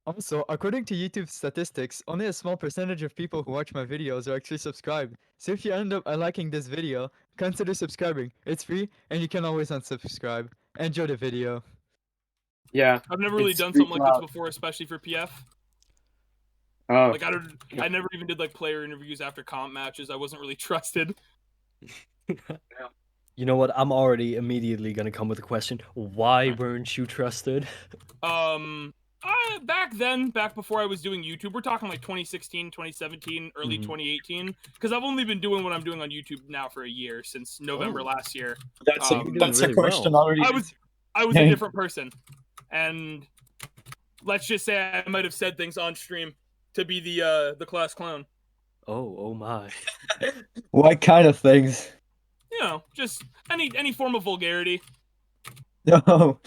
Also, according to YouTube statistics, only a small percentage of people who watch my videos are actually subscribed. So if you end up liking this video, consider subscribing. It's free, and you can always unsubscribe. Enjoy the video. Yeah, I've never really it's done pretty something like this loud. before, especially for PF. Oh, Like I never even did like player interviews after comp matches. I wasn't really trusted. You know what? I'm already immediately gonna come with a question. Why weren't you trusted? Back then, back before I was doing YouTube, we're talking like 2016, 2017, early 2018, because I've only been doing what I'm doing on YouTube now for a year, since November last year. that's you're doing that's really a question well. already. I was a different person, and let's just say I might have said things on stream to be the class clown. Oh my. What kind of things? You know, just any form of vulgarity. No.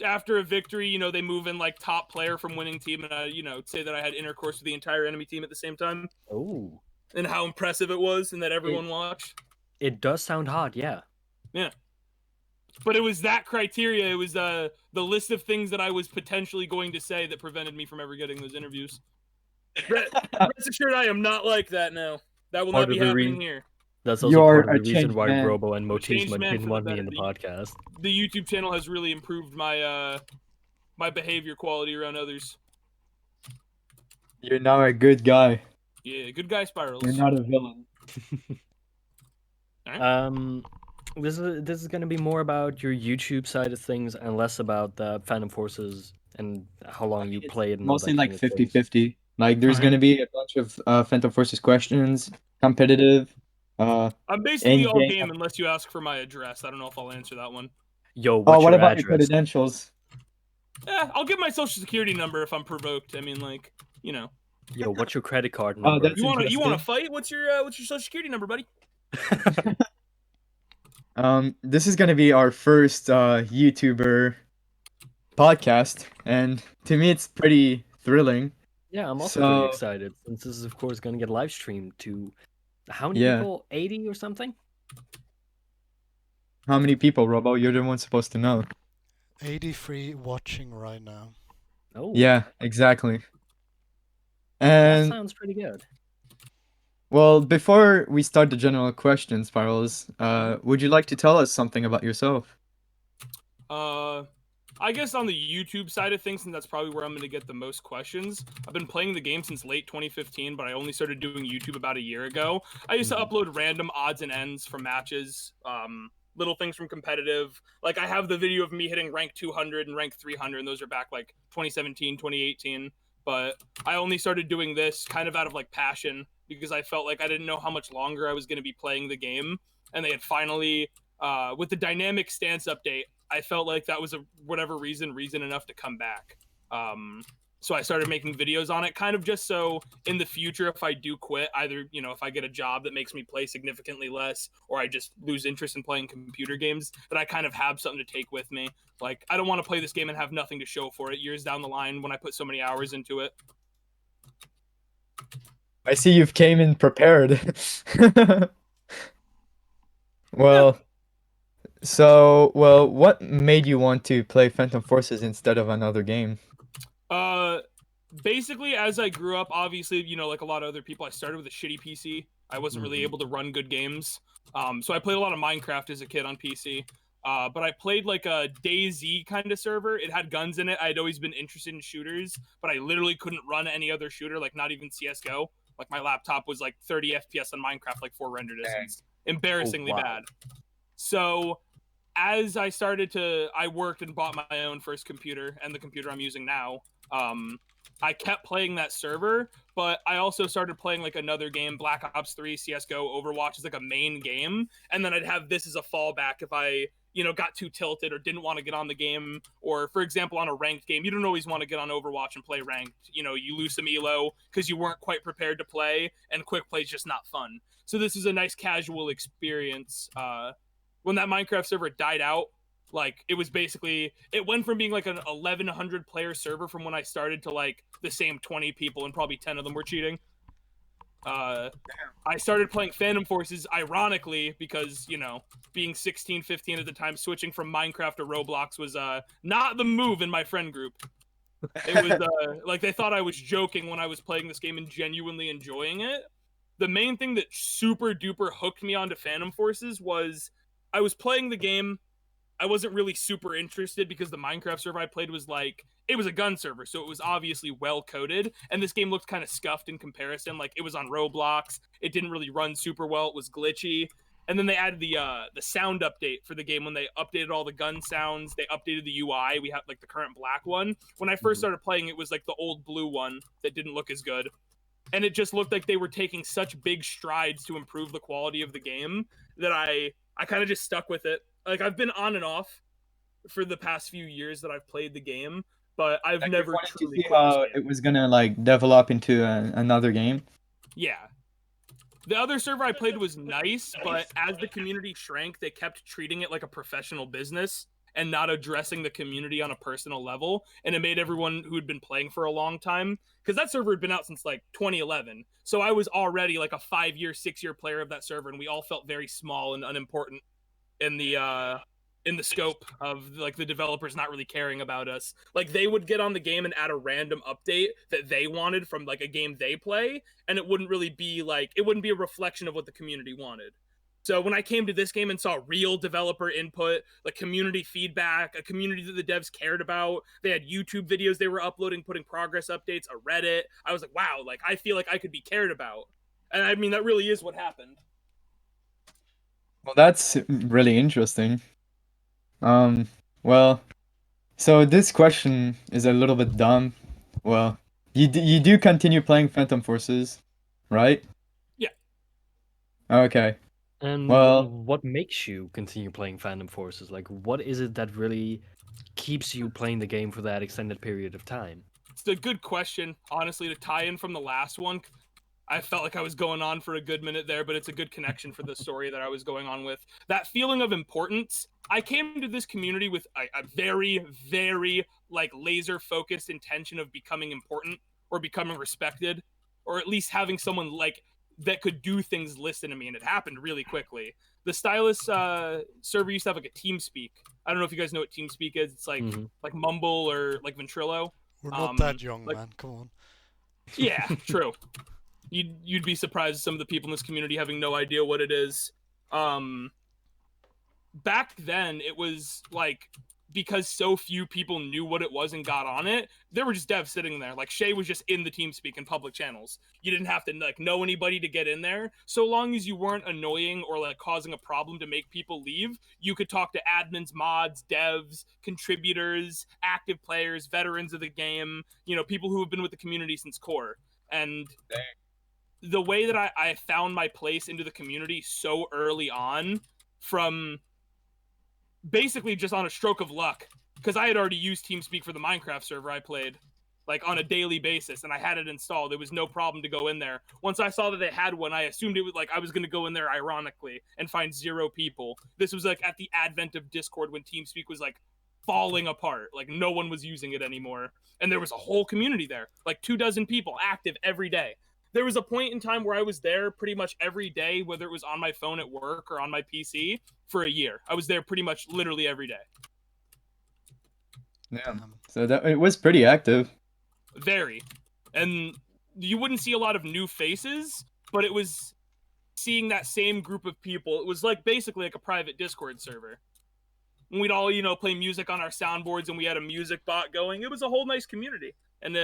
After a victory, you know, they move in like top player from winning team, and you know, say that I had intercourse with the entire enemy team at the same time, Oh. and how impressive it was, and that everyone watched. It does sound hot, yeah. Yeah. But it was that criteria. It was the list of things that I was potentially going to say that prevented me from ever getting those interviews. Rest assured, I am not like that now. That will not be happening here. That's also You're part of a the reason changed why man. Robo and Changed Motisma man didn't for the want me in better. the podcast. The YouTube channel has really improved my my behavior quality around others. You're now a good guy. Yeah, good guy Spirals. You're not a villain. This is gonna be more about your YouTube side of things and less about the Phantom Forces and how long you played and all Mostly that like kind of things. 50-50. Like there's gonna be a bunch of Phantom Forces questions, competitive. I'm basically all in-game. game unless you ask for my address. I don't know if I'll answer that one. Yo, Oh, what's what your about your address? credentials? Yeah, I'll give my social security number if I'm provoked. I mean, like, you know. Yo, what's your credit card number? that's You want to interesting. fight? What's your social security number, buddy? This is gonna be our first YouTuber podcast, and to me, it's pretty thrilling. Yeah, I'm also pretty excited since this is, of course, gonna get live streamed to how many people? 80 or something? How many people, Robo? You're the one supposed to know. 83 watching right now. Oh. Yeah, exactly. That And sounds pretty good. well, before we start the general questions, Spirals, would you like to tell us something about yourself? I guess on the YouTube side of things, and that's probably where I'm going to get the most questions. I've been playing the game since late 2015, but I only started doing YouTube about a year ago. I used to upload random odds and ends from matches, little things from competitive. Like, I have the video of me hitting rank 200 and rank 300, and those are back like 2017, 2018. But I only started doing this kind of out of like passion because I felt like I didn't know how much longer I was going to be playing the game. And they had finally, with the dynamic stance update, I felt like that was reason enough to come back. So I started making videos on it, kind of just so in the future, if I do quit, either, you know, if I get a job that makes me play significantly less, or I just lose interest in playing computer games, that I kind of have something to take with me. Like, I don't want to play this game and have nothing to show for it years down the line when I put so many hours into it. I see you've came in prepared. Well, what made you want to play Phantom Forces instead of another game? Basically, as I grew up, obviously, you know, like a lot of other people, I started with a shitty PC. I wasn't really able to run good games. So I played a lot of Minecraft as a kid on PC. But I played like a DayZ kind of server. It had guns in it. I'd always been interested in shooters, but I literally couldn't run any other shooter, like not even CSGO. Like my laptop was like 30 FPS on Minecraft, like 4 render distance. Embarrassingly bad. So as I worked and bought my own first computer and the computer I'm using now. I kept playing that server, but I also started playing like another game, Black Ops 3, CSGO, Overwatch is like a main game. And then I'd have this as a fallback if I, you know, got too tilted or didn't want to get on the game. Or for example, on a ranked game, you don't always want to get on Overwatch and play ranked. You know, you lose some elo because you weren't quite prepared to play, and quick play is just not fun. So this is a nice casual experience. When that Minecraft server died out, like it was basically, it went from being like an 1,100 player server from when I started to like the same 20 people, and probably 10 of them were cheating. I started playing Phantom Forces ironically because, you know, being 16, 15 at the time, switching from Minecraft to Roblox was not the move in my friend group. It was like they thought I was joking when I was playing this game and genuinely enjoying it. The main thing that super duper hooked me onto Phantom Forces was I was playing the game. I wasn't really super interested because the Minecraft server I played was like it was a gun server, so it was obviously well coded, and this game looked kind of scuffed in comparison. Like it was on Roblox, it didn't really run super well, it was glitchy. And then they added the sound update for the game when they updated all the gun sounds. They updated the UI. We have like the current black one. When I first started playing, it was like the old blue one that didn't look as good, and it just looked like they were taking such big strides to improve the quality of the game that I kind of just stuck with it. Like I've been on and off for the past few years that I've played the game, but I've Like, you never wanted to truly see quit this how game. it was gonna like develop into another game. Yeah. The other server I played was nice, but as the community shrank, they kept treating it like a professional business and not addressing the community on a personal level. And it made everyone who had been playing for a long time, because that server had been out since like 2011. So I was already like a 5-year, 6-year player of that server, and we all felt very small and unimportant in the scope of like the developers not really caring about us. Like they would get on the game and add a random update that they wanted from like a game they play, and it wouldn't really be like it wouldn't be a reflection of what the community wanted. So when I came to this game and saw real developer input, like community feedback, a community that the devs cared about, they had YouTube videos they were uploading, putting progress updates, a Reddit, I was like, wow, like I feel like I could be cared about. And I mean that really is what happened. Well, that's really interesting. Well, so this question is a little bit dumb. Well, you do continue playing Phantom Forces, right? Yeah. Okay. And Well, what makes you continue playing Phantom Forces? Like, what is it that really keeps you playing the game for that extended period of time? It's a good question, honestly, to tie in from the last one. I felt like I was going on for a good minute there, but it's a good connection for the story that I was going on with. That feeling of importance. I came to this community with a very, very like laser focused intention of becoming important or becoming respected, or at least having someone like that could do things listen to me, and it happened really quickly. The Stylus server used to have like a TeamSpeak. I don't know if you guys know what TeamSpeak is. It's like like Mumble or like Ventrilo. We're not that young, like, man. Come on. Yeah, true. You'd be surprised some of the people in this community having no idea what it is. Back then it was like because so few people knew what it was and got on it, there were just devs sitting there. Like Shay was just in the TeamSpeak in public channels. You didn't have to like know anybody to get in there. So long as you weren't annoying or like causing a problem to make people leave, you could talk to admins, mods, devs, contributors, active players, veterans of the game, you know, people who have been with the community since core. And the way that I found my place into the community so early on, from basically just on a stroke of luck, because I had already used TeamSpeak for the Minecraft server I played like on a daily basis, and I had it installed. It was no problem to go in there. Once I saw that they had one, I assumed it was like I was going to go in there ironically and find 0 people. This was like at the advent of Discord when TeamSpeak was like falling apart. Like no one was using it anymore, and there was a whole community there, like 24 people active every day. There was a point in time where I was there pretty much every day, whether it was on my phone at work or on my PC, for a year. I was there pretty much literally every day. yeah. So that it was pretty active. Very. And you wouldn't see a lot of new faces, but it was seeing that same group of people. It was like basically like a private Discord server. And we'd all, you know, play music on our soundboards, and we had a music bot going. It was a whole nice community. And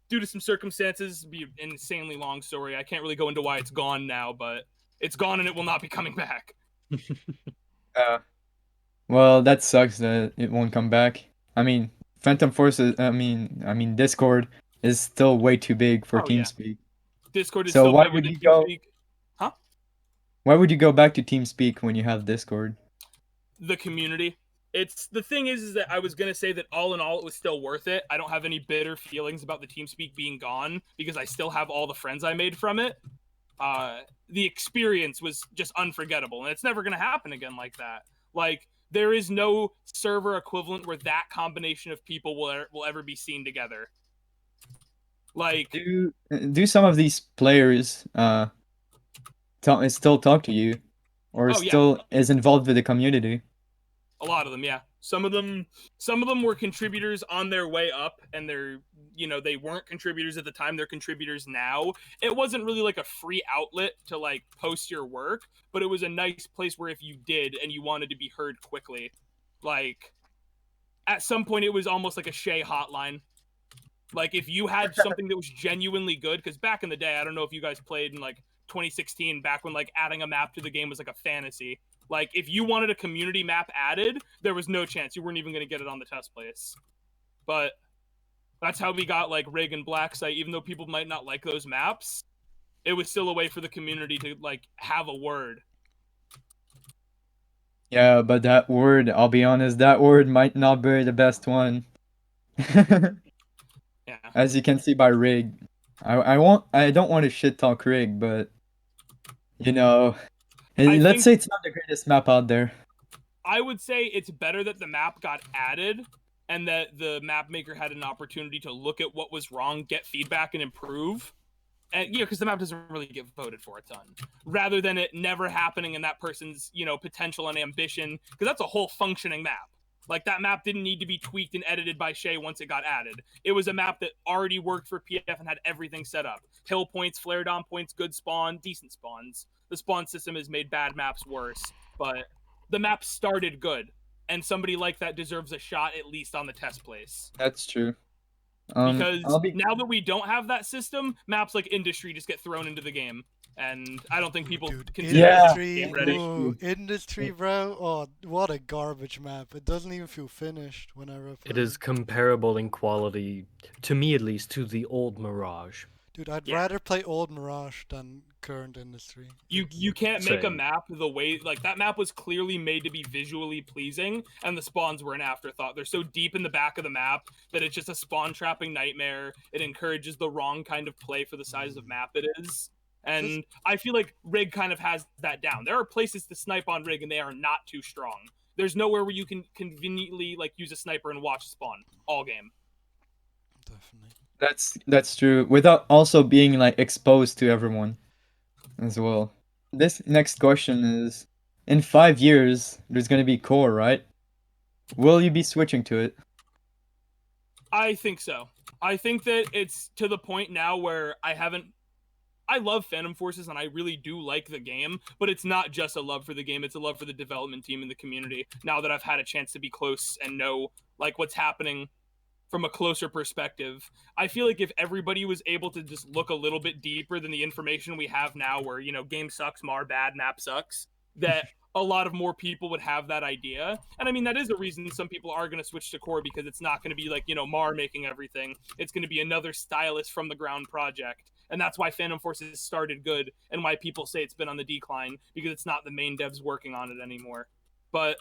due to some circumstances, be an insanely long story. I can't really go into why it's gone now, but it's gone and it will not be coming back. Well, that sucks that it won't come back. I mean, Phantom Forces. I mean, Discord is still way too big for Oh, yeah. TeamSpeak. Discord is So still why bigger would than you go? TeamSpeak. Huh? Why would you go back to TeamSpeak when you have Discord? The community. It's the thing is that I was gonna say that all in all it was still worth it. I don't have any bitter feelings about the TeamSpeak being gone because I still have all the friends I made from it. The experience was just unforgettable, and it's never gonna happen again like that. Like there is no server equivalent where that combination of people will ever be seen together. Like Do some of these players still talk to you, or Oh, yeah. still is involved with the community? A lot of them, yeah. Some of them were contributors on their way up, and they weren't contributors at the time. They're contributors now. It wasn't really like a free outlet to like post your work, but it was a nice place where if you did and you wanted to be heard quickly, like at some point it was almost like a Shay hotline. Like if you had something that was genuinely good, because back in the day, I don't know if you guys played in like 2016, back when like adding a map to the game was like a fantasy. Like if you wanted a community map added, there was no chance you weren't even going to get it on the test place. But that's how we got like Rig and Black Site. Even though people might not like those maps, it was still a way for the community to like have a word. Yeah, but that word, I'll be honest, that word might not be the best one. Yeah. As you can see by Rig. I don't want to shit talk Rig, but you know, let's say it's not the greatest map out there. I would say it's better that the map got added and that the map maker had an opportunity to look at what was wrong, get feedback, and improve. And because the map doesn't really get voted for a ton, rather than it never happening and that person's potential and ambition, because that's a whole functioning map. Like that map didn't need to be tweaked and edited by Shay once it got added. It was a map that already worked for PF and had everything set up: hill points, flare down points, good spawn, decent spawns. The spawn system has made bad maps worse, but the map started good, and somebody like that deserves a shot at least on the test place. That's true. Because now that we don't have that system, maps like Industry just get thrown into the game, and I don't think people consider Industry, game ready. Industry, bro. Oh, what a garbage map! It doesn't even feel finished whenever I play It is comparable in quality, to me at least, to the old Mirage. Dude, I'd rather play old Mirage than current Industry. You can't make a Same. map the way, like, that map was clearly made to be visually pleasing, and the spawns were an afterthought. They're so deep in the back of the map that it's just a spawn trapping nightmare. It encourages the wrong kind of play for the size of map it is. And I feel like Rig kind of has that down. There are places to snipe on Rig, and they are not too strong. There's nowhere where you can conveniently like use a sniper and watch spawn all game. Definitely. That's true. Without also being like exposed to everyone as well. This next question is: in 5 years, there's gonna be core, right? Will you be switching to it? I think so. I think that it's to the point now where I love Phantom Forces and I really do like the game, but it's not just a love for the game, it's a love for the development team and the community. Now that I've had a chance to be close and know like what's happening from a closer perspective, I feel like if everybody was able to just look a little bit deeper than the information we have now, where, game sucks, Mar bad, map sucks, that a lot of more people would have that idea. And I mean, that is the reason some people are going to switch to core, because it's not going to be like, Mar making everything. It's going to be another stylist from the ground project. And that's why Phantom Forces started good and why people say it's been on the decline, because it's not the main devs working on it anymore. But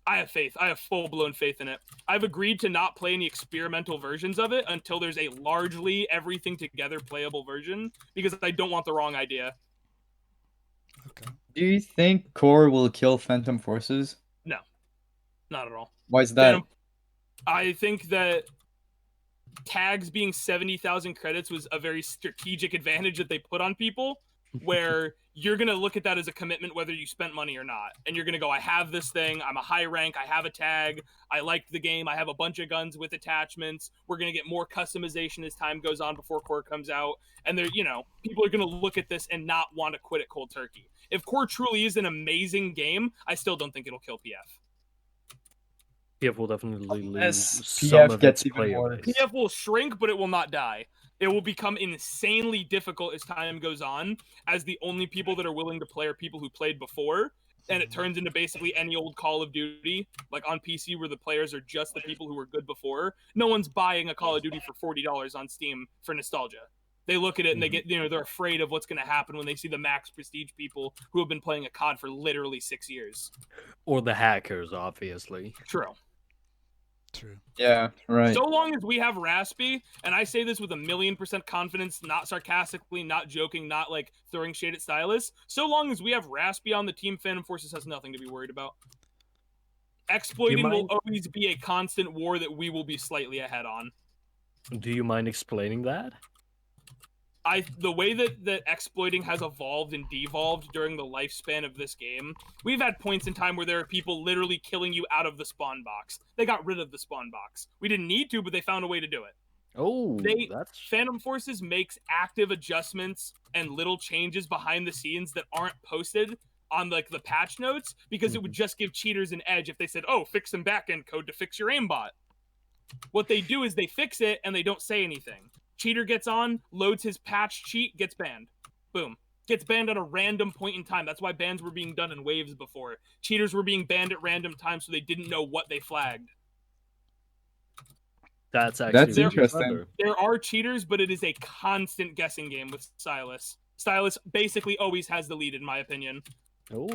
I have faith. I have full-blown faith in it. I've agreed to not play any experimental versions of it until there's a largely everything together playable version, because I don't want the wrong idea. Okay. Do you think core will kill Phantom Forces? No, not at all. Why is that? I think that tags being 70,000 credits was a very strategic advantage that they put on people, where you're going to look at that as a commitment whether you spent money or not. And you're going to go, I have this thing, I'm a high rank, I have a tag, I liked the game, I have a bunch of guns with attachments, we're going to get more customization as time goes on before core comes out. And they're, people are going to look at this and not want to quit it cold turkey. If core truly is an amazing game, I still don't think it'll kill PF. PF will definitely lose Unless some PF of gets its even player worse. base. PF will shrink, but it will not die. It will become insanely difficult as time goes on, as the only people that are willing to play are people who played before, and it turns into basically any old Call of Duty, like on PC, where the players are just the people who were good before. No one's buying a Call of Duty for $40 on Steam for nostalgia. They look at it and they get, they're afraid of what's going to happen when they see the max prestige people who have been playing a COD for literally 6 years. Or the hackers, obviously. True. True. Yeah, right. So long as we have Raspy, and I say this with 1,000,000% confidence, not sarcastically, not joking, not like throwing shade at stylists, so long as we have Raspy on the team, Phantom Forces has nothing to be worried about. Exploiting will always be a constant war that we will be slightly ahead on. Do you mind explaining that? the way that exploiting has evolved and devolved during the lifespan of this game, we've had points in time where there are people literally killing you out of the spawn box. They got rid of the spawn box. We didn't need to, but they found a way to do it. Oh, that's Phantom Forces makes active adjustments and little changes behind the scenes that aren't posted on like the patch notes, because it would just give cheaters an edge if they said, "Oh, fix some backend code to fix your aimbot." What they do is they fix it and they don't say anything. Cheater gets on, loads his patch cheat, gets banned. Boom. Gets banned at a random point in time. That's why bans were being done in waves before. Cheaters were being banned at random times so they didn't know what they flagged. That's actually That's really interesting. clever. There are cheaters, but it is a constant guessing game with Stylus. Stylus basically always has the lead, in my opinion. Oh,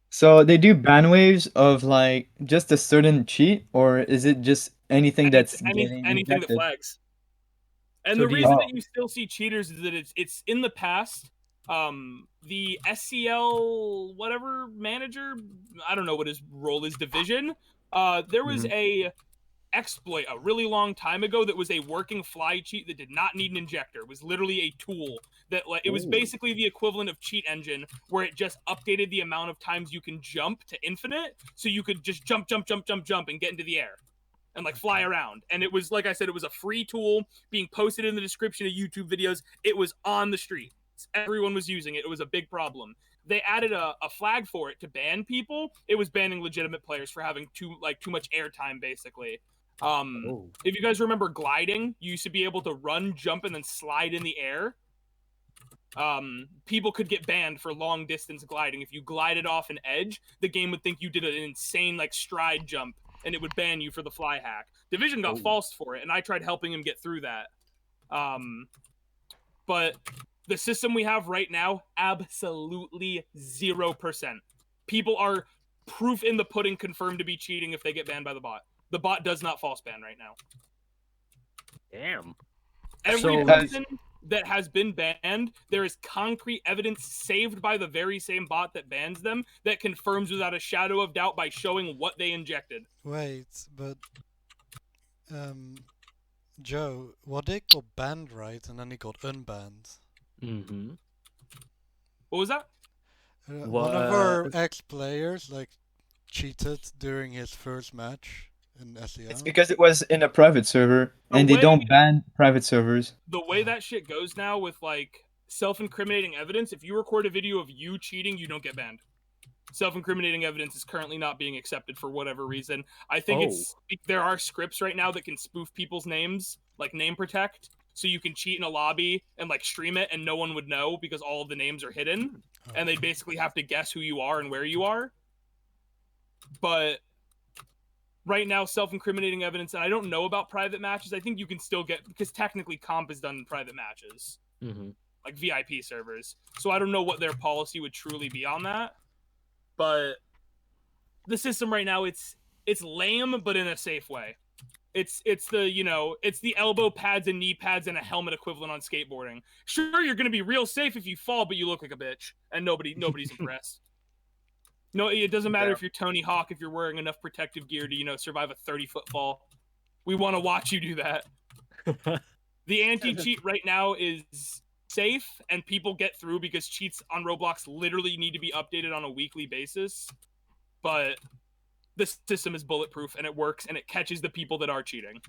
So they do ban waves of like just a certain cheat, or is it just anything that's getting anything that injected? flags. And So the do you- reason that you still see cheaters is that it's in the past. The SCL whatever manager, I don't know what his role is, division. There was a exploit a really long time ago that was a working fly cheat that did not need an injector. It was literally a tool that it was basically the equivalent of cheat engine, where it just updated the amount of times you can jump to infinite, so you could just jump and get into the air and like fly around. And it was, like I said, it was a free tool being posted in the description of YouTube videos. It was on the street. Everyone was using it. It was a big problem. They added a flag for it to ban people. It was banning legitimate players for having too much airtime, basically. If you guys remember gliding, you used to be able to run, jump, and then slide in the air. People could get banned for long distance gliding. If you glided off an edge, the game would think you did an insane like stride jump, and it would ban you for the fly hack. Division got falsed for it, and I tried helping him get through that. But the system we have right now, absolutely 0%. People are proof in the pudding, confirmed to be cheating if they get banned by the bot. The bot does not false ban right now. damn. Every So- person that has been banned, there is concrete evidence saved by the very same bot that bans them that confirms without a shadow of doubt by showing what they injected. Wait, but Joe, Waddick got banned, right? And then he got unbanned. Mm-hmm. What was that? One of our ex-players like cheated during his first match in SEO. It's because it was in a private server, and they don't ban private servers. The way that shit goes now with like self-incriminating evidence, if you record a video of you cheating, you don't get banned. Self-incriminating evidence is currently not being accepted for whatever reason. I think there are scripts right now that can spoof people's names, like name protect, so you can cheat in a lobby and like stream it and no one would know because all of the names are hidden, and they basically have to guess who you are and where you are. But right now, self-incriminating evidence, and I don't know about private matches. I think you can still get, because technically comp is done in private matches, like VIP servers. So I don't know what their policy would truly be on that. But the system right now, it's lame, but in a safe way. It's the elbow pads and knee pads and a helmet equivalent on skateboarding. Sure, you're gonna be real safe if you fall, but you look like a bitch, and nobody's impressed. No, it doesn't matter if you're Tony Hawk, if you're wearing enough protective gear to survive a 30-foot fall. We want to watch you do that. The anti-cheat right now is safe, and people get through because cheats on Roblox literally need to be updated on a weekly basis. But the system is bulletproof, and it works, and it catches the people that are cheating.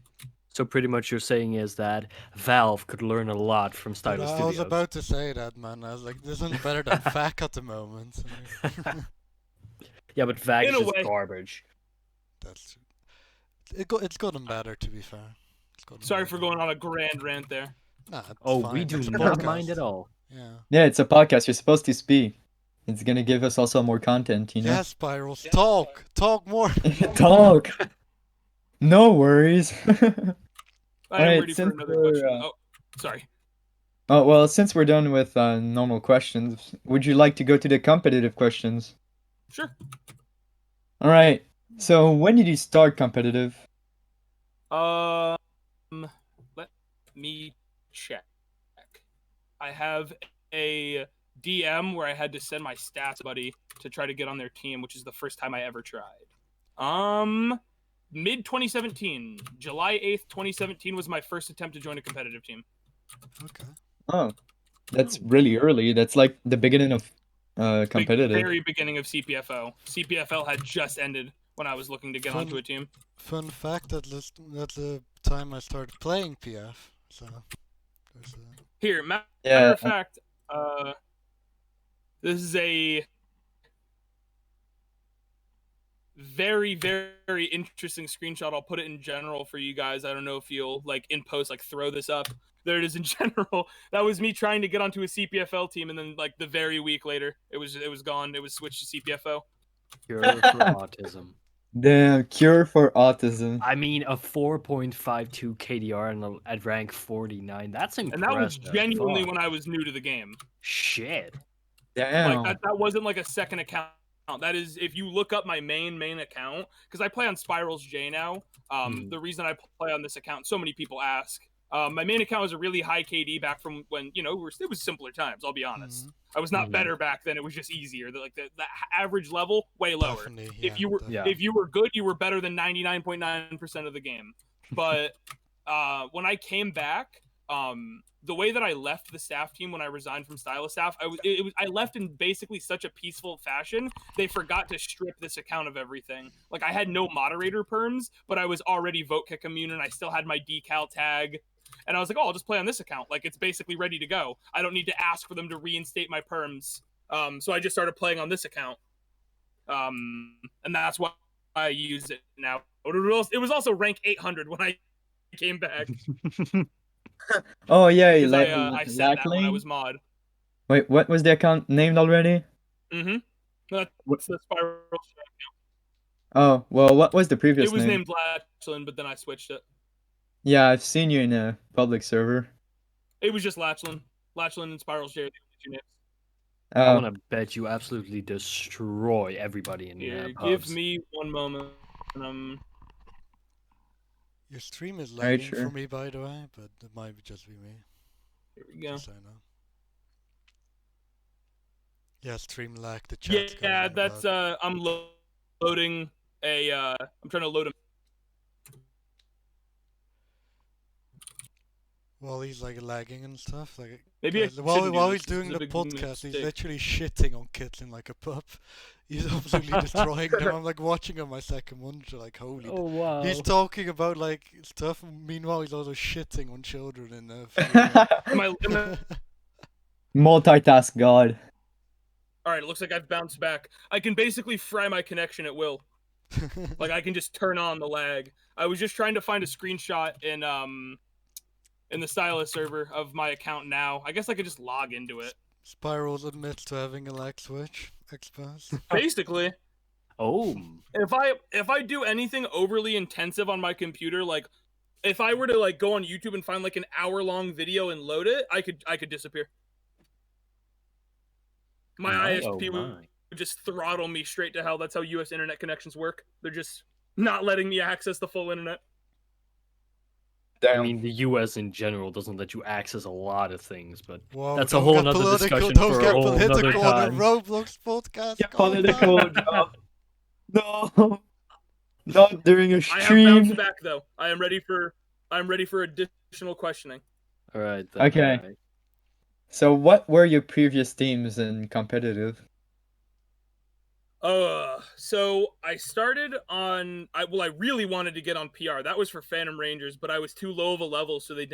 So pretty much you're saying is that Valve could learn a lot from But Stylus I Studios. was about to say that, man. I was like, this isn't better than FAQ at the moment. Yeah, but VAG In is a just way. garbage. That's it's gotten better, to be fair. Sorry for going on a grand rant there. Nah, it's Oh, fine. we do It's a not podcast. mind at all. Yeah. Yeah, it's a podcast. You're supposed to speak. It's gonna give us also more content, you know. Yes, Spirals. Talk more. Talk. No worries. I am Alright, ready for since another we're, question. Oh, sorry. Oh well, since we're done with normal questions, would you like to go to the competitive questions? Sure. All right. So when did you start competitive? Let me check. I have a DM where I had to send my stats buddy to try to get on their team, which is the first time I ever tried. Mid 2017, July 8th, 2017 was my first attempt to join a competitive team. Okay. Oh, that's Oh. really early. That's like the beginning of competitive. Very beginning of CPFL. CPFL had just ended when I was looking to get onto a team. Fun fact, at the time I started playing PF, so there's a... Here, matter Yeah. of fact, this is a very, very interesting screenshot. I'll put it in general for you guys. I don't know if you'll like in post like throw this up. There it is in general. That was me trying to get onto a CPFL team, and then like the very week later, it was gone. It was switched to CPFO. Cure for autism. The cure for autism. I mean, a 4.52 KDR and at rank 49. That's impressive. And that was genuinely Fuck. when I was new to the game. Shit. Damn. Like that wasn't like a second account. That is, if you look up my main account, because I play on Spirals J now. The reason I play on this account, so many people ask. My main account was a really high KD back from when it was simpler times. I'll be honest. I was not better back then. It was just easier. Like the average level way lower. Definitely, If yeah, if you were good, you were better than 99.9% of the game. But when I came back, the way that I left the staff team when I resigned from Stylist staff, I left in basically such a peaceful fashion. They forgot to strip this account of everything. Like I had no moderator perms, but I was already vote kick immune, and I still had my decal tag. And I was like, oh, I'll just play on this account. Like it's basically ready to go. I don't need to ask for them to reinstate my perms. So I just started playing on this account. And that's why I use it now. It was also rank 800 when I came back. Oh yeah, Because like I said that when I was mod. Wait, what was the account named already? That's the Spiral. Oh, well, what was the previous It was name? named Latchlin, but then I switched it. Yeah, I've seen you in a public server. It was just Latchlin. Latchlin and Spirals J are the only two names. I Oh, want to bet you absolutely destroy everybody in Here, pubs. give me one moment. Your stream is Very lagging true. for me, by the way, but it might just be me. Here we go. Just so I know. Yeah, stream lag. The chat's going Yeah, like that's that. I'm loading a I'm trying to load a While he's like lagging and stuff, like maybe I while shouldn't do he's this. This doing is the a big podcast, he's mistake. literally shitting on kids in like a pub. He's absolutely destroying them. I'm like watching on my second monitor, like holy. Oh wow. He's talking about like stuff. Meanwhile, he's also shitting on children in the. Am I multitask god. All right, it looks like I've bounced back. I can basically fry my connection at will. Like I can just turn on the lag. I was just trying to find a screenshot in the Stylist server of my account now. I guess I could just log into it. Spirals admits to having a lag switch. Exposed. Basically, Oh. if I do anything overly intensive on my computer, like if I were to like go on YouTube and find like an hour-long video and load it, I could disappear. My ISP would just throttle me straight to hell. That's how US internet connections work. They're just not letting me access the full internet. I mean, the US in general doesn't let you access a lot of things, but Whoa, that's a don't whole get nother political, discussion don't for get a whole nother political on a time. Roblox podcast. Get calm political, down. no. Not during a I have bounced stream. back though. I'm ready for additional questioning. All right. Then, Okay. So what were your previous teams in competitive? So I started on I really wanted to get on PR. That was for Phantom Rangers, but I was too low of a level, so they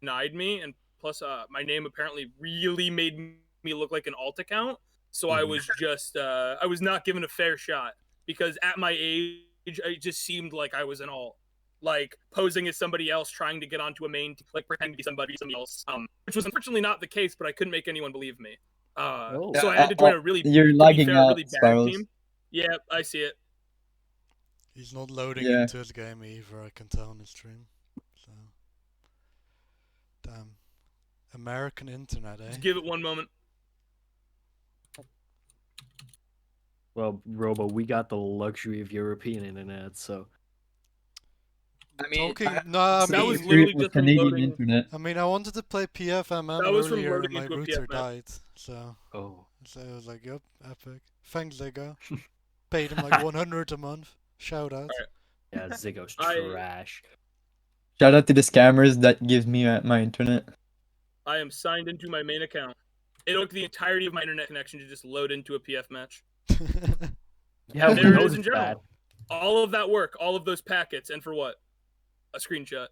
denied me. And plus, my name apparently really made me look like an alt account. So I was just I was not given a fair shot because at my age, it just seemed like I was an alt, like posing as somebody else, trying to get onto a main, like pretending to be somebody else. Which was unfortunately not the case, but I couldn't make anyone believe me. So I had to join a really, You're to be lagging fair, out, really bad Spirals. team. Yeah, I see it. He's not loading Yeah. into his game either, I can tell on his stream. So. Damn. American internet, eh? Just give it one moment. Well, Robo, we got the luxury of European internet, so I mean, Talking, no, I That was mean, literally with just from Canadian loading. internet. I mean, I wanted to play PFMM That was from earlier and loading my into a router PFM. died, so oh. I was like, yep, epic. Thanks, Lego. Paid him like 100 a month. Shout out. Yeah, Ziggo's I- trash. Shout out to the scammers that gives me my internet. I am signed into my main account. It took the entirety of my internet connection to just load into a PF match. Yeah, we There it is in noticed general. that. All of that work, all of those packets, and for what? A screenshot.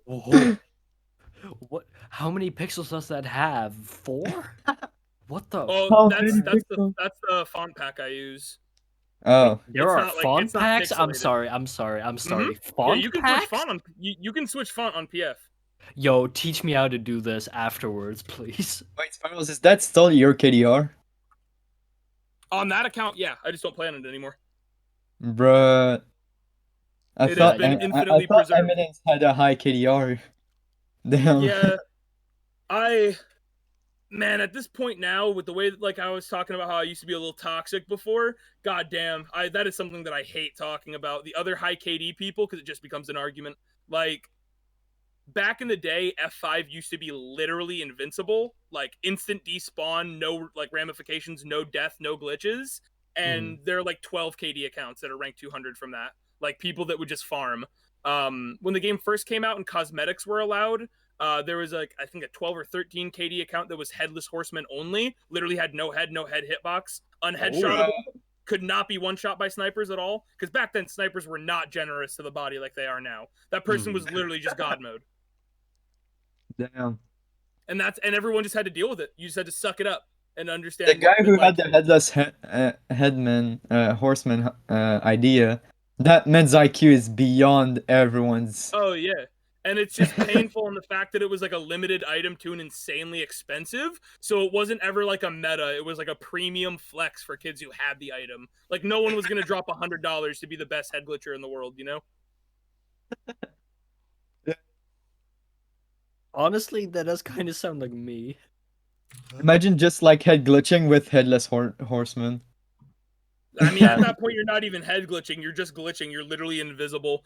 Oh. What? How many pixels does that have? 4? What the? Oh, How that's many that's pixels? the font pack I use. Oh, There It's are not like- font it's not packs? I'm pixelated. sorry. I'm sorry. Yeah, Font you can packs? switch font on you can switch font on PF. Yo, teach me how to do this afterwards, please. wait, Spirals, is that still your KDR? On that account, yeah, I just don't play on it anymore. Bruh. I It has thought been I infinitely thought preserved. Eminence had a high KDR. Damn. Yeah, man, at this point now, with the way that, like I was talking about how I used to be a little toxic before, goddamn, that is something that I hate talking about. The other high KD people, because it just becomes an argument. Like, back in the day, F5 used to be literally invincible, like instant despawn, no like ramifications, no death, no glitches, and there are like 12 KD accounts that are ranked 200 from that. Like people that would just farm. When the game first came out and cosmetics were allowed, there was like I think a 12 or 13 KD account that was headless horseman only. Literally had no head hitbox, unheadshotable. Could not be one shot by snipers at all. Because back then snipers were not generous to the body like they are now. That person was literally just god mode. Damn. And everyone just had to deal with it. You just had to suck it up and understand. The guy who like, had the headless horseman idea, that man's IQ is beyond everyone's. oh yeah, and it's just painful in the fact that it was like a limited item to an insanely expensive. So it wasn't ever like a meta. It was like a premium flex for kids who had the item. Like no one was gonna drop $100 to be the best head glitcher in the world, you know? Honestly, that does kind of sound like me. Imagine just like head glitching with headless horseman. I mean, at that point, you're not even head glitching. You're just glitching. You're literally invisible.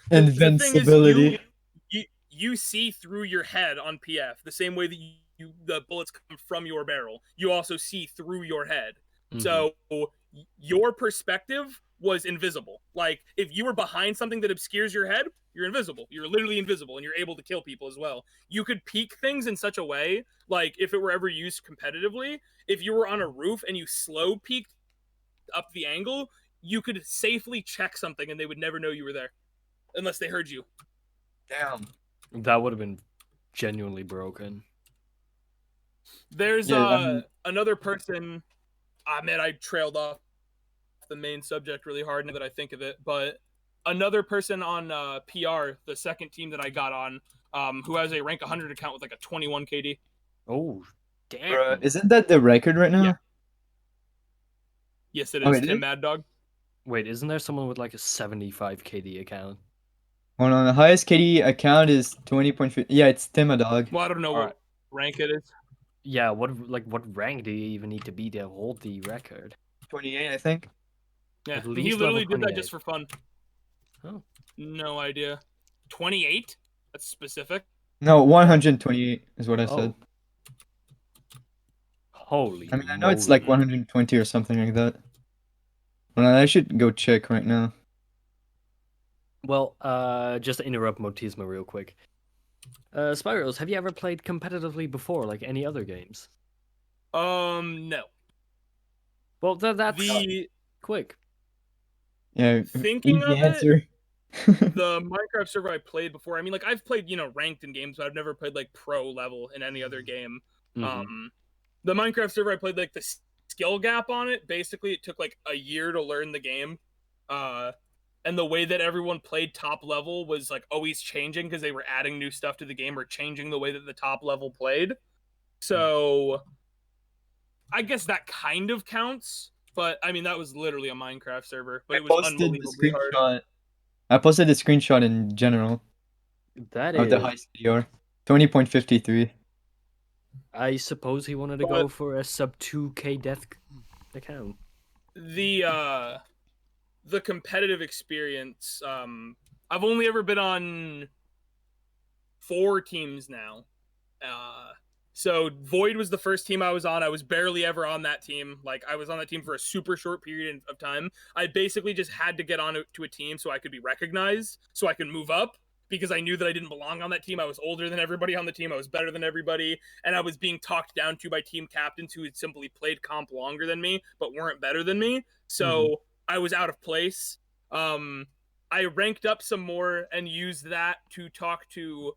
The thing is, Invincibility. you see through your head on PF the same way that the bullets come from your barrel. You also see through your head. So your perspective was invisible. Like if you were behind something that obscures your head, you're invisible. You're literally invisible, and you're able to kill people as well. You could peek things in such a way, like if it were ever used competitively, if you were on a roof and you slow peeked up the angle, you could safely check something, and they would never know you were there, unless they heard you. Damn. That would have been genuinely broken. There's Yeah, another person. Man, I trailed off the main subject really hard now that I think of it. But another person on PR, the second team that I got on, who has a rank 100 account with like a 21 KD. Oh, damn. Bruh, isn't that the record right now? Yeah. Yes, it is. Oh, it Tim is? Mad Dog. Wait, isn't there someone with like a 75 KD account? Hold on, the highest KD account is 20.5. Yeah, it's Timadog. Well, I don't know Alright. what rank it is. Yeah, what rank do you even need to be to hold the record? 28, I think. Yeah, At he least literally level did that just for fun. Oh. No idea. 28? That's specific. No, 128 is what I said. Holy I mean, I know it's like moly. 120 or something like that. Well, I should go check right now. Well, just to interrupt Motisma real quick. Spyros, have you ever played competitively before, like any other games? No. Well, that's The quick. Yeah, Thinking easy of it, answer. the Minecraft server I played before. I mean, like I've played, ranked in games, but I've never played like pro level in any other game. The Minecraft server I played, like the skill gap on it. Basically, it took like a year to learn the game, and the way that everyone played top level was like always changing because they were adding new stuff to the game or changing the way that the top level played. So, I guess that kind of counts. But I mean, that was literally a Minecraft server, but it was unbelievably hard. I posted a screenshot in general That of the is. high CDR. 20.53. I suppose he wanted to go for a sub 2K death account. The competitive experience, I've only ever been on 4 teams now. So Void was the first team I was on. I was barely ever on that team. Like I was on that team for a super short period of time. I basically just had to get on to a team so I could be recognized, so I could move up. because I knew that I didn't belong on that team. I was older than everybody on the team. I was better than everybody. And I was being talked down to by team captains who had simply played comp longer than me, but weren't better than me. So I was out of place. I ranked up some more and used that to talk to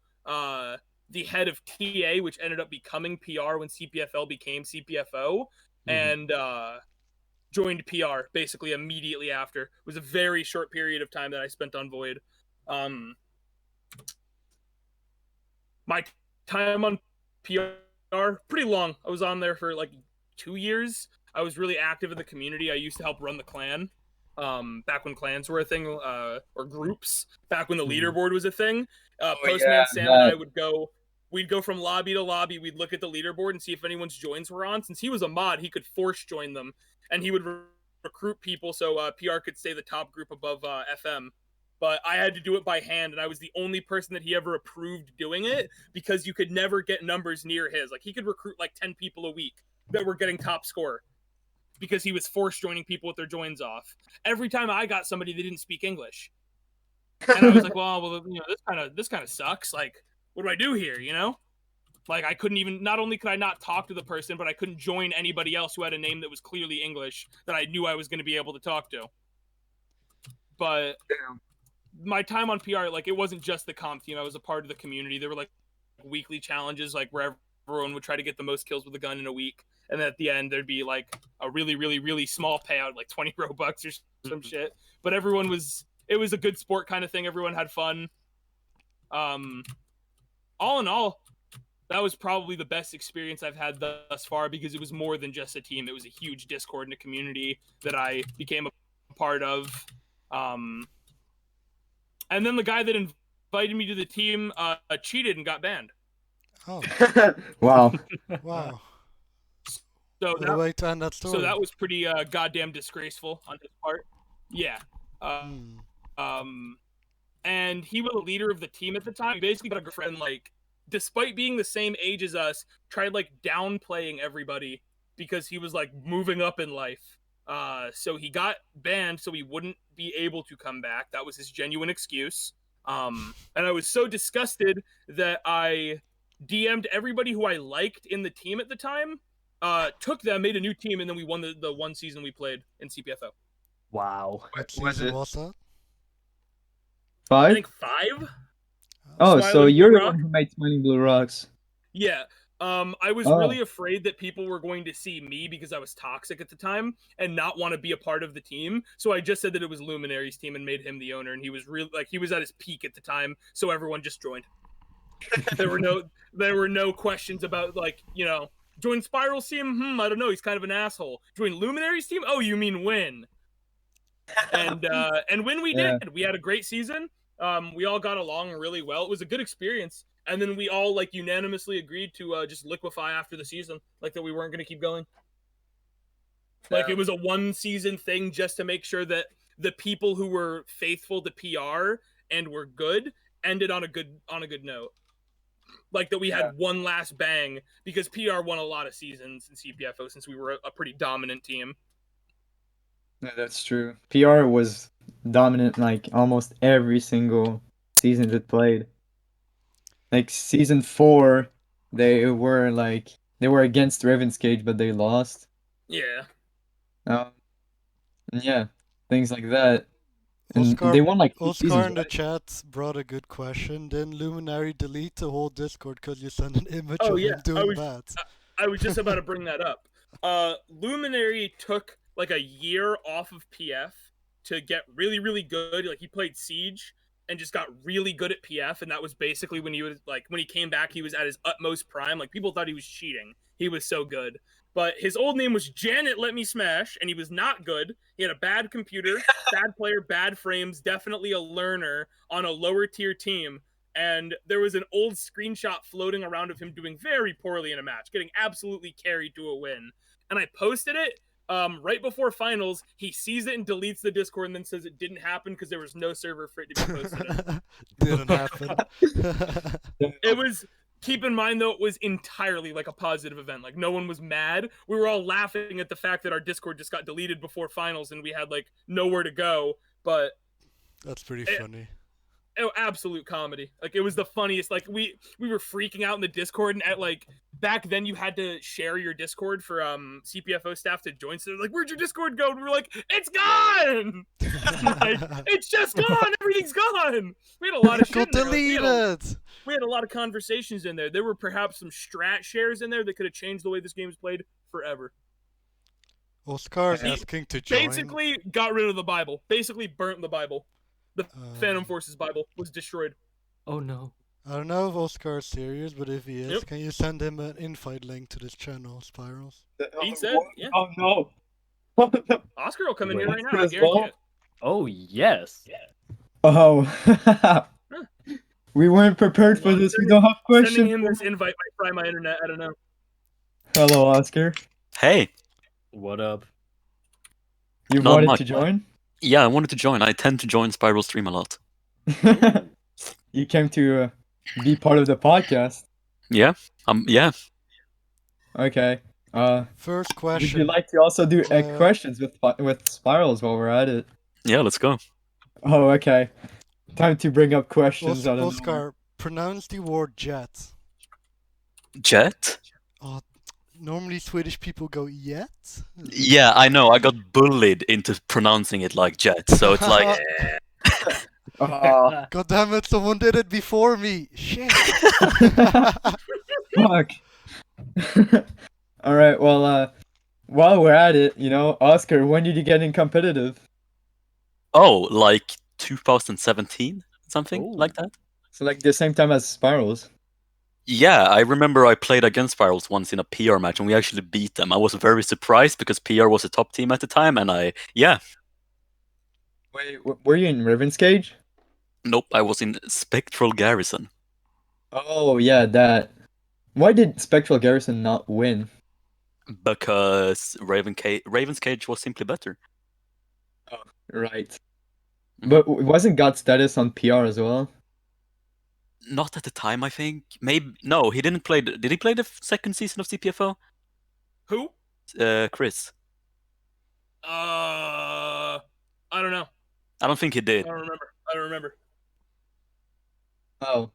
the head of TA, which ended up becoming PR when CPFL became CPFO, and joined PR basically immediately after. It was a very short period of time that I spent on Void. My time on PR, pretty long. I was on there for like 2 years. I was really active in the community. I used to help run the clan. Back when clans were a thing, or groups, back when the leaderboard was a thing. Postman Sam and I we'd go from lobby to lobby. We'd look at the leaderboard and see if anyone's joins were on. Since he was a mod, he could force join them, and he would recruit people so PR could stay the top group above FM. But I had to do it by hand, and I was the only person that he ever approved doing it, because you could never get numbers near his. Like, he could recruit like 10 people a week that were getting top score, because he was force joining people with their joins off. Every time I got somebody, they didn't speak English, and I was like, well, this kind of sucks. Like, what do I do here? Like, I couldn't even. Not only could I not talk to the person, but I couldn't join anybody else who had a name that was clearly English that I knew I was going to be able to talk to. But my time on PR, like, it wasn't just the comp team. I was a part of the community. There were like weekly challenges, like where everyone would try to get the most kills with a gun in a week. And then at the end, there'd be like a really, really, really small payout, like 20 Robux or some shit. But it was a good sport kind of thing. Everyone had fun. All in all, that was probably the best experience I've had thus far, because it was more than just a team. It was a huge Discord and a community that I became a part of. And then the guy that invited me to the team cheated and got banned. Oh, Wow. wow. So What a way to end that story. So that was pretty goddamn disgraceful on his part. Yeah. And he was the leader of the team at the time. He basically got a girlfriend, like, despite being the same age as us, tried like downplaying everybody because he was like moving up in life. So he got banned so he wouldn't be able to come back. That was his genuine excuse. And I was so disgusted that I DM'd everybody who I liked in the team at the time, took them, made a new team, and then we won the one season we played in CPFO. Wow. What Was season it? was that? I 5? think 5? Oh, so Smiling you're Blue the one Rock? who made Smiling Blue Rocks. Yeah. I was Oh. really afraid that people were going to see me because I was toxic at the time and not want to be a part of the team. So I just said that it was Luminary's team and made him the owner, and he was really he was at his peak at the time, so everyone just joined. There were no questions about join Spiral's team? I don't know, he's kind of an asshole. Join Luminary's team? Oh, you mean win. And when we Yeah. did, we had a great season. We all got along really well. It was a good experience. And then we all unanimously agreed to just liquefy after the season, like that we weren't going to keep going. Like it was a one season thing just to make sure that the people who were faithful to PR and were good ended on a good note. Like that we had one last bang, because PR won a lot of seasons in CPFO since we were a pretty dominant team. Yeah, that's true. PR was dominant like almost every single season it played. Like season 4, they were against Ravenscage, but they lost. Yeah. Yeah, things like that. And Oscar, they won like 2 Oscar seasons, in the right? chat brought a good question. Didn't Luminary delete the whole Discord because you sent an image Oh, of yeah. him doing bad? I was just about to bring that up. Luminary took like a year off of PF to get really, really good. Like he played Siege and just got really good at PF, and that was basically when he was when he came back, he was at his utmost prime. Like people thought he was cheating. He was so good. But his old name was Janet Let Me Smash, and he was not good. He had a bad computer, bad player, bad frames, definitely a learner on a lower tier team. And there was an old screenshot floating around of him doing very poorly in a match, getting absolutely carried to a win. And I posted it right before finals. He sees it and deletes the Discord and then says it didn't happen because there was no server for it to be posted. Didn't happen. It was... Keep in mind, though, it was entirely like a positive event. Like, no one was mad. We were all laughing at the fact that our Discord just got deleted before finals and we had, like, nowhere to go. But... That's pretty funny. absolute comedy. Like it was the funniest. Like we were freaking out in the Discord, and at like back then you had to share your Discord for CPFO staff to join. So they're like, "Where'd your Discord go?" And we were like, "It's gone! Like, it's just gone. Everything's gone." We had a lot of shit. Got deleted. We had a lot of conversations in there. There were perhaps some strat shares in there that could have changed the way this game is played forever. Oscar's He asking to join. Basically, got rid of the Bible. Basically, burnt the Bible. The Phantom Forces Bible was destroyed. Oh no. I don't know if Oscar's serious, but if he is, Yep. can you send him an invite link to this channel, Spirals? He said, yeah. Oh no. Oscar will come in here right now. I As guarantee well? it. Oh yes. Oh. We weren't prepared for this. We don't have Sending questions. him this invite might fry my internet. I don't know. Hello, Oscar. Hey, What up? You Not wanted much. to join? yeah, I wanted to join. I tend to join Spiral stream a lot. You came to be part of the podcast. Yeah, yeah. Okay. First Would question. you like to also do Uh, questions with Spirals while we're at it? Yeah, let's go. Oh, okay. Time to bring up questions out of nowhere. Oscar, pronounce the word jet. Jet? Normally Swedish people go yet. Yeah, I know. I got bullied into pronouncing it like jet, so it's like. Oh, God damn it! Someone did it before me. Shit. fuck. All right. Well, while we're at it, Oscar, when did you get in competitive? Oh, like 2017? Something Ooh. like that? So like the same time as Spirals. Yeah, I remember I played against Spirals once in a PR match and we actually beat them. I was very surprised because PR was a top team at the time and Wait, were you in Ravenscage? nope, I was in Spectral Garrison. Oh yeah, that. Why did Spectral Garrison not win? Because Ravenscage was simply better. Right. But wasn't God Status on PR as well? Not at the time, I think. Maybe no, he didn't play. Did he play the second season of CPFO? Who? Chris. I don't know. I don't think he I did. don't remember. Oh.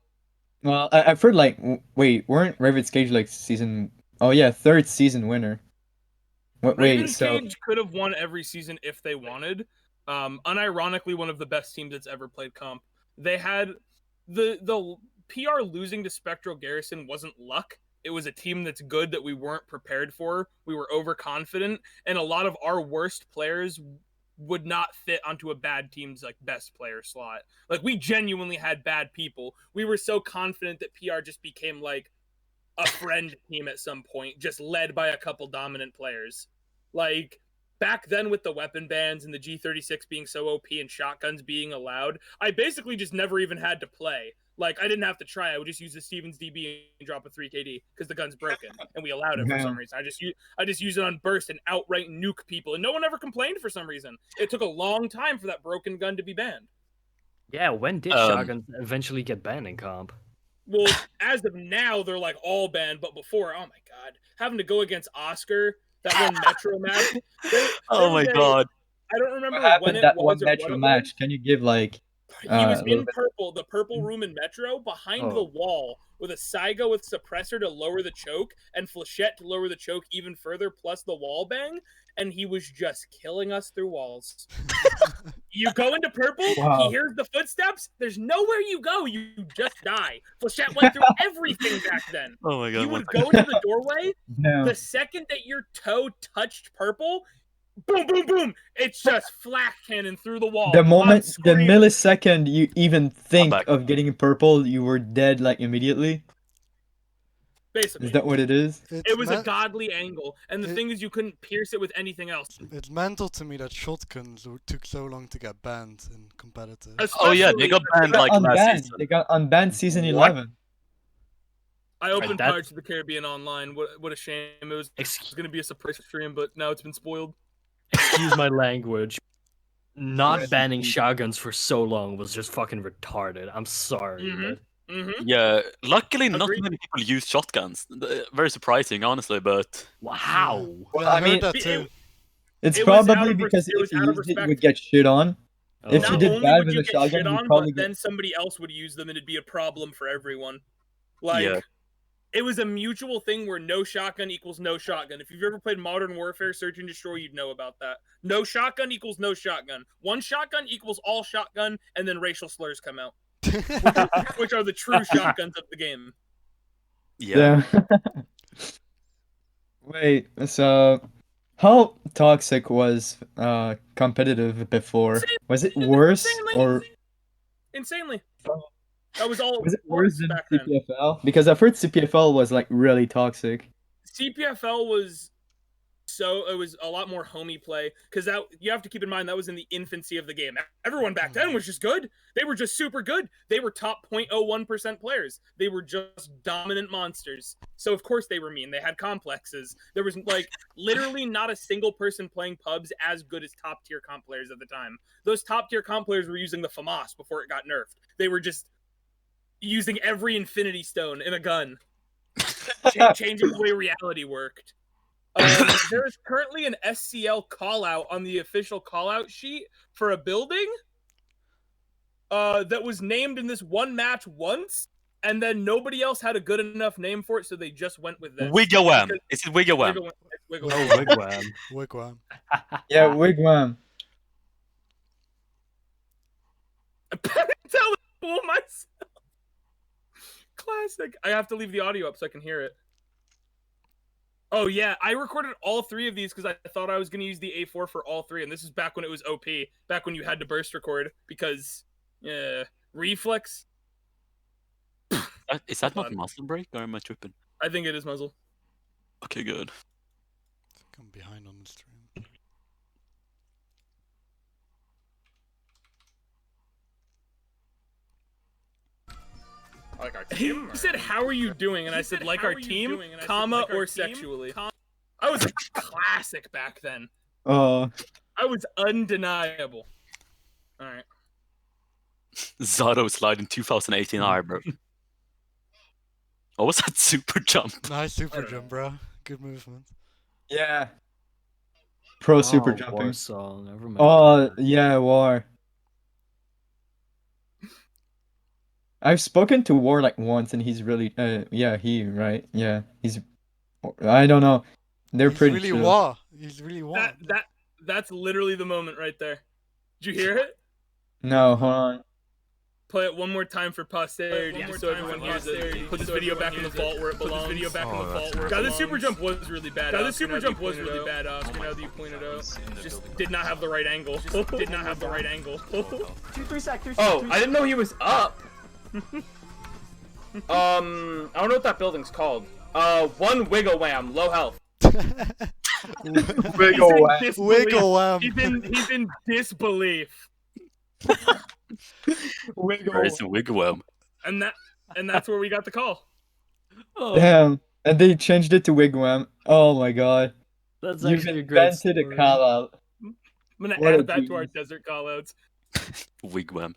Well, I've heard like, wait, weren't Ravenscage like season? Oh yeah, third season winner. Wait, so Ravenscage could have won every season if they wanted. Unironically, one of the best teams that's ever played comp. They had the PR losing to Spectral Garrison wasn't luck. It was a team that's good that we weren't prepared for. We were overconfident, and a lot of our worst players would not fit onto a bad team's like best player slot. Like we genuinely had bad people. We were so confident that PR just became like a friend team at some point, just led by a couple dominant players. Like back then with the weapon bans and the G36 being so OP and shotguns being allowed, I basically just never even had to play. Like I didn't have to try. I would just use the Stevens DB and drop a 3KD because the gun's broken and we allowed it for some reason. I just use it on burst and outright nuke people, and no one ever complained for some reason. It took a long time for that broken gun to be banned. Yeah, when did shotguns eventually get banned in comp? Well, as of now, they're like all banned, but before, oh my god, having to go against Oscar that one Metro match. Oh my god. I don't remember what happened when it that was one or Metro what it match? was. Can you give like? He was a little in bit- purple, the purple room in Metro, behind the wall with a Saigo with suppressor to lower the choke and flechette to lower the choke even further, plus the wall bang, and he was just killing us through walls. You go into purple, Wow. he hears the footsteps, there's nowhere you go, you just die. Flechette went through everything back then. Oh my god. You what would go into the doorway, No. the second that your toe touched purple, boom, boom, boom, it's just flak cannon through the wall. The I'm moment, the screaming. millisecond you even think back. of getting purple, you were dead like immediately. Basically. Is that what it is? It was a godly angle, and the it- thing is, you couldn't pierce it with anything else. It's mental to me that shotguns took so long to get banned in competitive. Oh yeah, they Especially- got banned like last unbanned. season. They got unbanned season What? 11. I opened that- Pirates of the Caribbean online. What a shame! It was Excuse going to be a surprise stream, but now it's been spoiled. my language. Not Right. banning shotguns for so long was just fucking retarded. I'm sorry. Mhm. Yeah, luckily not Agreed. many people use shotguns. Very surprising, honestly, but But how? Well, I I mean, heard that it- too. It's It was out probably of because it was if you out of used it, you respect. would get shit on. If Not you did only bad would with you a get shotgun, shit you'd on, probably but get. then somebody else would use them and it'd be a problem for everyone. Like, Yeah. it was a mutual thing where no shotgun equals no shotgun. If you've ever played Modern Warfare Search and Destroy, you'd know about that. No shotgun equals no shotgun. One shotgun equals all shotgun, and then racial slurs come out, which are the true shotguns of the game. Yeah. Wait, so how toxic was competitive before? Was it worse or Insanely. That was all was it worse than back then. CPFL? Because I've heard CPFL was like really toxic. CPFL was it was a lot more homie play, because that, you have to keep in mind, that was in the infancy of the game. Everyone back then was just good. They were just super good. They were top 0.01% players. They were just dominant monsters. So of course they were mean. They had complexes. There was like literally not a single person playing pubs as good as top tier comp players at the time. Those top tier comp players were using the FAMAS before it got nerfed. They were just using every infinity stone in a gun, changing the way reality worked. There is currently an SCL callout on the official callout sheet for a building that was named in this one match once, and then nobody else had a good enough name for it, so they just went with this. Wigwam. Is it Wigwam? Wiggle. Oh, wigwam. Wigwam. Yeah, wigwam. I couldn't tell the fool myself. Classic. I have to leave the audio up so I can hear it. Oh yeah, I recorded all three of these because I thought I was going to use the A4 for all three, and this is back when it was OP, back when you had to burst record, because reflex. Is that not muscle break or am I tripping? I think it is muzzle. Okay, good. I think I'm behind on the stream. Like our team? He said, "How are you doing?" And I said, "Like our team, comma, or sexually." I was a classic back then. Oh, I was undeniable. All right. Zato slide in 2018 bro. What was that super jump? Nice super jump, bro. Good movement. yeah. Pro super War jumping. song. I remember. Oh, yeah, War. I've spoken to War like once, and he's really, yeah, he's, I don't know, they're He's pretty really chill. wah. He's really wah. That's literally the moment right there. Did you hear it? No, hold on. Play it one more time for posterity, just so everyone hears it. Put this video back in the vault where it belongs. God, this super jump was really bad. God, this super jump was really bad. Now that you pointed out, just did not have the right angle. Did not have the right angle. 3 seconds. Oh, I didn't know he was up. I don't know what that building's called. One wiggle wham, low health. Wiggle wham. Wiggle wham. He's in disbelief. Where is the Wigwam? And that's where we got the call. Oh, Damn, and they changed it to wigwam. Oh my god. that's You've actually a great invented a story. call out. I'm gonna What a add that to our genius. desert callouts. Wigwam.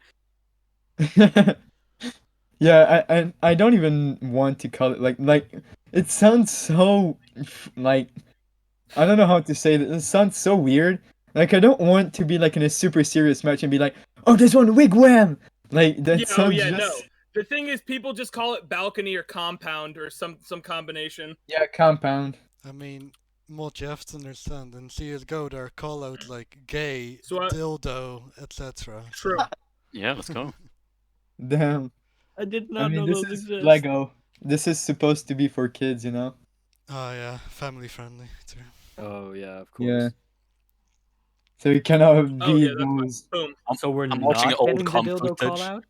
Yeah, I don't even want to call it like it sounds so like I don't know how to say this. It sounds so weird. Like I don't want to be like in a super serious match and be like, oh, there's one wigwam. Like that sounds no. just The thing is, people just call it balcony or compound or some combination. yeah, compound. I mean, what you have to understand, in CSGO there are call out like gay, So dildo, etc. True. Yeah, let's go. Damn. I did I not mean, know this those is exist. Lego. This is supposed to be for kids, you know? Oh yeah, family friendly too. Oh yeah, of course. Yeah. So you cannot be Oh, yeah, that's fine. those. Boom. So we're I'm not watching old getting the comp dildo call footage. out?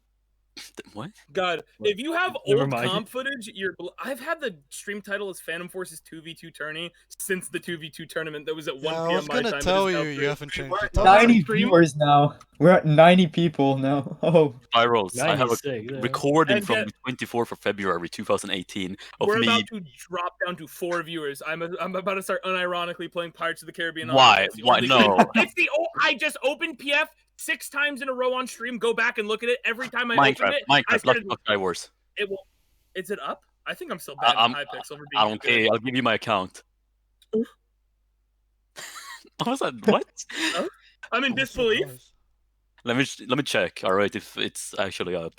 What? God, if you have Never old mind. comp footage, I've had the stream title as Phantom Forces 2v2 tourney since the 2v2 tournament that was at 1 Yeah, p.m. I was my gonna time. tell It is now you, 3. you haven't changed We're the at title. 90 stream? viewers now. We're at 90 people now. Oh. Spirals. I have a 96, yeah. recording And from yet- the 24th of February 2018 of We're me. about to drop down to 4 viewers. I'm about to start unironically playing Pirates of the Caribbean. Why? It's the Why? only- No. It's the I just opened PF 6 times in a row on stream. Go back and look at it. Every time I open Minecraft. it, I Minecraft. started, Let's Sky Wars. it will. Is it up? I think I'm still bad I'm- at high pixel for being I don't good. care. I'll give you my account. I was like, what? I'm in I was disbelief. surprised. Let me check. All right, if it's actually up.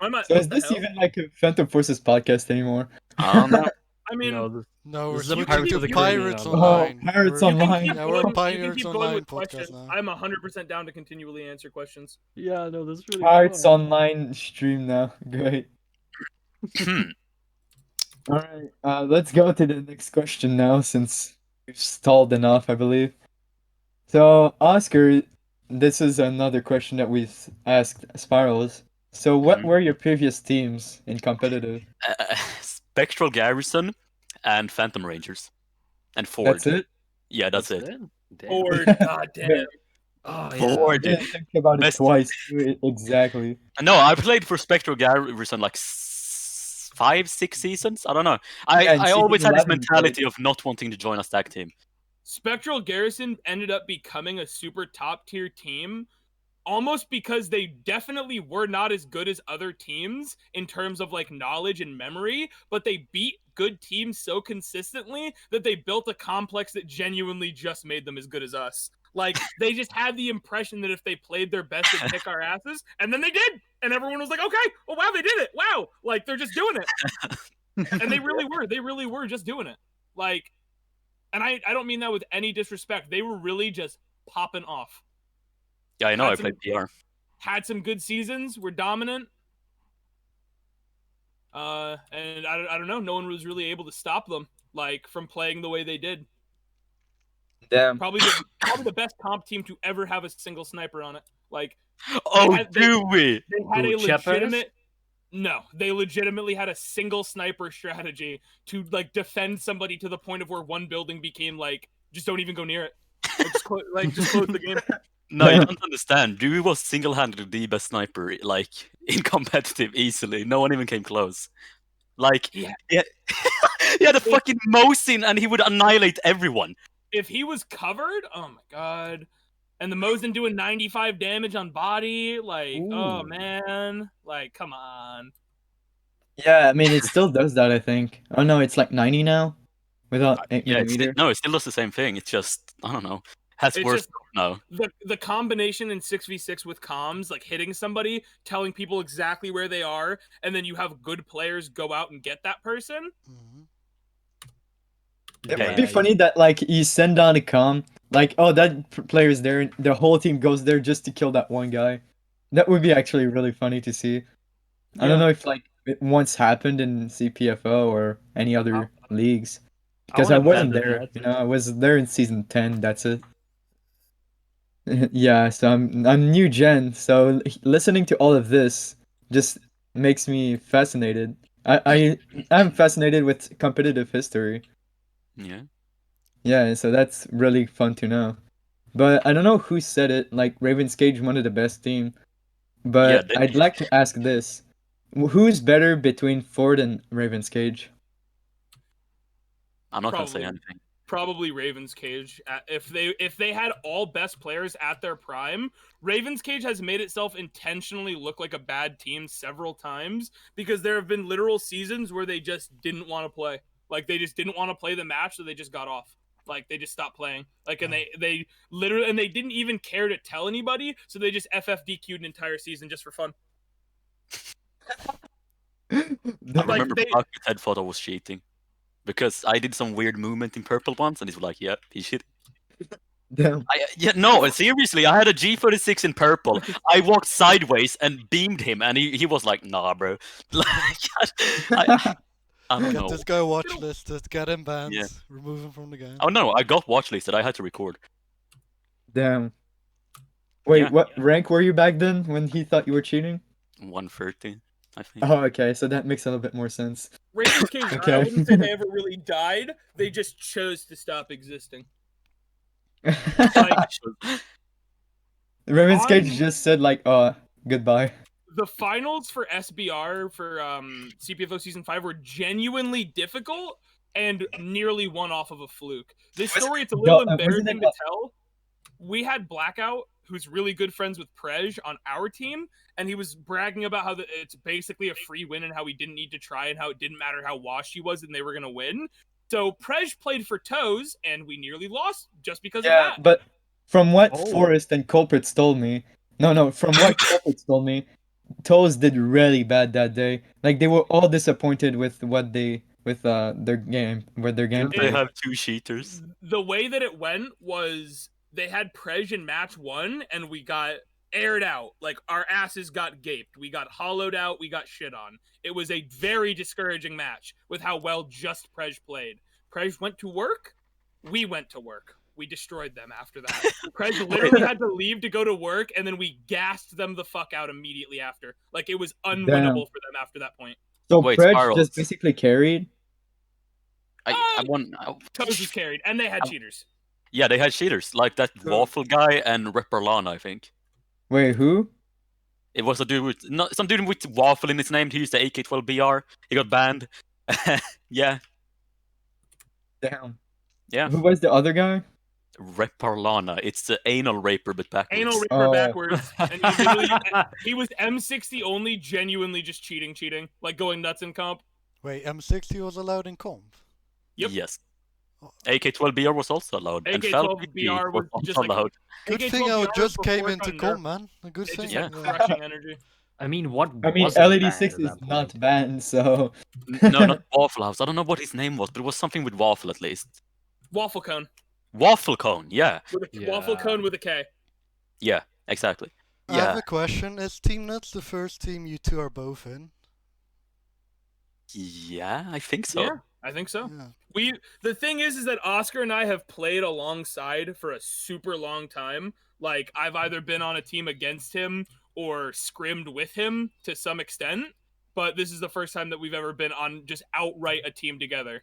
I'm not, So what is the this hell? even like a Phantom Forces podcast anymore? I don't know. I mean, No, this, No, we're This is a switching Pirates to of the Pirates Caribbean Online. Oh, Pirates We're- Online. keep Yeah, we're going, you can Pirates keep going Online with podcast questions. now. I'm 100% down to continually answer questions. yeah, no, this is really Pirates fun. Online stream now. Great. Hmm. All right. Let's go to the next question now, since we've stalled enough, I believe. So, Oscar, this is another question that we've asked Spirals. So, what Mhm. were your previous teams in competitive? Spectral Garrison and Phantom Rangers and Ford. That's it? Yeah, that's it. Damn. Or goddamn. Oh, yeah. Ford. I didn't think about it Best- twice. Exactly. No, I played for Spectral Garrison like 5-6 seasons. I don't know. Yeah, in I always season had this 11 mentality of not wanting to join a stack team. Spectral Garrison ended up becoming a super top tier team almost because they definitely were not as good as other teams in terms of like knowledge and memory, but they beat good teams so consistently that they built a complex that genuinely just made them as good as us. Like they just had the impression that if they played their best, they'd kick our asses, and then they did, and everyone was like, "Okay, oh wow, they did it! Wow, like they're just doing it," and they really were just doing it. Like, and I don't mean that with any disrespect. They were really just popping off. Yeah, I know. I Had played PR. Had some good seasons, were dominant. And I don't know, no one was really able to stop them, like, from playing the way they did. Damn. Probably the best comp team to ever have a single sniper on it. Like, Oh, had- they- do we? they had Who, a Cheppers? legitimate. No, they legitimately had a single sniper strategy to like defend somebody to the point of where one building became like, just don't even go near it. Just close the game. No, you don't understand. Dewey was single-handedly the best sniper, like in competitive, easily. No one even came close. Like, Yeah. he had a fucking Mosin, and he would annihilate everyone. If he was covered, oh my god. And the Mosin doing 95 damage on body, like, oh Ooh. man, like, come on. Yeah, I mean, it still does that, I think. Oh no, it's like 90 now? Without 8 Yeah, millimeter? no, it still does the same thing. It's just, I don't know, has It's worse just- now. The combination in 6v6 with comms, like hitting somebody, telling people exactly where they are, and then you have good players go out and get that person. Mhm. It Yeah, would be funny that, like, you send down a comm, like, oh, that player's there, and the whole team goes there just to kill that one guy. That would be actually really funny to see. I don't know if, like, it once happened in CPFO or any other leagues. Because I wanna bet wasn't that there, that's you know, I was there in season 10, that's it. Yeah, so I'm new gen, so listening to all of this just makes me fascinated. I'm fascinated with competitive history. Yeah. Yeah, so that's really fun to know. But I don't know who said it, like Ravenscage wanted the best team. But they- I'd like to ask this. Who's better between Ford and Ravenscage? I'm not gonna say Probably. anything. Probably Ravenscage. If they had all best players at their prime, Ravenscage has made itself intentionally look like a bad team several times because there have been literal seasons where they just didn't want to play. Like they just didn't want to play the match, so they just got off. Like they just stopped playing. Like and they literally and they didn't even care to tell anybody, so they just FFDQ'd an entire season just for fun. I Like, remember they- Bucket had thought I was cheating. Because I did some weird movement in purple once, and he's like, "Yep, he's cheating." Damn. No, seriously, I had a G36 in purple. I walked sideways and beamed him, and he was like, "Nah, bro." Like, I don't Get know. this guy watch listed, get him banned, Yeah. remove him from the game. Oh no, I got watch listed. I had to record. Damn. Wait, Yeah. what rank were you back then when he thought you were cheating? 130, I think. Oh, okay, so that makes a little bit more sense. Ravenscage, Okay. I wouldn't say they ever really died. They just chose to stop existing. Like, Ravenscage on- just said like, "Oh, goodbye." the finals for SBR for CPFO season 5 were genuinely difficult and nearly one off of a fluke. This story, it's a little wasn't embarrassing it to tell. We had Blackout, who's really good friends with Prej, on our team, and he was bragging about how it's basically a free win and how he didn't need to try and how it didn't matter how washed he was and they were going to win. So Prej played for Toes, and we nearly lost just because of Yeah, that. but from what Oh. Forrest and Culprits told me, No, from what Culprits told me, Toes did really bad that day. Like, they were all disappointed with what they with their game with their Didn't gameplay. they have 2 cheaters? The way that it went was they had Prej in match 1, and we got aired out. Like, our asses got gaped. We got hollowed out. We got shit on. It was a very discouraging match with how well just Prej played. Prej went to work. We went to work. We destroyed them after that. Prej literally had to leave to go to work, and then we gassed them the fuck out immediately after. Like, it was unwinnable for them after that point. So Wait, Prej Spirals. just basically carried. I won. Toes was carried, and they had cheaters. Yeah, they had cheaters like that waffle guy and Reperlana, I think. Wait, who? It was a dude with some dude with waffle in his name. He used the AK-12BR. He got banned. Yeah. Damn. Yeah. Who was the other guy? Reperlana. It's the anal raper, but backwards. Anal raper Oh. backwards. And he was M60 only, genuinely just cheating, like going nuts in comp. Wait, M60 was allowed in comp? Yep. Yes. AK-12BR was also allowed. And AK-12BR was also just like allowed. Good AK-12 thing I BR just came before into gun comp, nerf. man. A good It thing. just Yeah. had crushing energy. I mean, what? I mean, wasn't LED6 banned at is that not point? banned, so No, not Waffle House. I don't know what his name was, but it was something with waffle at least. Waffle cone. Waffle cone, yeah. Waffle Yeah. cone with a K. Yeah, exactly. I have Yeah. a question. Is Team Nuts the first team you two are both in? Yeah, I think so. Yeah, I think so. Yeah. The thing is that Oscar and I have played alongside for a super long time. Like, I've either been on a team against him or scrimmed with him to some extent, but this is the first time that we've ever been on just outright a team together.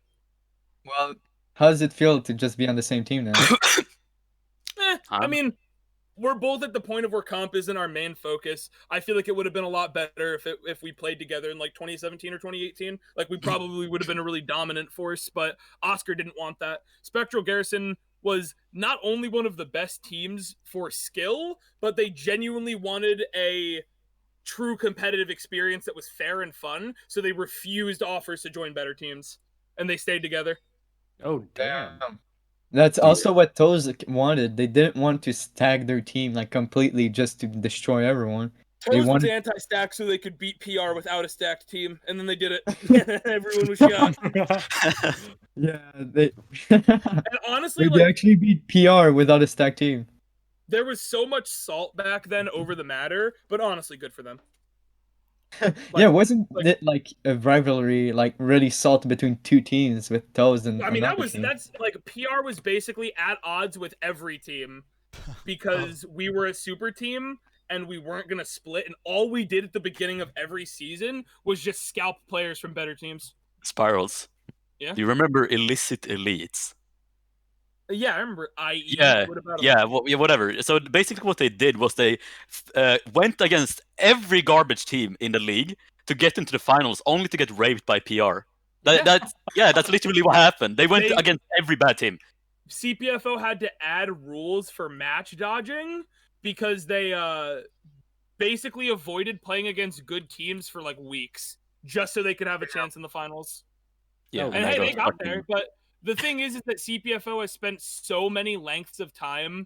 well, how does it feel to just be on the same team now? I mean, we're both at the point of where comp isn't our main focus. I feel like it would have been a lot better if we played together in like 2017 or 2018. Like, we probably would have been a really dominant force, but Oscar didn't want that. Spectral Garrison was not only one of the best teams for skill, but they genuinely wanted a true competitive experience that was fair and fun, so they refused offers to join better teams, and they stayed together. Oh damn! That's also what Toes wanted. They didn't want to stag their team like completely just to destroy everyone. They Toes was wanted- anti-stack so they could beat PR without a stacked team, and then they did it. Everyone was shot. Yeah, they And honestly, they like, actually beat PR without a stacked team. there was so much salt back then over the matter, but honestly, good for them. Yeah, wasn't it like a rivalry, like really salt between two teams with Toes and I mean, another team? that's like PR was basically at odds with every team because we were a super team and we weren't gonna split, and all we did at the beginning of every season was just scalp players from better teams. Spirals. Yeah? Do you remember Illicit Elites? Yeah, I remember IE. Yeah, What about 'em? yeah, whatever. So basically, what they did was they went against every garbage team in the league to get into the finals, only to get raped by PR. That's literally what happened. They went against every bad team. CPFO had to add rules for match dodging because they basically avoided playing against good teams for like weeks just so they could have a chance in the finals. Yeah, And hey, they got there, but the thing is that CPFO has spent so many lengths of time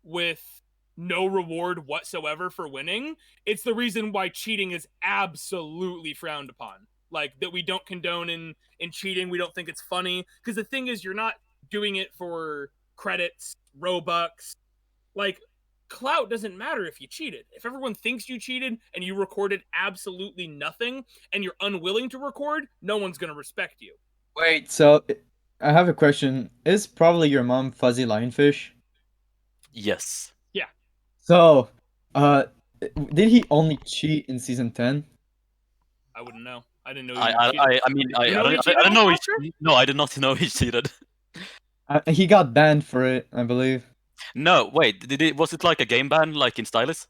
with no reward whatsoever for winning. It's the reason why cheating is absolutely frowned upon. Like, that we don't condone in cheating. We don't think it's funny. Because the thing is, you're not doing it for credits, Robux. Like, clout doesn't matter if you cheated. If everyone thinks you cheated and you recorded absolutely nothing and you're unwilling to record, no one's going to respect you. Wait, so I have a question. Is probably your mom Fuzzy Lionfish? Yes. Yeah. So, did he only cheat in season 10? I wouldn't know. I didn't know. I mean, I don't know. No, I did not know he cheated. He got banned for it, I believe. No, wait. Was it like a game ban, like in Stylus?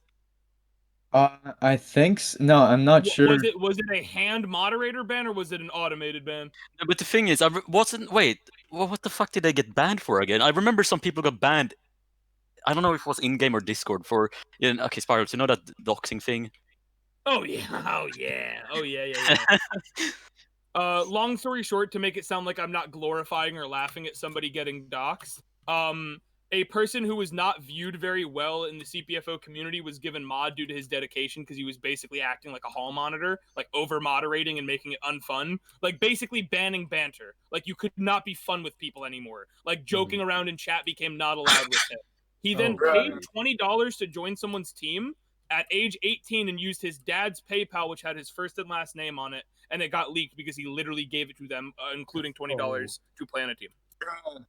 I think no, I'm not sure. Was it a hand moderator ban or was it an automated ban? No, but the thing is, wait. What the fuck did they get banned for again? I remember some people got banned. I don't know if it was in game or Discord for. Okay, Spirals, you know that doxing thing? Oh yeah. Long story short, to make it sound like I'm not glorifying or laughing at somebody getting doxxed, a person who was not viewed very well in the CPFO community was given mod due to his dedication because he was basically acting like a hall monitor, like over moderating and making it unfun, like basically banning banter. Like you could not be fun with people anymore. Like joking around in chat became not allowed with him. He then paid $20 to join someone's team at age 18 and used his dad's PayPal, which had his first and last name on it, and it got leaked because he literally gave it to them, including $20 to play on a team. I'm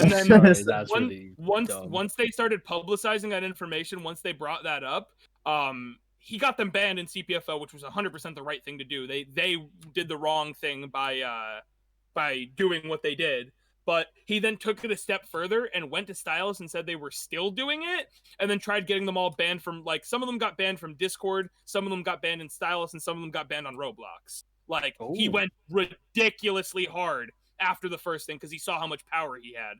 And then sorry, that's really dumb. once they started publicizing that information, once they brought that up, he got them banned in CPFO, which was 100% the right thing to do. They did the wrong thing by doing what they did. But he then took it a step further and went to Stylus and said they were still doing it, and then tried getting them all banned from, like, some of them got banned from Discord, some of them got banned in Stylus, and some of them got banned on Roblox. Like, he went ridiculously hard after the first thing because he saw how much power he had.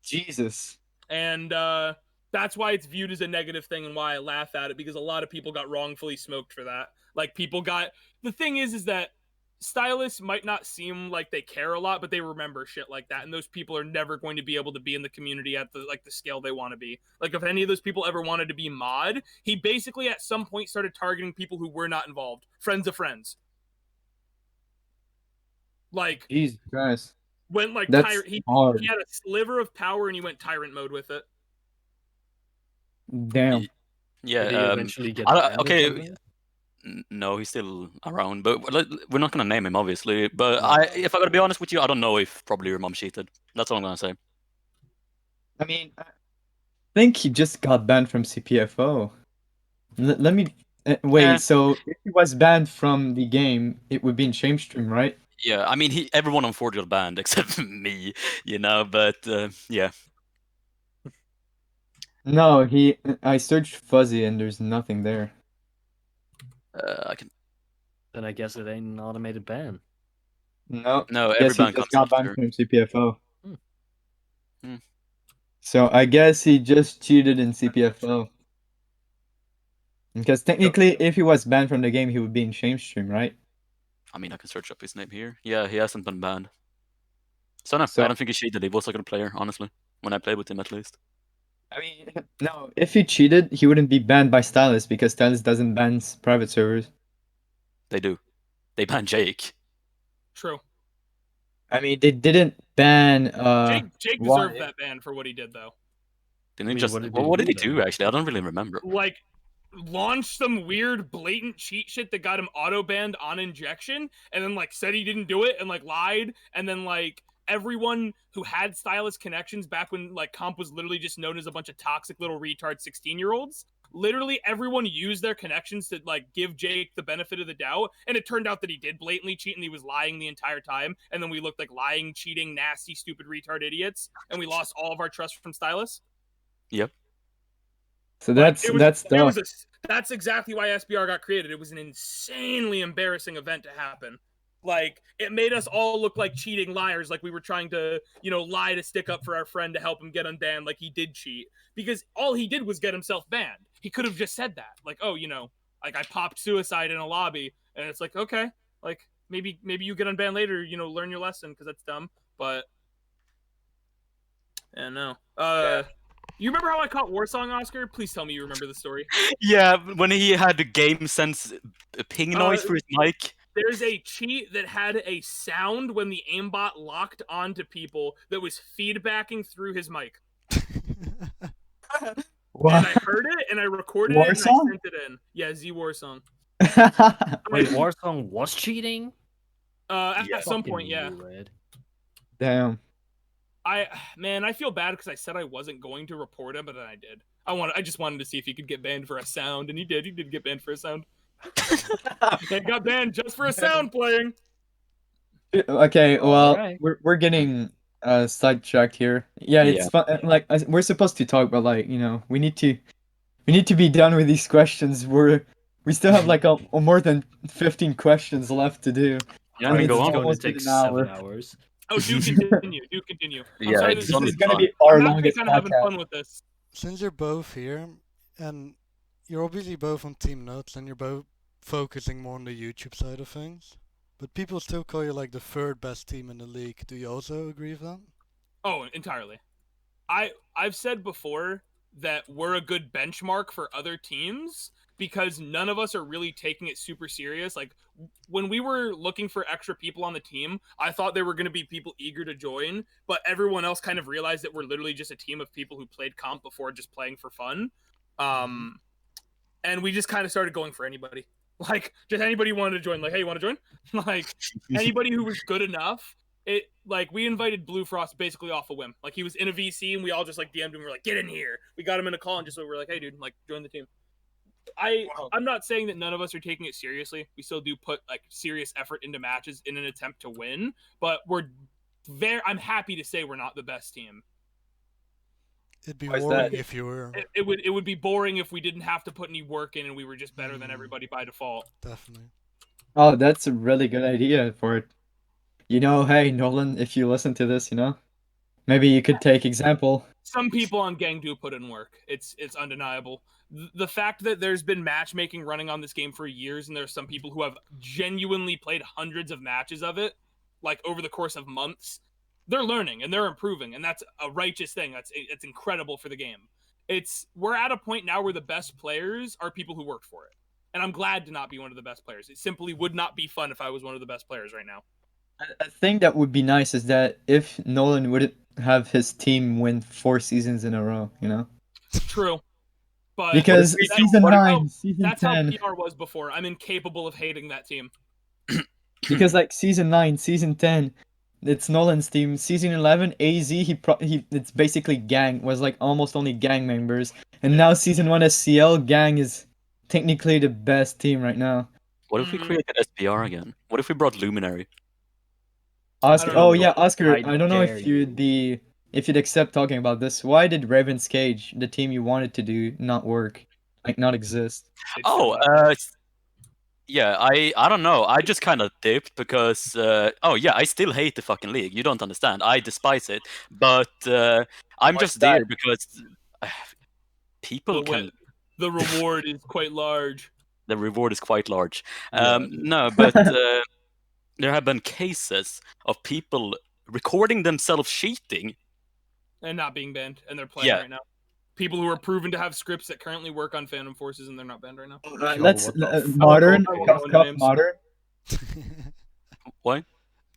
Jesus. And that's why it's viewed as a negative thing and why I laugh at it, because a lot of people got wrongfully smoked for that. Like, people got... The thing is that stylists might not seem like they care a lot, but they remember shit like that, and those people are never going to be able to be in the community at the scale they want to be. Like, if any of those people ever wanted to be mod, he basically at some point started targeting people who were not involved, friends of friends. Like, Jesus Christ. went like That's tyrant. He had a sliver of power and he went tyrant mode with it. Damn. Yeah. Did he eventually get I banned don't- or okay. something? No, he's still around, but we're not gonna name him, obviously. But if I gotta be honest with you, I don't know if probably your mom cheated. That's all I'm gonna say. I mean, I think he just got banned from CPFO. Let me wait. Yeah. So if he was banned from the game, it would be in shame stream, right? Yeah, I mean, everyone on Ford got banned except me, you know. But yeah, No, I searched Fuzzy and there's nothing there. I can. Then I guess it ain't an automated ban. No, No, every guess he ban just comes got banned after. from CPFO. Hmm. So I guess he just cheated in CPFO. Because technically, if he was banned from the game, he would be in shame stream, right? I mean, I can search up his name here. Yeah, he hasn't been banned. So no, So- I don't think he cheated. He was a good player, honestly. When I played with him, at least. I mean, no, if he cheated, he wouldn't be banned by Stylus because Stylus doesn't ban private servers. They do. They banned Jake. True. I mean, they didn't ban Jake why? deserved that ban for what he did, though. Didn't I he mean, just? what did What he did he do, do? though? Actually, I don't really remember. Like, launched some weird blatant cheat shit that got him auto banned on injection, and then like said he didn't do it and like lied, and then like everyone who had stylus connections back when like comp was literally just known as a bunch of toxic little retard 16-year-olds, literally everyone used their connections to like give Jake the benefit of the doubt, and it turned out that he did blatantly cheat and he was lying the entire time, and then we looked like lying, cheating, nasty, stupid retard idiots, and we lost all of our trust from stylus. Yep. So Like, that's tough. that's exactly why SBR got created. It was an insanely embarrassing event to happen. Like, it made us all look like cheating liars, like we were trying to, you know, lie to stick up for our friend to help him get unbanned, like he did cheat. Because all he did was get himself banned. He could have just said that. Like, oh, you know, like I popped suicide in a lobby, and it's like, okay, like maybe you get unbanned later, you know, learn your lesson, because that's dumb. But yeah, no. You remember how I caught Warsong, Oscar? Please tell me you remember the story. Yeah, when he had the game sense ping noise for his mic. There's a cheat that had a sound when the aimbot locked onto people that was feedbacking through his mic. What? And I heard it, and I recorded it, and I Warsong? sent it in. Yeah, Z Warsong. Wait, Warsong was cheating? At Yeah. some Fucking point, yeah. knew it. Damn. I feel bad because I said I wasn't going to report him, but then I did. I just wanted to see if he could get banned for a sound, and he did. He did get banned for a sound. He got banned just for a sound playing. Okay, well, Alright. we're getting sidetracked here. Yeah, it's fun. Like we're supposed to talk, but like we need to be done with these questions. We still have like a more than 15 questions left to do. Yeah, I mean, go it's on. going to almost take been an hour. 7 hours. Oh, do continue. Do continue. I'm Yeah, sorry it's that only This is gonna fun. be our I'm actually longest kind of having podcast. fun with this. Since you're both here, and you're obviously both on Team Notes, and you're both focusing more on the YouTube side of things, but people still call you like the third best team in the league. Do you also agree with that? Oh, entirely. I've said before that we're a good benchmark for other teams because none of us are really taking it super serious. Like when we were looking for extra people on the team, I thought there were going to be people eager to join, but everyone else kind of realized that we're literally just a team of people who played comp before just playing for fun. And we just kind of started going for anybody. Like just anybody who wanted to join, like, hey, you want to join? Like anybody who was good enough. It like we invited Blue Frost basically off a whim. Like he was in a VC and we all just like DM'd him. We're like, get in here. We got him in a call and just we're like, hey dude, like join the team. I'm not saying that none of us are taking it seriously. We still do put like serious effort into matches in an attempt to win, but I'm happy to say we're not the best team. It'd be Why is boring that? if you were. It would be boring if we didn't have to put any work in and we were just better than everybody by default. Definitely. Oh, that's a really good idea for it. You know, hey Nolan, if you listen to this, you know, maybe you could take example. Some people on Gang do put in work. It's undeniable. The fact that there's been matchmaking running on this game for years, and there's some people who have genuinely played hundreds of matches of it, like over the course of months, they're learning and they're improving, and that's a righteous thing. It's incredible for the game. We're at a point now where the best players are people who worked for it, and I'm glad to not be one of the best players. It simply would not be fun if I was one of the best players right now. A thing that would be nice is that if Nolan would have his team win 4 seasons in a row, you know? True. But Because season 9, season that's 10, how PR was before. I'm incapable of hating that team. because like season 9, season 10, it's Nolan's team. Season 11, AZ, it's basically gang, was like almost only gang members. And now season 1 SCL, gang is technically the best team right now. What if we created SPR again? What if we brought Luminary? Oscar, don't know. oh yeah, Oscar, I I don't know dare if you'd accept talking about this. Why did Ravenscage, the team you wanted to do, not work? Like not exist? It's Oh, still not. yeah, I don't know. I just kind of dipped because oh yeah, I still hate the fucking league. You don't understand. I despise it, but I'm Why just is that? there because people can. The reward is quite large. The reward is quite large. Yeah. No, but there have been cases of people recording themselves cheating. And not being banned, and they're playing Yeah. right now. People who are proven to have scripts that currently work on Phantom Forces, and they're not banned right now. Let's what the fuck? modern, I won't go into Cup names. modern. What?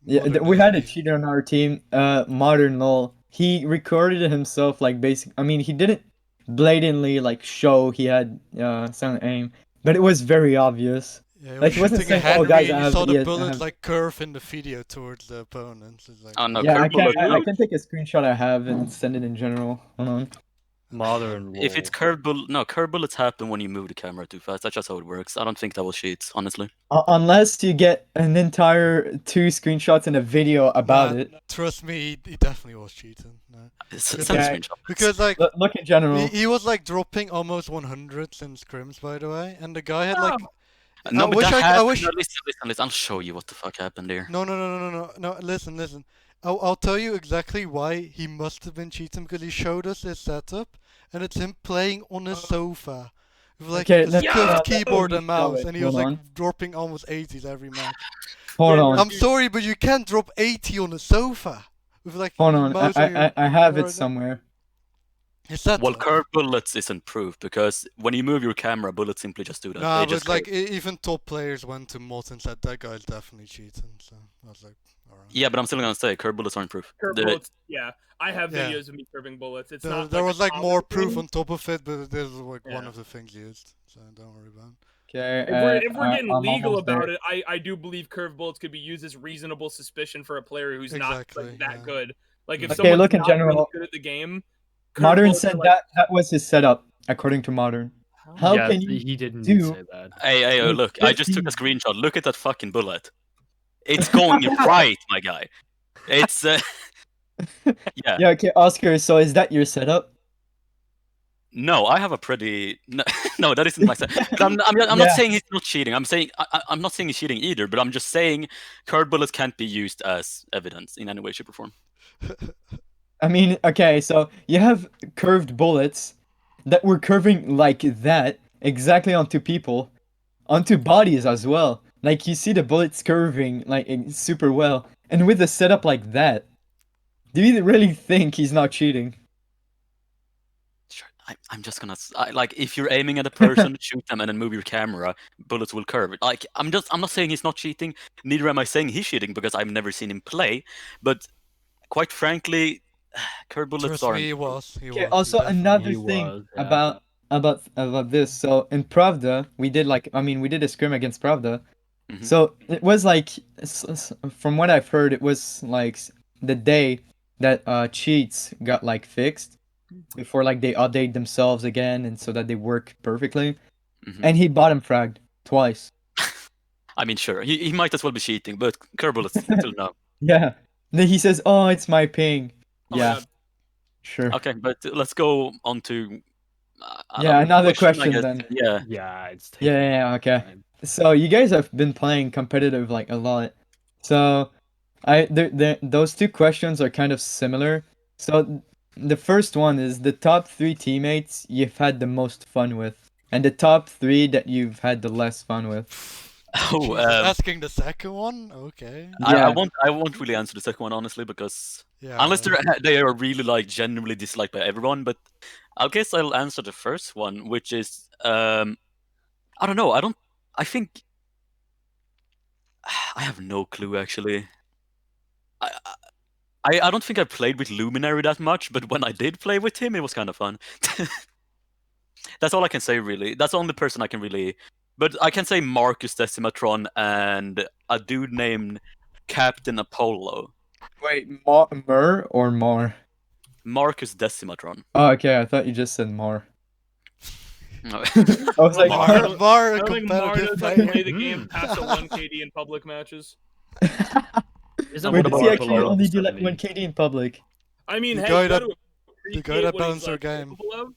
Yeah, Modern we had a SB. cheater on our team. Modern lol. He recorded himself like basic. I mean, he didn't blatantly like show he had silent aim, but it was very obvious. Yeah, Like, he wasn't shooting a saying, "Oh, Henry guys, and I you have- saw the yes, I bullet have-" like curve in the video towards the opponent. It's like, Oh no, Yeah, curve bullet. I can take a screenshot I have and send it in general. Hold on. Modern If it's curve bullet, no, curve bullets happen when you move the camera too fast. That's just how it works. I don't think that was cheats, honestly. Unless you get an entire 2 screenshots and a video about nah, it. trust me, he definitely was cheating. Nah. Send Okay. a screenshot. Because like Look in general. he was like dropping almost 100 in scrims, by the way, and the guy had like. No, I but wish that I happened. wish. No, listen. I'll show you what the fuck happened there. No. Listen. I'll tell you exactly why he must have been cheating, because he showed us his setup, and it's him playing on a sofa with like Okay, a let's- scuffed let keyboard me and show mouse, it. and he was Hold like on. dropping almost 80s every match. Hold on. I'm sorry, but you can't drop 80 on a sofa with like Hold on. mouse on your- I have it Alright, somewhere. His setup. Well, curve bullets isn't proof because when you move your camera, bullets simply just do that. Nah, They but just like even top players went to Mott and said that guy's definitely cheating. So I was like, alright. Yeah, but I'm still gonna say curve bullets aren't proof. Curve The- bullets, yeah. I have Yeah. videos of me curving bullets. It's There, not. there like was a like more common proof thing. on top of it, but this is like one Yeah. of the things used. So don't worry about it. Okay. If we're getting I'm legal almost about there. it, I do believe curve bullets could be used as reasonable suspicion for a player who's Exactly, not like, that yeah. good. Like if Okay, someone's look in not really general. good at the game, curve Modern bullets said are like, that was his setup, according to Modern. How yes, can you he didn't do- say that. Hey, Like look! I just took a 15. screenshot. Look at that fucking bullet. It's going right, my guy. It's yeah. Yeah, okay, Oscar, so is that your setup? No, I have a pretty no. That isn't my set. But I'm Yeah. not saying he's not cheating. I'm saying I'm not saying he's cheating either. But I'm just saying curve bullets can't be used as evidence in any way, shape, or form. I mean, okay, so you have curved bullets that were curving like that, exactly onto people, onto bodies as well. Like, you see the bullets curving, like, super well. And with a setup like that, Do you really think he's not cheating? Sure, I'm just gonna like if you're aiming at a person, shoot them and then move your camera, bullets will curve. Like I'm not saying he's not cheating. Neither am I saying he's cheating because I've never seen him play. But quite frankly, curved bullets Trust aren't. me, he was. He Okay, was. also he definitely another He thing was, yeah. about this. So in Pravda, we did we did a scrim against Pravda. Mhm. So it was like from what I've heard, it was like the day that cheats got like fixed before like they update themselves again and so that they work perfectly. Mhm. And he bottom fragged twice. I mean, sure, he might as well be cheating, but curved bullets still no. Yeah. Then he says, "Oh, it's my ping." Oh my Yeah. God. Sure. Okay, but let's go on to Yeah, another I question guess. then. Yeah. Yeah, it's Yeah, taking yeah, okay. time. So you guys have been playing competitive like a lot. So those two questions are kind of similar. So the first one is the top 3 teammates you've had the most fun with, and the top 3 that you've had the less fun with. Oh, Jesus, asking the second one? Okay. Yeah. I won't really answer the second one honestly because Yeah. unless they are really like genuinely disliked by everyone. But I guess I'll answer the first one, which is I don't know. I think I have no clue actually. I don't think I played with Luminary that much, but when I did play with him, it was kind of fun. That's all I can say really. That's the only person I can really. But I can say Marcus Decimatron and a dude named Captain Apollo. Wait, Mer or Mar? Marcus Decimatron. Oh, okay. I thought you just said Mar. No. I was like, Mar, I Mar, don't think Mar competitive knows how to play player. the game past a 1 KD in public matches. Is that wait, what does the he bar actually below only do like suddenly- 1 KD in public? I mean, The hey, guy you that- gotta the guy appreciate that what he's, balanced our game. capable of.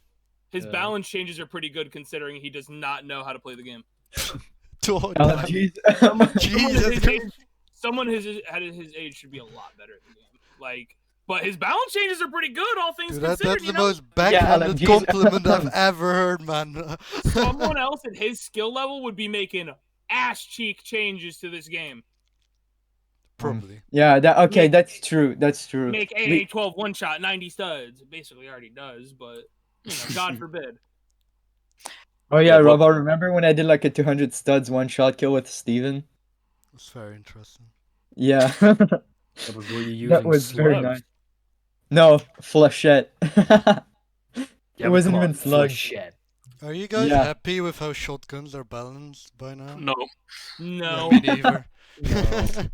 His Yeah. balance changes are pretty good considering he does not know how to play the game. Oh, Oh, God. jeez. Jesus Christ. Someone at his age should be a lot better at the game. Like, but his balance changes are pretty good, all things Dude, considered. that's you the know? most backhanded LMGs. compliment I've ever heard, man. Someone else at his skill level would be making ass cheek changes to this game. Probably. Yeah, okay, that's true. That's true. Make AA12 one shot 90 studs. It basically already does, but you know, God forbid. Oh yeah, Yeah, but- Rob, I remember when I did like a 200 studs one-shot kill with Steven? It's very interesting. Yeah. That was, were you using That was very slugs? nice. No, flechette. Yeah, It but wasn't come even on, slugs. shit. Are you guys Yeah. happy with how shotguns are balanced by now? No. No. Yeah, me neither.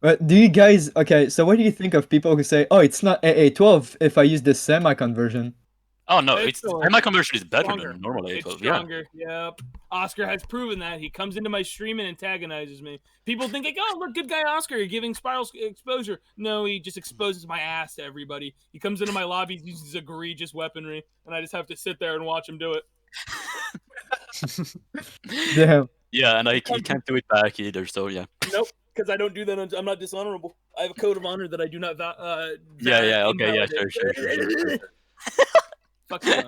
But do you guys, okay, so what do you think of people who say, oh, it's not AA12 if I use the semi-conversion? Oh no, It's it's still my conversion is better stronger. than normal It's A12. Yeah. stronger. Yep. Oscar has proven that. He comes into my stream and antagonizes me. People think like, oh, look, good guy Oscar, you're giving spiral exposure. No, he just exposes my ass to everybody. He comes into my lobbies, uses egregious weaponry, and I just have to sit there and watch him do it. Damn. Yeah, and he can't do it back either. So yeah. Nope, because I don't do that. I'm not dishonorable. I have a code of honor that I do not. Yeah. Okay. Yeah. Sure. Fuck you.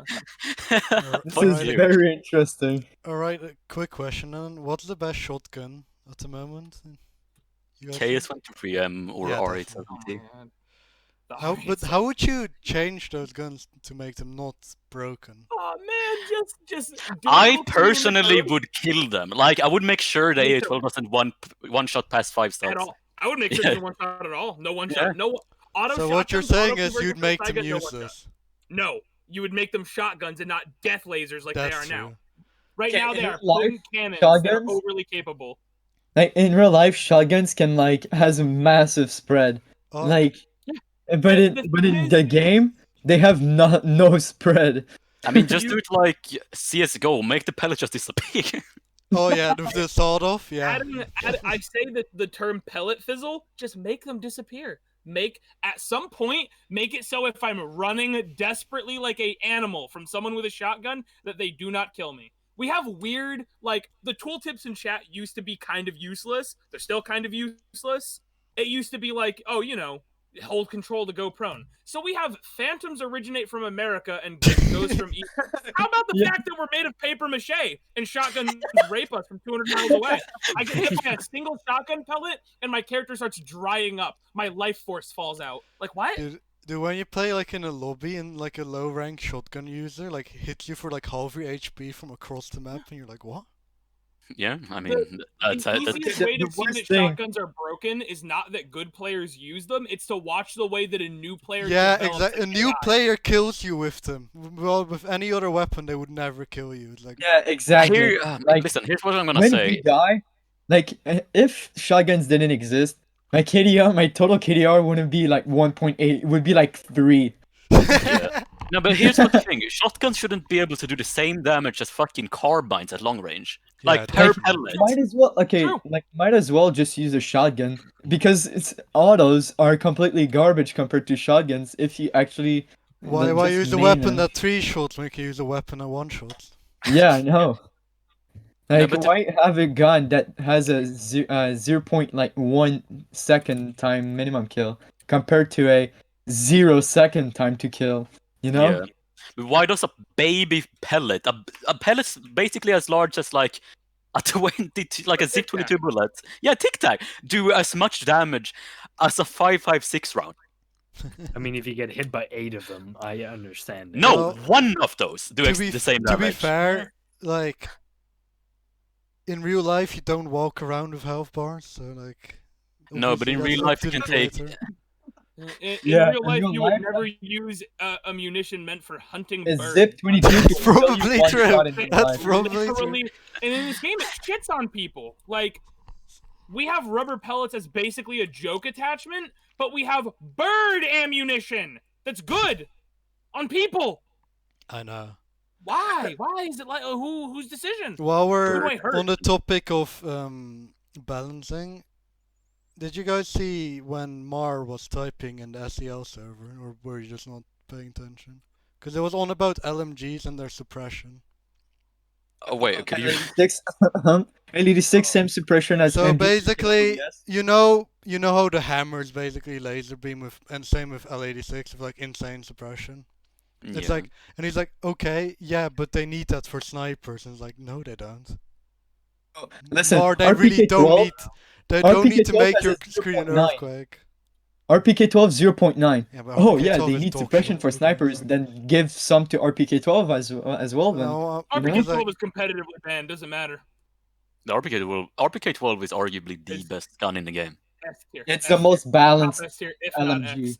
This Fuck is you. very interesting. Alright, a quick question then. What's the best shotgun at the moment? You guys think? KS23M or Yeah, R870. How would you change those guns to make them not broken? Oh man, just. I don't personally code would kill them. Like I would make sure the Me too. A12 doesn't one shot past 5 at stars. all. I would make sure Yeah. there's no one shot at all. No one Yeah. shot. No auto. So what you're shotguns, saying auto is you'd conversion, make them shotgun, no use one shot. this. No, you would make them shotguns and not death lasers like That's they are now. true. Right Okay, now they in are real life, potent cannons that are shotguns- overly capable. Like, in real life, shotguns can, like, has a massive spread. Oh, Like, but The in thing is- the game, they have no spread. I mean, just You- do it like CS:GO. Make the pellet just disappear. oh yeah, with the sawed off, yeah. I say that the term pellet fizzle, just make them disappear. At some point, make it so if I'm running desperately like a animal from someone with a shotgun, that they do not kill me. We have weird, like, the tooltips in chat used to be kind of useless. They're still kind of useless. It used to be like, oh, you know, hold control to go prone. So we have phantoms originate from America and ghosts from East. How about the fact that we're made of paper mache and shotguns rape us from 200 miles away? I get hit by a single shotgun pellet and my character starts drying up. My life force falls out. Like, what? Dude, Do when you play like in a lobby and like a low rank shotgun user like hits you for like half your HP from across the map and you're like, what? Yeah, I mean, that's The that's easiest the- way to the see worst that thing- shotguns are broken is not that good players use them. It's to watch the way that a new player Yeah, develops exactly. A an new AI. player kills you with them. Well, with any other weapon, they would never kill you. It's like, Yeah, exactly. here. Like, Listen, here's what I'm gonna when say. we die, like if shotguns didn't exist, my KDR, my total KDR wouldn't be like 1.8. It would be like 3. Yeah. No, but here's what the thing: shotguns shouldn't be able to do the same damage as fucking carbines at long range. Yeah, Like per definitely. pellet. Might as well, okay, True. like might as well just use a shotgun because its autos are completely garbage compared to shotguns. If you actually why just use a main weapon them. that 3 shots when you can use a weapon at 1 shot? Yeah, I know. Like, but the- why have a gun that has a 0.1 second time minimum kill compared to a 0 second time to kill? You know? Yeah. But why does a baby pellet, a pellet's basically as large as like a 22, like a zip 22 bullet, yeah, tic tac, do as much damage as a 5.56 round? I mean, if you get hit by 8 of them, I understand. it. No, Well, one of those do to be the same to be damage. fair, like in real life, you don't walk around with health bars, so like. No, but obviously in that's real up life to you the can take. creator. In Yeah, real in life, real you life, would never use a munition meant for hunting A birds. zip 22 That's can kill you probably one true. shot in real That's life. probably true. Literally, and in this game, it shits on people. Like, we have rubber pellets as basically a joke attachment, but we have bird ammunition that's good on people. I know. Why? Why is it like whose decision? While Who do we're I hurt? on the topic of balancing, did you guys see when Mar was typing in the SEL server, or were you just not paying attention? Because it was on about LMGs and their suppression. Oh wait, could you? 86, 86 same suppression as So MG. basically, yes. you know how the hammers basically laser beam with, and same with L86 with like insane suppression. It's Yeah. like, and he's like, okay, yeah, but they need that for snipers, and it's like, no, they don't. Listen, Or they really don't need. They don't need to RPK12 make has your a screen an 0.9. earthquake. RPK12 0.9. Yeah, but Oh RPK yeah, 12 they is need dog suppression shit. for snipers. Then give some to RPK12 as well. Then No, You know? because RPK12 like, is competitively banned. Doesn't matter. The RPK12 is arguably the It's- best gun in the game. S tier. it's S the tier. most Top balanced S tier, if not LMG. X.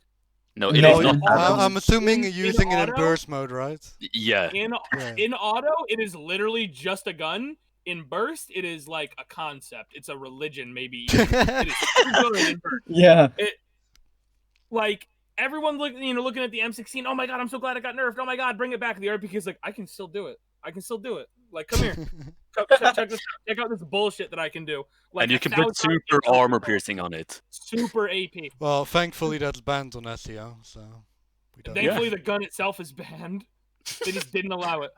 No, it No, is you're not not. balanced. I'm assuming In- you're using in it in auto? burst mode, right? Yeah. In Yeah. in auto, it is literally just a gun. In burst, it is like a concept. It's a religion, maybe. It is so good in burst. Yeah. Like everyone looking at the M16. Oh my god, I'm so glad it got nerfed. Oh my god, bring it back. The RPK is like, I can still do it. I can still do it. Like, come here. Check this out. Check out this bullshit that I can do. Like, And you can put 1,000 super kills armor per- piercing on it. Super AP. Well, thankfully that's banned on SEO, so we don't. Thankfully, the gun itself is banned. They just didn't allow it.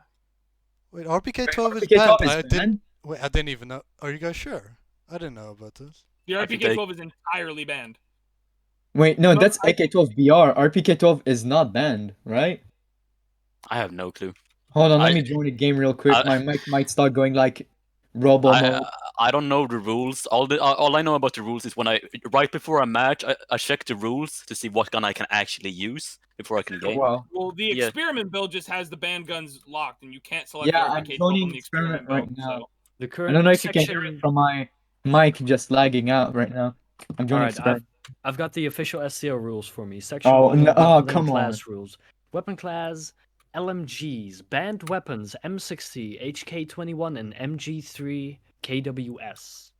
Wait, RPK12 is RPK12 banned. is I banned? didn't. Wait, I didn't even know. Are you guys sure? I didn't know about this. The I think they- RPK-12 is entirely banned. Wait, no, No, that's AK12BR. RPK12 is not banned, right? I have no clue. Hold on, let I- me join a game real quick. I- My mic might start going like Robo mode. I don't know the rules. All I know about the rules is when right before a match, I check the rules to see what gun I can actually use before I can game. Wow. Well, the Yeah. experiment build just has the banned guns locked, and you can't select Yeah, the I'm RPK-12 joining from the experiment right build. now. So. The I current don't know if you can hear section. it from my mic just lagging out right now. I'm joining Alright, experiment. I've got the official SCO rules for me. Section Oh, 1, no- oh, weapon come class rules. Weapon class, LMGs, banned weapons, M60, HK21, and MG3 KWS.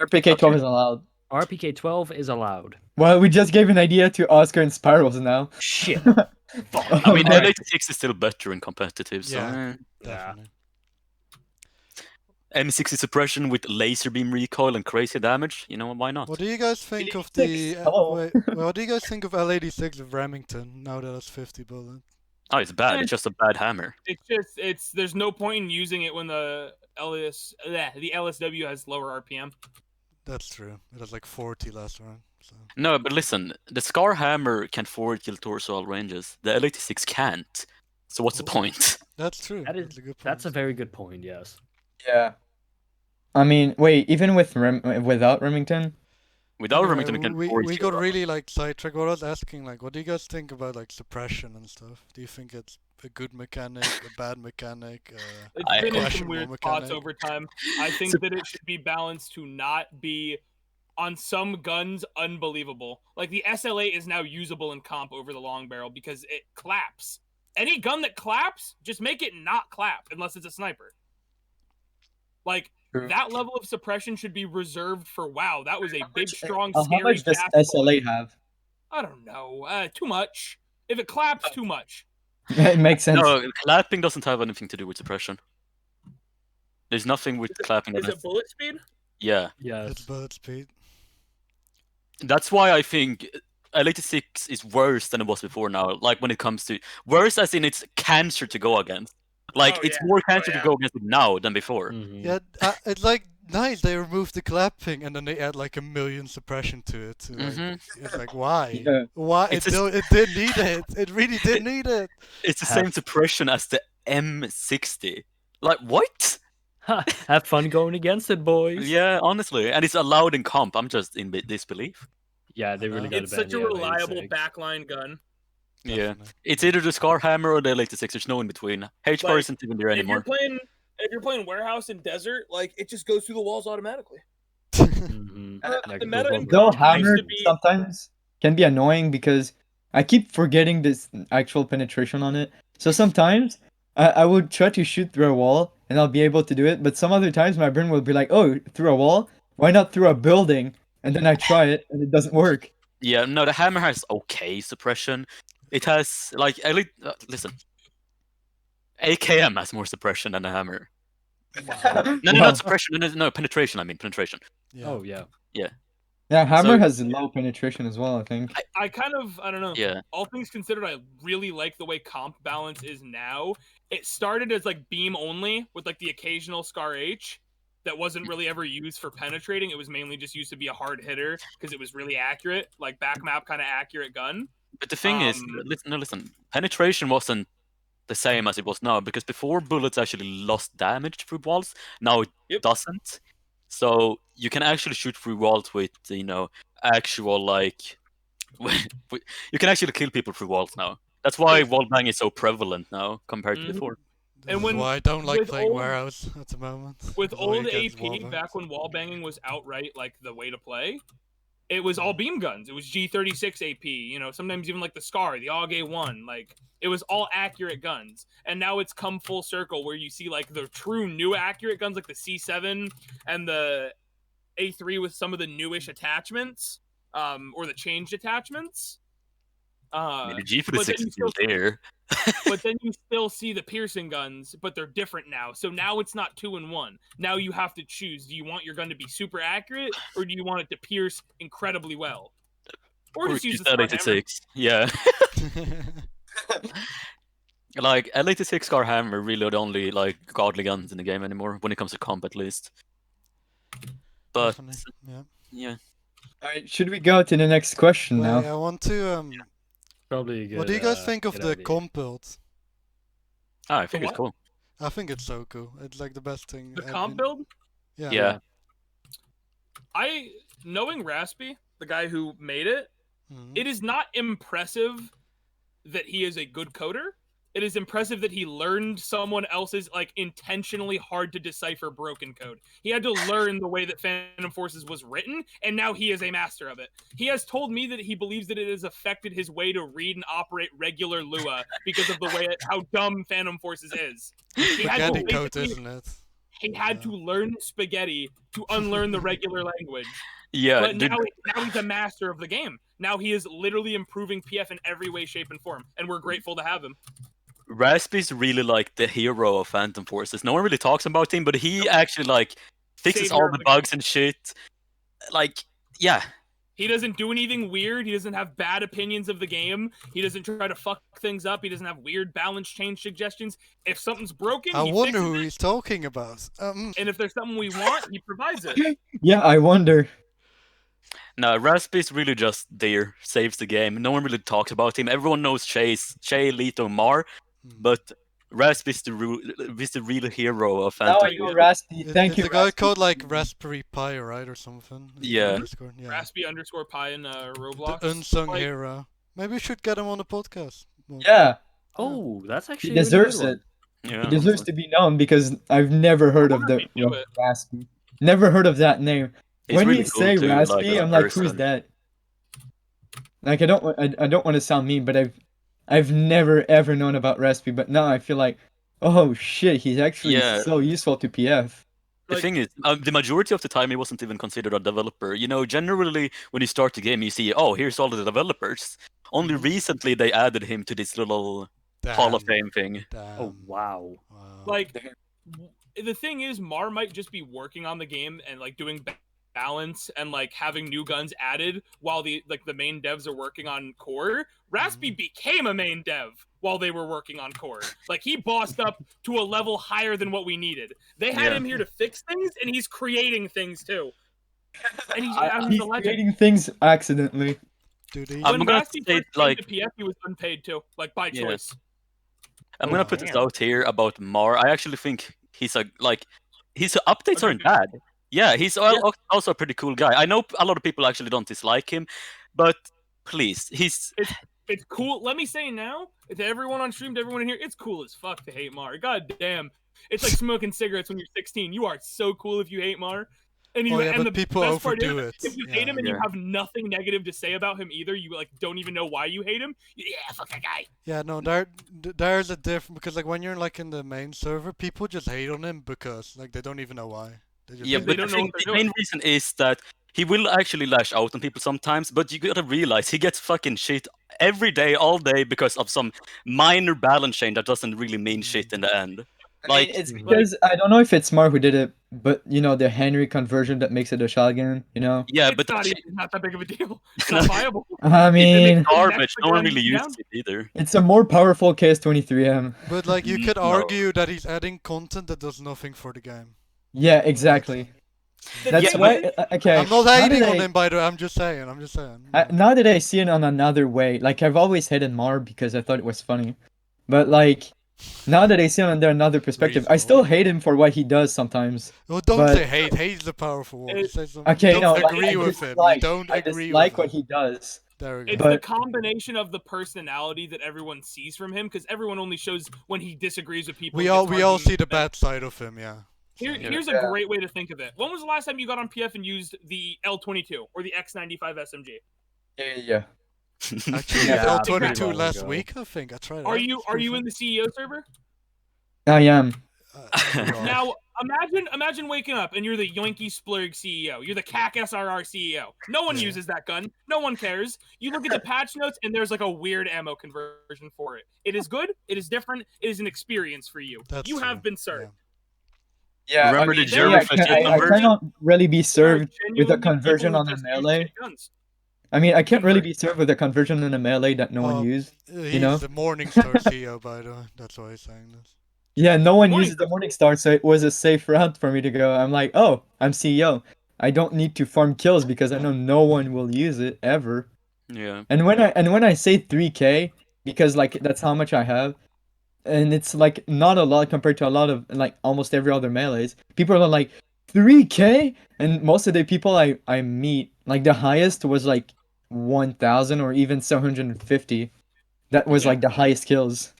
RPK12 is allowed. RPK-12 is allowed. Well, we just gave an idea to Oscar and Spirals now. Shit. I mean, Okay. L86 is still better in competitive. So, Yeah. Definitely. M60 suppression with laser beam recoil and crazy damage. You know why not? What do you guys think of 86, the? hello. Wait, what do you guys think of L86 of Remington now that it's 50 bullets? Oh, it's bad. It's just a bad hammer. It's there's no point in using it when the LSW has lower RPM. That's true. It has like 40 last round. So. No, but listen, the Scar hammer can forward kill torso all ranges. The L86 can't. So what's the Oh. point? That's true. That is- That's a good point. That's a very good point, yes. Yeah. I mean, wait, even with without Remington? Without Anyway, Remington, we can we force got you. really like sidetracked. What I was asking, like, what do you guys think about like suppression and stuff? Do you think it's a good mechanic, a bad mechanic? It's I- been in some questionable weird spots mechanic? over time. I think that it should be balanced to not be on some guns unbelievable. Like the SLA is now usable in comp over the long barrel because it claps. Any gun that claps, just make it not clap unless it's a sniper. Like True. that level of suppression should be reserved for WoW. That was a big, strong, How scary. much does fast SLA bullet. have? I don't know. Too much. If it claps, too much. It makes sense. No, clapping doesn't have anything to do with suppression. There's nothing with clapping. Is that it has- bullet speed? Yeah, It's Yes. bullet speed. that's why I think L86 is worse than it was before now. Like when it comes to worse, as in it's cancer to go against. Like Oh, it's yeah. more Oh, cancer to yeah. go against it now than before. Mhm. Yeah, it's like nice. They removed the clapping and then they add like 1,000,000 suppression to it. So, like, Mhm. it's like why? Yeah. Why? It's It didn't need it. It really didn't need it. It's the Have- same suppression as the M60. Like what? Ha, have fun going against it, boys. Yeah, honestly, and it's allowed in comp. I'm just in disbelief. Yeah, they really know. got It's to ban such a the reliable L86. backline gun. Yeah, Definitely. it's either the Scar Hammer or the L86. There's no in between. H bar Like, isn't even there If anymore. you're playing warehouse and desert, like it just goes through the walls automatically. Mhm. Like the a meta good in one. Though comp used hammer to be sometimes can be annoying because I keep forgetting this actual penetration on it. So sometimes I would try to shoot through a wall and I'll be able to do it, but some other times my brain will be like, "Oh, through a wall? Why not through a building?" And then I try it and it doesn't work. Yeah, no, the Hammer has okay suppression. It has like listen, AKM has more suppression than the Hammer. No, Wow. not suppression. No, penetration. I mean penetration. Yeah. Oh yeah. Yeah, hammer So- has low penetration as well, I think. I kind of I don't know. Yeah. All things considered, I really like the way comp balance is now. It started as like beam only with like the occasional Scar H that wasn't really ever used for penetrating. It was mainly just used to be a hard hitter because it was really accurate, like back map kind of accurate gun. But the thing is, listen, penetration wasn't the same as it was now because before bullets actually lost damage through walls. Now it Yep. doesn't. So you can actually shoot through walls with actual like you can actually kill people through walls now. That's why wall bang is so prevalent now compared to Mhm. before. This And is when- why I don't like with playing old- warehouse at the moment. With It's all old against AP, wallbangs. back when wall banging was outright like the way to play, it was all beam guns. It was G36 AP, sometimes even like the Scar, the AUG 1, like it was all accurate guns. And now it's come full circle where you see like the true new accurate guns like the C7 and the A3 with some of the newish attachments, or the changed attachments. I mean, the but then G46 you is still still- there. but then you still see the piercing guns, but they're different now. So now it's not 2-in-1. Now you have to choose: do you want your gun to be super accurate, or do you want it to pierce incredibly well, or just use the Scar Hammer? L86. Yeah. Like L86 Scar Hammer really are the only like godly guns in the game anymore when it comes to comp at least. But Definitely, yeah. yeah. Alright, should we go to the next question Wait, now? I want to Probably a good. what do you guys think of good the idea. comp build? I think it's what? cool. I think it's so cool. It's like the best thing. The ever comp in- build? Yeah. Yeah. Knowing Raspy, the guy who made it, Mhm. it is not impressive that he is a good coder. It is impressive that he learned someone else's like intentionally hard to decipher broken code. He had to learn the way that Phantom Forces was written, and now he is a master of it. He has told me that he believes that it has affected his way to read and operate regular Lua because of the way how dumb Phantom Forces is. He had to Spaghetti code, basically- isn't it? He had Yeah. to learn spaghetti to unlearn the regular language. Yeah, But dude, now he's a master of the game. Now he is literally improving PF in every way, shape, and form, and we're grateful to have him. Raspy's really like the hero of Phantom Forces. No one really talks about him, but he actually like fixes Savior all of the the bugs and shit. Like, yeah. He doesn't do anything weird. He doesn't have bad opinions of the game. He doesn't try to fuck things up. He doesn't have weird balance change suggestions. If something's broken, I he wonder fixes who it. he's talking about. And if there's something we want, he provides it. Yeah, I wonder. No, Raspy's really just there, saves the game. No one really talks about him. Everyone knows Shay, Leto, Mar, Hmm. but Rasp is the real hero of Now I fantasy. know Raspy. Thank It's you, a guy Raspy. called like Raspberry Pi, right, or something? in Yeah. Discord? Yeah. Raspy_Pi in The Roblox. unsung Like, hero. Maybe we should get him on the podcast. Well, Yeah, Oh, that's he actually a really deserves good it. one. Yeah. He deserves to be known because I've never heard of wonder the if he'd do it. Raspy. Never heard of that name. He's When really you cool say too, like, Raspy, as a I'm like, who's person. that? Like, I don't want to sound mean, but I've never ever known about Raspy, but now I feel like, oh shit, he's actually Yeah. so useful to PF. The Like- thing is, the majority of the time he wasn't even considered a developer. You know, generally when you start the game, you see, oh, here's all the developers. Only recently they added him to this little Hall of Fame thing. Damn. Oh wow. Wow. Like, the thing is, Mar might just be working on the game and like doing balance and like having new guns added while the main devs are working on core. Raspy became a main dev while they were working on core. Like, he bossed up to a level higher than what we needed. They had Yeah. him here to fix things, and he's creating things too. And he's He's a legend. creating things accidentally. Dude, he- I'm When gonna Raspy say, first came like- to PF, he was unpaid too, like by Yeah. choice. I'm Oh, gonna put this damn. out here about Mar. I actually think his updates Okay. aren't bad. Yeah, he's also a pretty cool guy. I know a lot of people actually don't dislike him, but please, he's It's cool. Let me say now, to everyone on stream, to everyone in here, it's cool as fuck to hate Mar. God damn. It's like smoking cigarettes when you're 16. You are so cool if you hate Mar. And you, Oh, yeah, and but the people best part is, overdo it. if you Yeah. hate him and you Yeah. have nothing negative to say about him either, you like don't even know why you hate him. Yeah, fuck that guy. Yeah, no, there's a difference because like when you're like in the main server, people just hate on him because like they don't even know why. They just yeah. hate they But him. don't know what the they're main doing. reason is that he will actually lash out on people sometimes. But you gotta realize he gets fucking shit every day, all day, because of some minor balance change that doesn't really mean shit in the end. Like, It's because I don't know if it's Smart who did it, but you know the Henry conversion that makes it a shotgun. You know, yeah, It's but not, that shit even, not that big of a deal. It's not viable. I is mean, garbage. No one gun really down. uses it either. it's a more powerful KS23M. But like you could No. argue that he's adding content that does nothing for the game. Yeah, exactly. The That's thing why. is- Okay. I'm not now hating that on I- him by the way. I'm just saying. I'm just saying. Now that I see it on another way, like I've always hated Mar because I thought it was funny, but like now that I see it under another perspective, I still hate him for what he does sometimes. Well, don't but- say hate. Hate's the powerful word. It- Say some, Okay, you no, don't like, agree I with him. You dislike- don't I agree dislike with what him. he does. There we go. It's But- the combination of the personality that everyone sees from him, because everyone only shows when he disagrees with people. we and all gets we all arguments see the with them. bad side of him. Yeah. Here's a Yeah. great way to think of it. When was the last time you got on PF and used the L22 or the X95 SMG? Actually, Yeah. Yeah, L22 pretty long last ago. week. I think I tried. Are it. you It's are pretty you fun. in the CEO server? I am. You are. Now imagine waking up and you're the Yoinky Splurg CEO. You're the CAC SRR CEO. No one Yeah. uses that gun. No one cares. You look at the patch notes and there's like a weird ammo conversion for it. It is good. It is different. It is an experience for you. That's You have true, been served. Yeah. Remember the mean, Jeremy yeah, I Fashit cannot conversion? really be There are served with a genuinely conversion people on who a just use melee. shit guns. I mean, I can't really Convert. be served with a conversion in a melee that no one Oh, used. He's know? the Morningstar CEO, by the way. That's why he's saying this. Yeah, no one Morning- uses the Morningstar, so it was a safe route for me to go. I'm like, oh, I'm CEO. I don't need to farm kills because I know no one will use it ever. Yeah. And when I say 3K, because like that's how much I have, and it's like not a lot compared to a lot of like almost every other melees. People are like 3K, and most of the people I meet, like the highest was like 1,000 or even 750. That was Yeah. like the highest kills.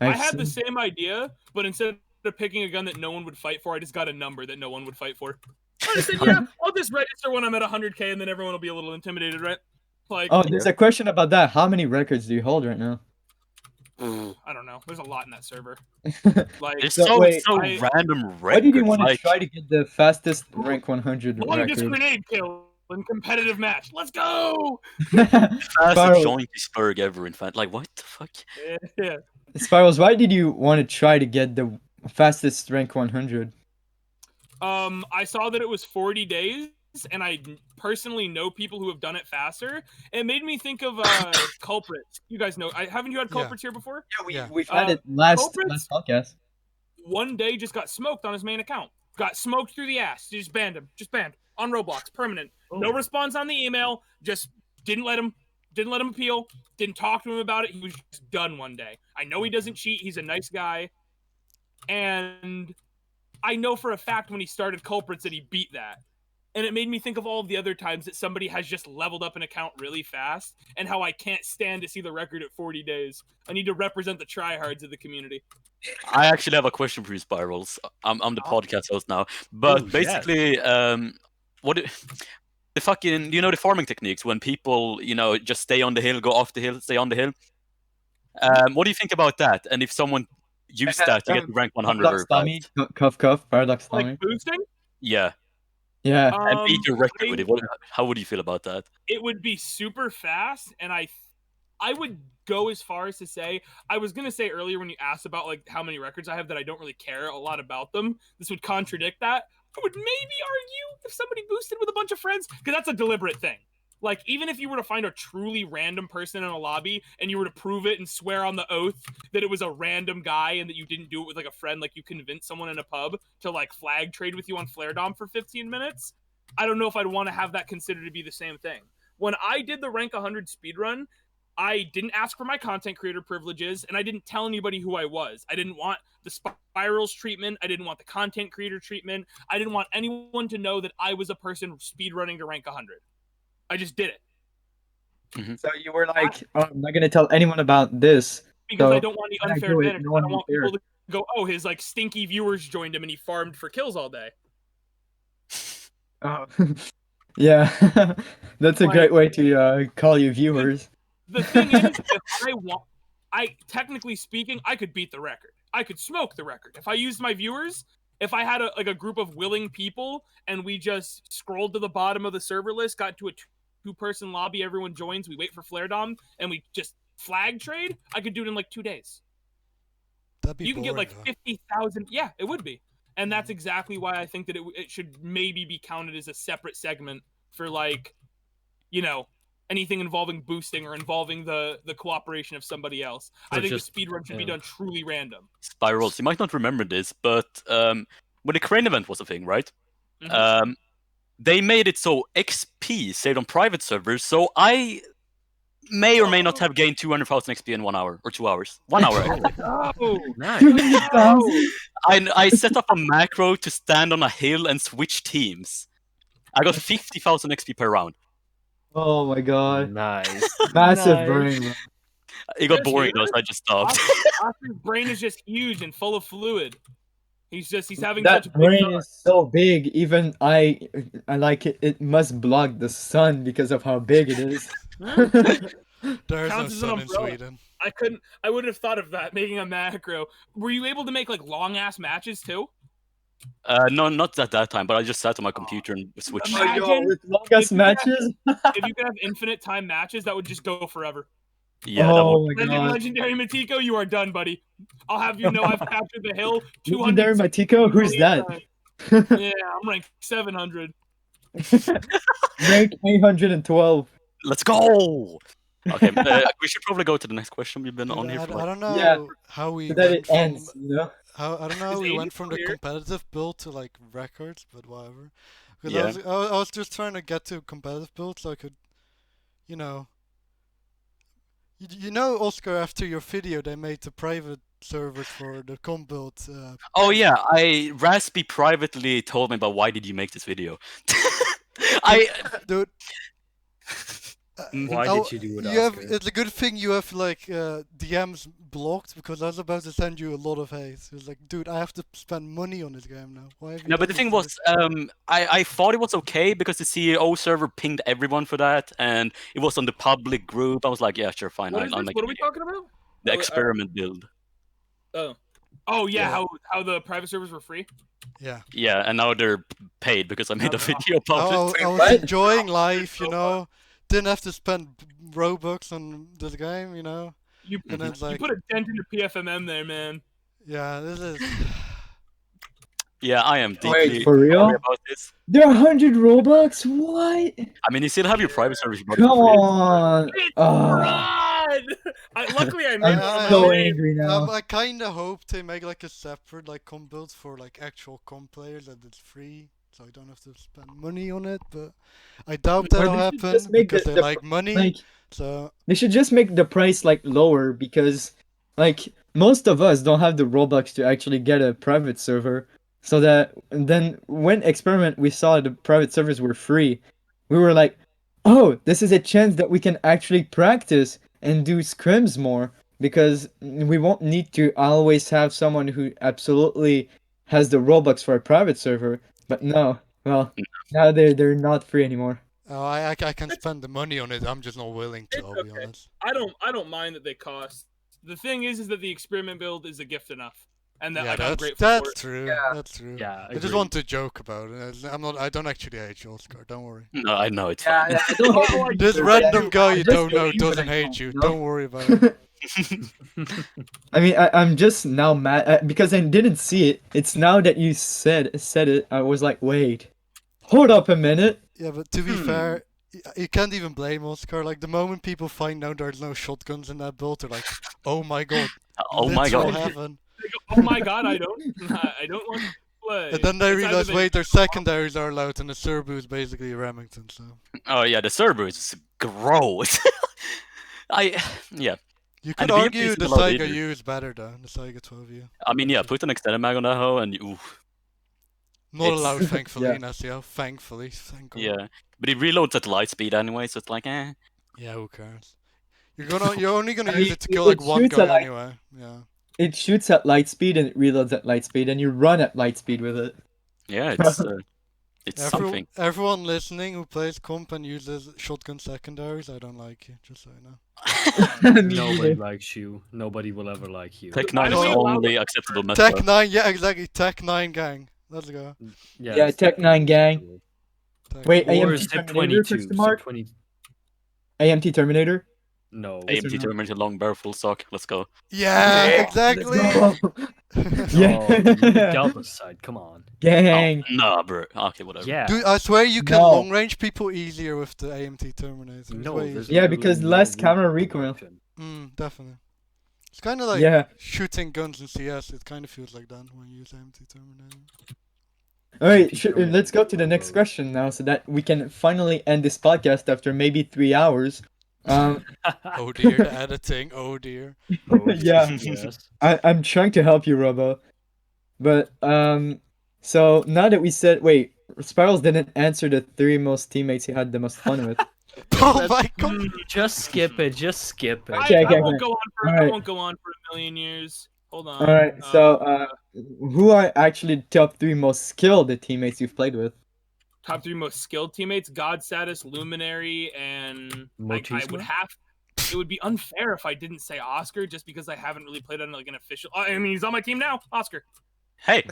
I I've had the seen. same idea, but instead of picking a gun that no one would fight for, I just got a number that no one would fight for. I just said, yeah, I'll just register when I'm at 100K, and then everyone will be a little intimidated, right? Like, Oh, there's a question about that. How many records do you hold right now? I don't know. There's a lot in that server. Like, There's So, so wait, random records. Why did you want to like, try to get the fastest rank 100 longest record? grenade kill in competitive match. Let's go! fastest Spiral. joint Spurg ever, in fact. Like, what the fuck? Yeah. Spirals, why did you want to try to get the fastest rank 100? I saw that it was 40 days, and I personally know people who have done it faster. It made me think of culprits. You guys know, haven't you had Yeah. culprits here before? Yeah. We've had it last culprits? podcast. One day just got smoked on his main account. Got smoked through the ass. They just banned him. Just banned on Roblox, permanent. No response on the email. Just didn't let him Didn't let him appeal. Didn't talk to him about it. He was just done one day. I know he doesn't cheat. He's a nice guy. And I know for a fact when he started Culprits that he beat that. And it made me think of all of the other times that somebody has just leveled up an account really fast and how I can't stand to see the record at 40 days. I need to represent the tryhards of the community. I actually have a question for you, Spirals. I'm the podcast host now, but Oh, yes. basically, the fucking, you know, the farming techniques when people, you know, just stay on the hill, go off the hill, stay on the hill. What do you think about that? And if someone used that to get to rank 100 Paradox very Tommy, fast? cuff cuff, Paradox Tommy. Like boosting? Yeah, Yeah. and beat your record with it. How would you feel about that? It would be super fast, and I would go as far as to say, I was gonna say earlier when you asked about like how many records I have that I don't really care a lot about them. This would contradict that. I would maybe argue if somebody boosted with a bunch of friends, because that's a deliberate thing. Like, even if you were to find a truly random person in a lobby and you were to prove it and swear on the oath that it was a random guy and that you didn't do it with like a friend, like you convinced someone in a pub to like flag trade with you on Flare Dom for 15 minutes, I don't know if I'd want to have that considered to be the same thing. When I did the rank 100 speedrun, I didn't ask for my content creator privileges, and I didn't tell anybody who I was. I didn't want the Spirals treatment. I didn't want the content creator treatment. I didn't want anyone to know that I was a person speedrunning to rank 100. I just did it. So you were like, oh, I'm not gonna tell anyone about this because so I don't want the when I unfair do it, advantage. no I one don't will want care. people to go, oh, his like stinky viewers joined him and he farmed for kills all day. Oh. Yeah, that's a Like- great way to call you viewers. The thing is, if technically speaking, I could beat the record. I could smoke the record. If I used my viewers, if I had a group of willing people and we just scrolled to the bottom of the server list, got to a two-person lobby, everyone joins, we wait for Flare Dom, and we just flag trade, I could do it in like 2 days. That'd be You can get boring, like though. 50,000. Yeah, it would be. And that's exactly why I think that it should maybe be counted as a separate segment for like, you know, anything involving boosting or involving the cooperation of somebody else. So I think just- the speedrun should be yeah. done truly random. Spirals, you might not remember this, but when the crane event was a thing, right? Mhm. They made it so XP saved on private servers, so I may or may not have gained 200,000 XP in 1 hour or 2 hours. 1 hour. Actually. Oh, Nice. 200,000? I set up a macro to stand on a hill and switch teams. I got 50,000 XP per round. Oh my god. Nice. Massive Nice. brain, bro. It got Just boring hear though, so I just stopped. Oscar's brain is just huge and full of fluid. He's having That such a big brain thought. is so big, even I like it. It must block the sun because of how big it is. There is no Counts as an sun in umbrella. Sweden. I would have thought of that, making a macro. Were you able to make like long ass matches too? No, not at that time, but I just sat on my computer and switched. Oh, Imagine with longest if you could have- matches. If you could have infinite time matches, that would just go forever. Yeah, that Oh would, my god. Legendary Matiko, you are done, buddy. I'll have you know I've captured the hill 200 Legendary Matiko? Who's that? times. Yeah, I'm ranked 700. Rank 812. let's go. Okay, we should probably go to the next question. We've been on here I for I like... don't know Yeah. how we So that went it from ends, you know? how I don't know how Is we Aiden went from the clear? competitive build to like records, but whatever. 'Cause Yeah. I was just trying to get to competitive build so I could, you know. You know, Oscar, after your video, they made the private servers for the comp build. Oh yeah, Raspy privately told me about why did you make this video. Dude. Why Oh, did you do it, you have, Oscar? it's a good thing you have like DMs blocked because I was about to send you a lot of hate. It was like, dude, I have to spend money on this game now. Why have you No, but done the thing this to was, I thought it was okay because the CEO server pinged everyone for that, and it was on the public group. I was like, yeah, sure, fine. What is I'll this? make What a are we video. talking about? The Oh, experiment build. Oh yeah, Yeah. how the private servers were free. Yeah. Yeah, and now they're paid because I made a Oh, video about it. I was What? enjoying life, you know. Didn't have to spend Robux on this game, you know. You, And it's you like, put a dent into PFMM there, man. yeah, this is. Yeah, I am Wait, deeply for real? sorry about this. There are 100 Robux? What? I mean, you still have your private server. You bought it Come for free. on. It's Ah. fraud! Luckily, I made I'm one of my so own. angry now. I kind of hope they make like a separate like comp build for like actual comp players that it's free, so I don't have to spend money on it. But I doubt Or that'll they should happen just make because the- they the like money. Like, So They should just make the price like lower because like most of us don't have the Robux to actually get a private server. So that and then when experiment we saw the private servers were free, we were like, oh, this is a chance that we can actually practice and do scrims more because we won't need to always have someone who absolutely has the Robux for a private server. But no, well, now they're not free anymore. I can spend the money on it. I'm just not willing to. It's I'll be okay. honest. I don't mind that they cost. The thing is that the experiment build is a gift enough, and that Yeah, like, I'm that's grateful for it. true. Yeah. That's true. Yeah, I just want to joke about it. I'm not. I don't actually hate you, Oscar. Don't worry. No, I know it's fine. I don't hate Oh, you This either, random but guy I'm you just don't know joking, but doesn't I hate don't, you. know? Don't worry about it. I mean, I'm just now mad because I didn't see it. It's now that you said it. I was like, wait, hold up a minute. Yeah, but to be fair, you can't even blame Oscar. Like the moment people find out there's no shotguns in that build, they're like, "Oh my god, Oh my literal god. heaven!" They go, oh my god, I don't want to play. And then they It's either realize, they- wait, their secondaries are allowed, and the Serbu is basically Remington. So Oh yeah, the server is gross. Yeah. you And could the BMP argue is the a lot Saiga easier. U is better though. The Saiga 12U. I mean, yeah, put an extended mag on that hoe and oof. Not It's- allowed, thankfully, Yeah. in SEO. Thankfully, thank God. Yeah, but it reloads at light speed anyway, so it's like, eh. Yeah, who cares? You're only gonna I use mean, it to kill it like one shoots guy at, like- anyway. Yeah. It shoots at light speed and it reloads at light speed, and you run at light speed with it. Yeah, it's something. Everyone listening who plays comp and uses shotgun secondaries, I don't like you. Just so you know. Me Nobody neither. likes you. Nobody will ever like you. Tech 9 is don't the we allow only acceptable method. Tech 9, yeah, exactly. Tech 9 gang. Let's go. Yeah, it's Tech 9 gang. Tech Wait, 9. Or AMT Zip Terminator, 22. question Zip mark? 20. AMT Terminator. No. Yes or AMT no? Terminator long barrel full stock. Let's go. Yeah, exactly. Let's go. Yeah. The other side. Come on. Gang. Oh, nah, bro. Okay, whatever. Yeah. Dude, I swear you can No. long range people easier with the AMT Terminator. It's No, way there's easier. Yeah, literally because no less room camera for recoil. progression. Definitely. It's kind of like Yeah. shooting guns in CS. It kind of feels like that when you use AMT Terminator. Alright, Keep let's going. go to the next question now so that we can finally end this podcast after maybe 3 hours. Oh dear, the editing. Oh dear. Yeah. Yes. I'm trying to help you, Robo. But, so now that we said, wait, Spirals didn't answer the 3 most teammates he had the most fun with. Oh my god. Just skip it. Just skip it. Okay, okay, I won't okay. go on for I Alright. won't go on for a million years. Hold on. Alright, so, who are actually the top 3 most skilled teammates you've played with? top 3 most skilled teammates: God Status, Luminary, and I would Motisma? have. It would be unfair if I didn't say Oscar just because I haven't really played on like an official. I mean, he's on my team now, Oscar. Hey.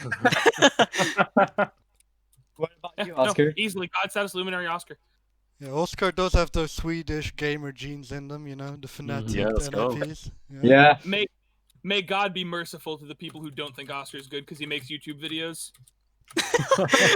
What about Yeah, you, no, Oscar? easily God Status, Luminary, Oscar. Yeah, Oscar does have those Swedish gamer genes in them, you know, the fanatic Yeah, let's go. NIPs. Yeah. May God be merciful to the people who don't think Oscar is good because he makes YouTube videos.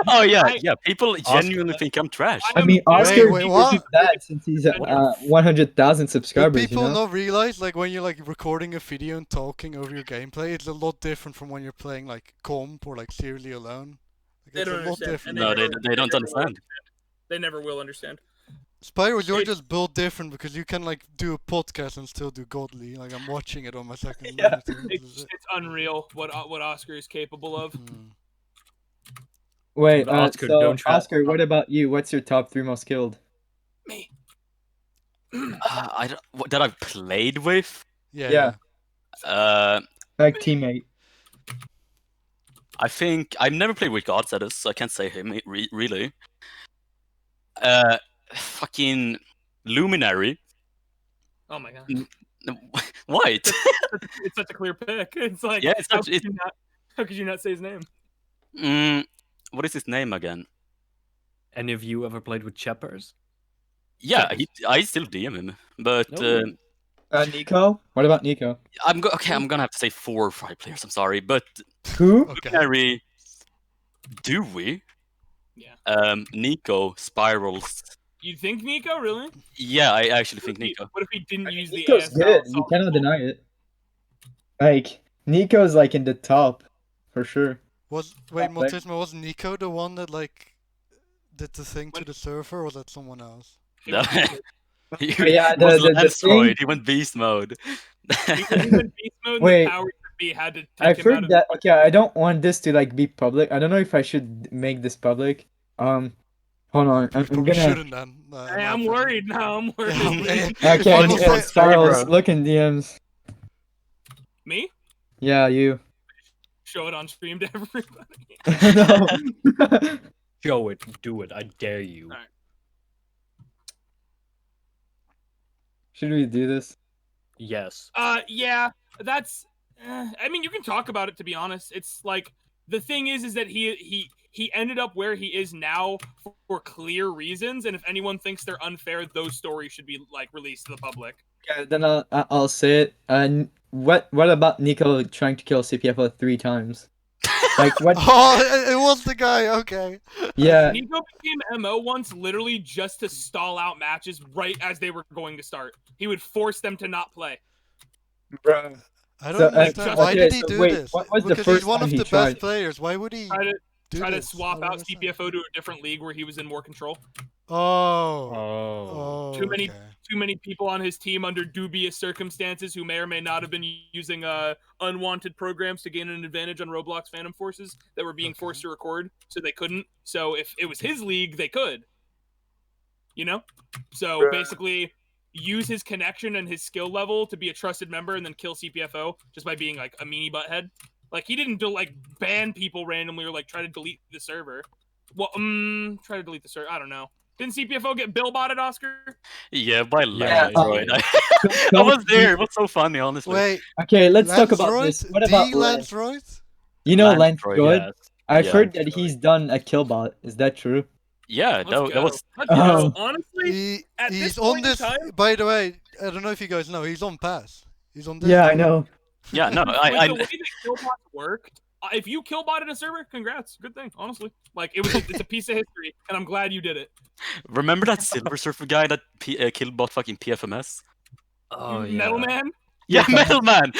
Oh yeah, I- yeah. People genuinely think I'm trash. I mean, Oscar wait, deserves what? that since he's at 100,000 Do subscribers, people you know? not realize, like, when you're like recording a video and talking over your gameplay, it's a lot different from when you're playing like comp or like serially alone. Like, They it's don't a lot understand. different. No, they don't never will understand. They never will understand. Spyros, you're It- just built different because you can like do a podcast and still do godly. Like I'm watching it on my second Yeah. monitor. This is It's unreal what Oscar is capable of. it. Wait, But Oscar, so don't try- Oscar, what about you? What's your top 3 most skilled? Me. I don't, that I've played with. Yeah. Uh, Like teammate. I think I've never played with God Status, so I can't say him really. Fucking Luminary. Oh my god. White. It's such a clear pick. It's like Yeah, it's how, such- could you not, how could you not say his name? What is his name again? Any of you ever played with Cheppers? Yeah, I still DM him, but No. Nico? What about Nico? I'm gonna have to say 4 or 5 players. I'm sorry, but Who? Okay. Luminary, Dewey, Yeah. Nico, Spirals. You think Nico really? Yeah, I actually think Nico. What if he didn't use the Nico's ASL good. You assault cannot rifle? deny it. Like, Nico's like in the top, for sure. Wait, player. Motisma, was Nico the one that like did the thing to When- the server, or was that someone else? It was Nico. He yeah, was the Landstroid. thing. He went beast mode. He went beast mode, and Wait. the powers that be had to take I've him out heard of that. Okay, I don't want this to like be public. I don't know if I should make this public. Hold on. You I'm probably gonna. shouldn't then. in my Hey, I'm opinion. worried now. I'm worried. Yeah, Okay, Honestly, yeah, Spirals, bro. look in DMs. Me? Yeah, you. Show it on stream to everybody. No. Show it, do it, I dare you. Alright. Should we do this? Yes. Yeah, that's. I mean, you can talk about it. To be honest, it's like the thing is that he ended up where he is now for clear reasons, and if anyone thinks they're unfair, those stories should be like released to the public. Okay, then I'll say it. What about Nico trying to kill CPFO 3 times? Like what? Oh, it was the guy. Okay. Yeah. Nico became MO once, literally just to stall out matches right as they were going to start. He would force them to not play. Bro. I don't So, understand. just- Why okay, did he so do wait, this? what was the Because first he's one time of he the tried? best players. Why would he Try to this? swap I don't out understand. CPFO to a different league where he was in more control. Oh. Oh. Oh. Too many- okay. Too many people on his team under dubious circumstances who may or may not have been using unwanted programs to gain an advantage on Roblox Phantom Forces that were being forced to record, so they couldn't. So if it was his league, they could. You know? So basically, use his connection and his skill level to be a trusted member and then kill CPFO just by being like a meanie butthead. Like, he didn't like ban people randomly or like try to delete the server. Well, try to delete the server. I don't know. Didn't CPFO get billbotted, Oscar? Yeah, by Yeah, Landstroid. yeah. I was there. It was so funny, honestly. Wait. Okay, let's talk about Lansroyd? this. What about the Lance? Lansroyd? You know Lansroid, Lance Yes. I've Yeah. heard that he's done a killbot. Is that true? Yeah, Let's that go. was. Let's go. Oh. Honestly, at He's this on point in this. time, By the way, I don't know if you guys know. He's on pass. He's on this. Yeah, I team. know. Yeah, no, with the way I that killbots work, if you killbotted a server, congrats, good thing. Honestly, like it's a piece of history, and I'm glad you did it. remember that Silver Surfer guy that killbot fucking PFMS. Oh yeah. Metal Man, Yeah, Metal Man.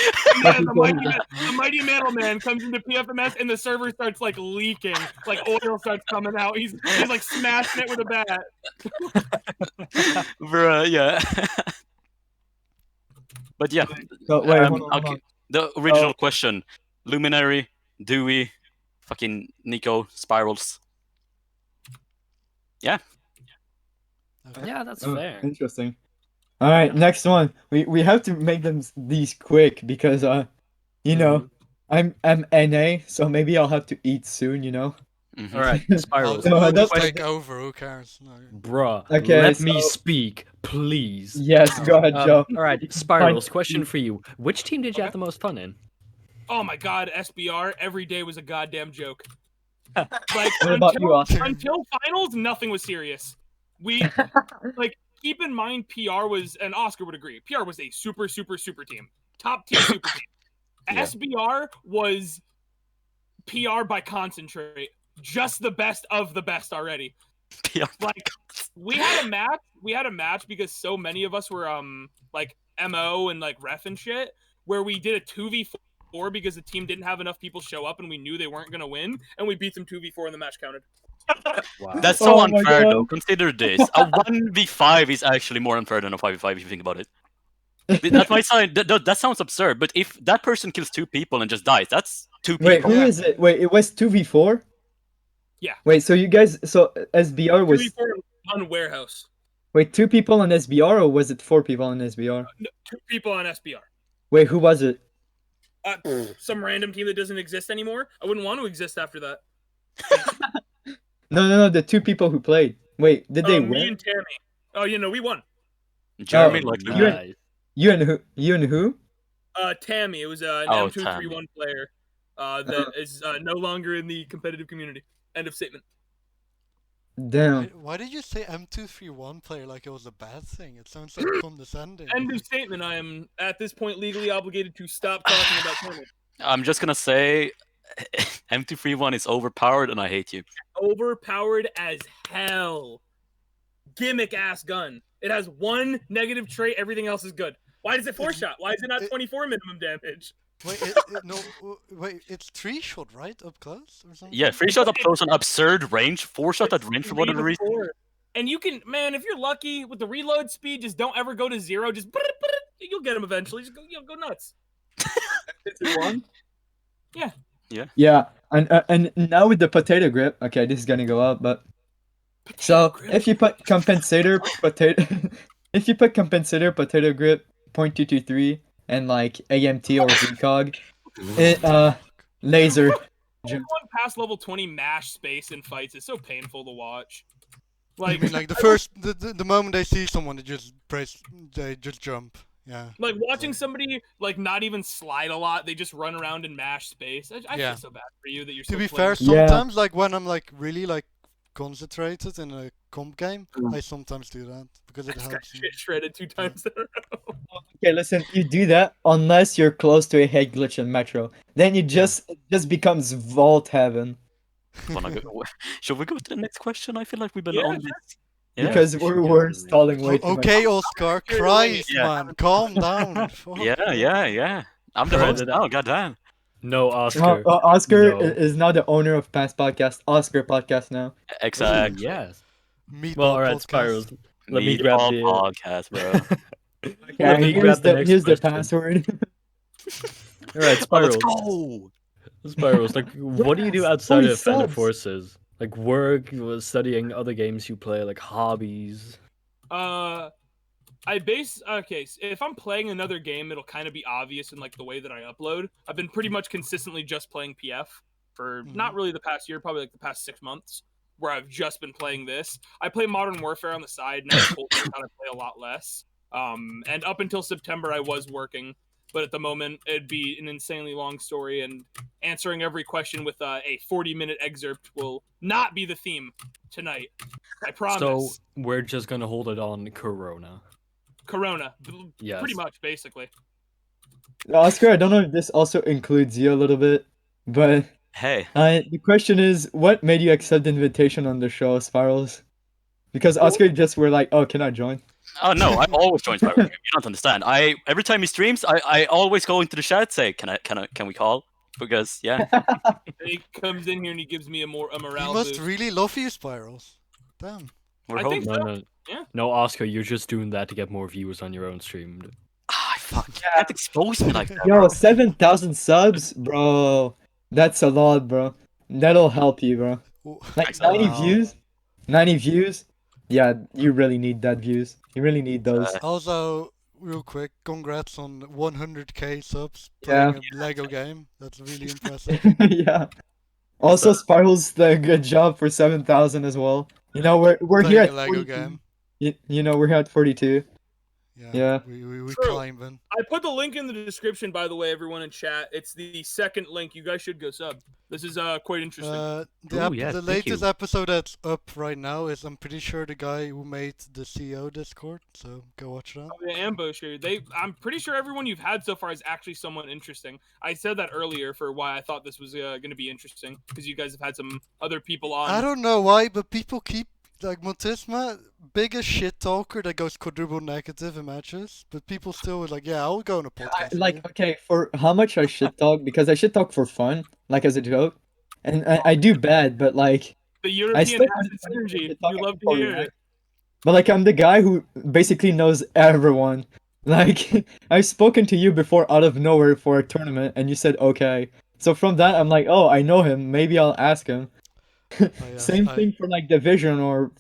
yeah, the mighty Metal Man comes into PFMS, and the server starts like leaking, like oil starts coming out. He's like smashing it with a bat. Bruh, yeah. But yeah, So wait, hold on, okay, hold on. the original question: Luminary, Dewey, fucking Nico, Spirals. Yeah, that's Oh, fair. interesting. All right, next one. We have to make them these quick because you know, I'm NA, so maybe I'll have to eat soon. You know. Mhm. All right, Spirals. No, I'll just that's- take over. Who cares? No. Bruh, Okay, let me so- speak, please. Yes, go ahead, Joe. All right, Spirals. Question for you: which team did you have the most fun in? Oh my god, SBR every day was a goddamn joke. Like What about you, Oscar? until finals, nothing was serious. We like keep in mind PR was, and Oscar would agree, PR was a super team, top tier super team. Yeah. SBR was PR by concentrate, just the best of the best already. Yeah. Like we had a match because so many of us were like MO and like ref and shit, where we did a 2v4 because the team didn't have enough people show up and we knew they weren't gonna win, and we beat them 2v4 and the match counted. Wow. That's so Oh my unfair, God. though. Consider this: a 1v5 is actually more unfair than a 5v5 if you think about it. That might sound that sounds absurd, but if that person kills 2 people and just dies, that's 2 people. Wait, who Yeah. is it? Wait, it was 2v4? Yeah. Wait, so you guys, so SBR was 2v4 on warehouse. wait 2 people on SBR or was it 4 people on SBR? No, 2 people on SBR. Wait, who was it? Some random team that doesn't exist anymore. I wouldn't want to exist after that. No, the 2 people who played. Wait, did they Me win? and Tammy. Oh, you know, we won. Jeremy, Oh, like, you- Nice. You and who? You and who? Tammy. It was an Oh, M231 player that is no longer in the competitive community. End of statement. Damn. Why did you say M231 player like it was a bad thing? It sounds like condescending. End of statement. I am at this point legally obligated to stop talking about Tammy. I'm just gonna say, M231 is overpowered, and I hate you. Overpowered as hell. Gimmick ass gun. It has 1 negative trait. Everything else is good. Why does it 4-shot? Why is it not 24 minimum damage? Wait, wait, it's 3-shot, right? Up close or something? Yeah, 3-shot up close on absurd range, 4-shot at range for whatever reason. And you can, man, if you're lucky with the reload speed, just don't ever go to 0. Just you'll get them eventually. Just go nuts. One? Yeah. Yeah, and now with the potato grip, okay, this is gonna go up, but so if you put compensator potato, if you put compensator potato grip 0.223 and like AMT or VCOG, it laser. Everyone past level 20 mash space in fights is so painful to watch. I Like, mean, like the moment they see someone, they just jump. Yeah. like watching somebody like not even slide a lot, they just run around and mash space. I Yeah. feel so bad for you that you're To still be playing. fair, Yeah. sometimes like when I'm like really like concentrated in a comp game, I sometimes do that because it I just got helps me. shit shredded 2 times in a row. Okay, listen, you do that unless you're close to a head glitch in Metro. Then it just becomes vault heaven. Should we go to the next question? I feel like we've been Yeah, on sure. this. Yeah. Because we're stalling way too much. Okay, Oscar, Christ, Yeah. man, calm down. Fuck. Yeah. I'm the Alright, host then- now. Goddamn. No, Oscar. Oscar No. is now the owner of Past Podcast, Oscar Podcast now. Exactly. Yes. Meatball Well, alright, podcast. Spirals. Let me grab the. podcast, bro. Let me grab the next here's the question. password. Alright, Let's Spirals. go. Spirals, like, what do you do Yes, outside 40 of Phantom subs. Forces? Like work, studying, other games you play, like hobbies. Okay, so if I'm playing another game, it'll kind of be obvious in like the way that I upload. I've been pretty much consistently just playing PF for not really the past year, probably like the past 6 months, where I've just been playing this. I play Modern Warfare on the side, and I've told me how to play a lot less. And up until September, I was working, but at the moment, it'd be an insanely long story, and answering every question with a 40-minute excerpt will not be the theme tonight. I promise. So we're just gonna hold it on Corona. Corona, Yes. pretty much, basically. Oscar, I don't know if this also includes you a little bit, but Hey. the question is, what made you accept the invitation on the show, Spirals? Because Oscar just were like, oh, can I join? Oh no, I always join Spyro. You don't understand. Every time he streams, I always go into the chat, say, can we call? Because yeah. And he comes in here and he gives me a He morale must boost. really love you, Spirals. Damn. We're I hoping. think No, so. no. Yeah. No, Oscar, you're just doing that to get more viewers on your own stream. Fuck. You can't expose me like that. Yo, 7,000 subs, bro. That's a lot, bro. That'll help you, bro. Like 90 Wow. views, 90 views. Yeah, you really need that views. You really need those. Also, real quick, congrats on 100k subs Yeah. playing a Lego game. That's really impressive. Yeah. Also, Spirals did a good job for 7,000 as well. You know, we're here Playing at a Lego 42. game. You know, we're here at 42. Yeah. We True. climbing. I put the link in the description, by the way, everyone in chat. It's the second link. You guys should go sub. This is quite interesting. Ooh, yes, The thank latest you. episode that's up right now is, I'm pretty sure, the guy who made the CEO Discord. So go watch that. The ambusher. I'm pretty sure everyone you've had so far is actually someone interesting. I said that earlier for why I thought this was going to be interesting, because you guys have had some other people on. I don't know why, but people keep, like, Motisma, biggest shit talker that goes quadruple negative in matches, but people still was like, yeah, I'll go on a podcast. with Like, you." okay, for how much I shit talk, because I shit talk for fun, like as a joke. And I do bad, but like, The I European still acid find it funny synergy. to talk You and love to people hear react. it. But like, I'm the guy who basically knows everyone. Like, I've spoken to you before out of nowhere for a tournament, and you said okay. So from that, I'm like, oh, I know him. Maybe I'll ask him. yes, Same thing for like division or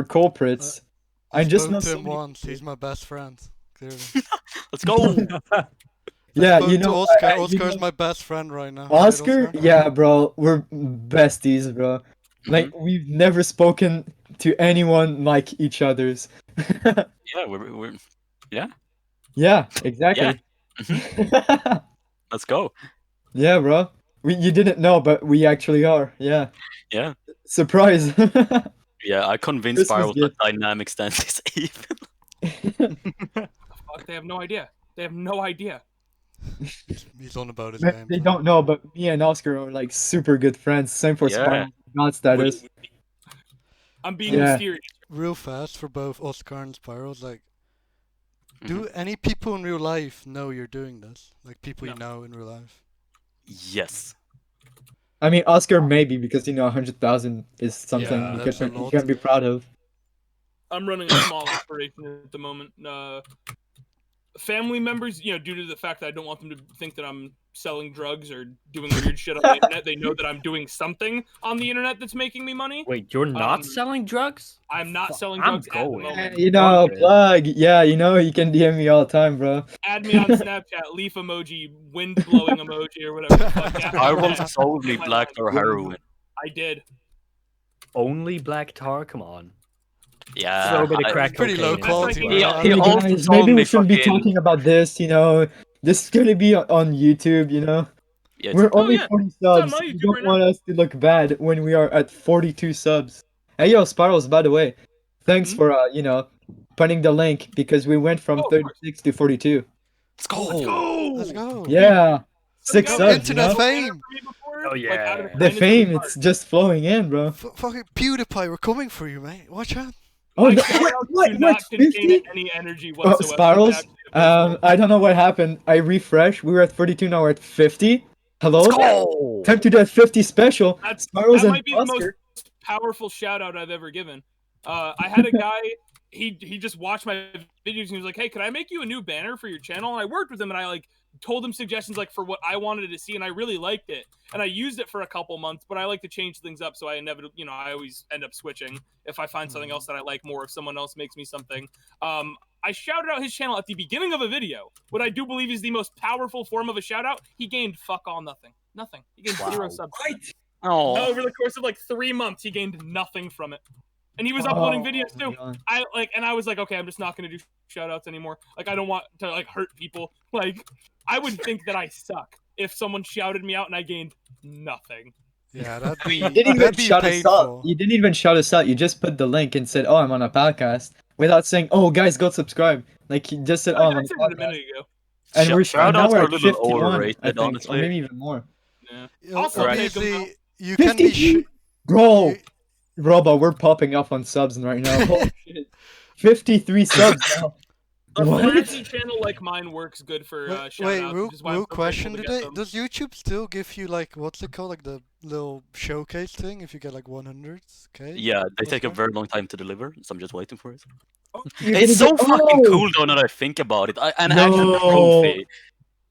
culprits. I just spoke know to so him many once. people. He's my best friend. Clearly. Let's go. Yeah, I spoke you to know, Oscar. you Oscar's know- my best friend right now. Right, Oscar, yeah, bro, we're besties, bro. Like we've never spoken to anyone like each other's. Yeah, we're Yeah, exactly. let's go. Yeah, bro. You didn't know, but we actually are. Yeah. Yeah. Surprise. Yeah, I convinced Christmas Spyro that gift. dynamic stance is even. Fuck, they have no idea. They have no idea. He's on about his Man, game. they don't know, but me and Oscar are like super good friends. Same for Yeah. Spiral God status. I'm being Yeah. mysterious. Real fast for both Oscar and Spirals, like, Mm-hmm. do any people in real life know you're doing this? Like, people you No. know in real life? Yes. I mean, Oscar maybe because 100,000 is something Yeah, you that's a can lot. be proud of. I'm running a small operation at the moment. Family members, due to the fact that I don't want them to think that I'm selling drugs or doing weird shit on the internet, they know that I'm doing something on the internet that's making me money. Wait, you're not Um, selling drugs? I'm not selling I'm drugs at the going. moment. You know, Okay. plug. Yeah, you know, you can DM me all the time, bro. Add me on Snapchat, leaf emoji, wind blowing emoji, or whatever the fuck. Yeah, I will yeah, solely my black line. or heroin. I did. Only black tar? Come on. Yeah. Throw a bit of I- crack Pretty low cocaine in quality, there. man. Yeah, I he don't also know. Guys, told maybe me we shouldn't be fucking- talking about this, you know. This is gonna be on YouTube, you know. Yeah, We're Oh, only yeah. 40 on subs. my You YouTube don't right now. want us to look bad when we are at 42 subs. Hey, yo, Spirals, by the way, thanks Hmm? for, putting the link because we went from Oh, of course. 36 to 42. let's go. Let's go. Let's go. Yeah, Some 6 guy Yo, that subs, you internet know. stole banner fame. for me before, Oh, like, out of yeah. the The kindness of his fame, heart. it's just flowing in, bro. Fucking PewDiePie, we're coming for you, mate. Watch out. Oh, My the, shoutouts do what, not contain 50? any energy Oh, whatsoever. Spirals, It's actually abysmal. I don't know what happened. I refreshed. We were at 42, now we're at 50. Hello? Let's go. Time to do a 50 special. Spirals That and might be the most Oscar. powerful shout out I've ever given. I had a guy, he just watched my videos and he was like, "Hey, can I make you a new banner for your channel?" And I worked with him and I told him suggestions for what I wanted to see, and I really liked it. And I used it for a couple months, but I like to change things up, so I inevitably, I always end up switching if I find something else that I like more, if someone else makes me something. I shouted out his channel at the beginning of a video. What I do believe is the most powerful form of a shout out. He gained fuck all nothing. Nothing. He gained 0 subs. Oh. Over the course of 3 months, he gained nothing from it. And he was uploading videos too. I was like, okay, I'm just not gonna do shout outs anymore. I don't want to hurt people. I would think that I suck if someone shouted me out and I gained nothing. Yeah, that'd be, You didn't even that'd be shout us out. painful. You didn't even shout us out. You just put the link and said, "Oh, I'm on a podcast," without saying, "Oh, guys, go subscribe." You just said, "Oh, I'm I on a said it a podcast." minute ago. And now Shoutouts we're are a at little 51, overrated, I think, or honestly. maybe even more. Yeah. Yo, Also, obviously, you can be. 53? Bro, you- Robo, we're popping up on subs right now. Holy shit. 53 subs now. A What? flashy channel like mine works good for Wait, shout wait, outs, real, which is why I'm real so question grateful to today. get them. Does YouTube still give you what's it called, the little showcase thing if you get 100k? Yeah, they take a Oscar? very long time to deliver, so I'm just waiting for it. You're It's so gonna get- fucking Oh! cool though now that I think about it. An actual No. trophy.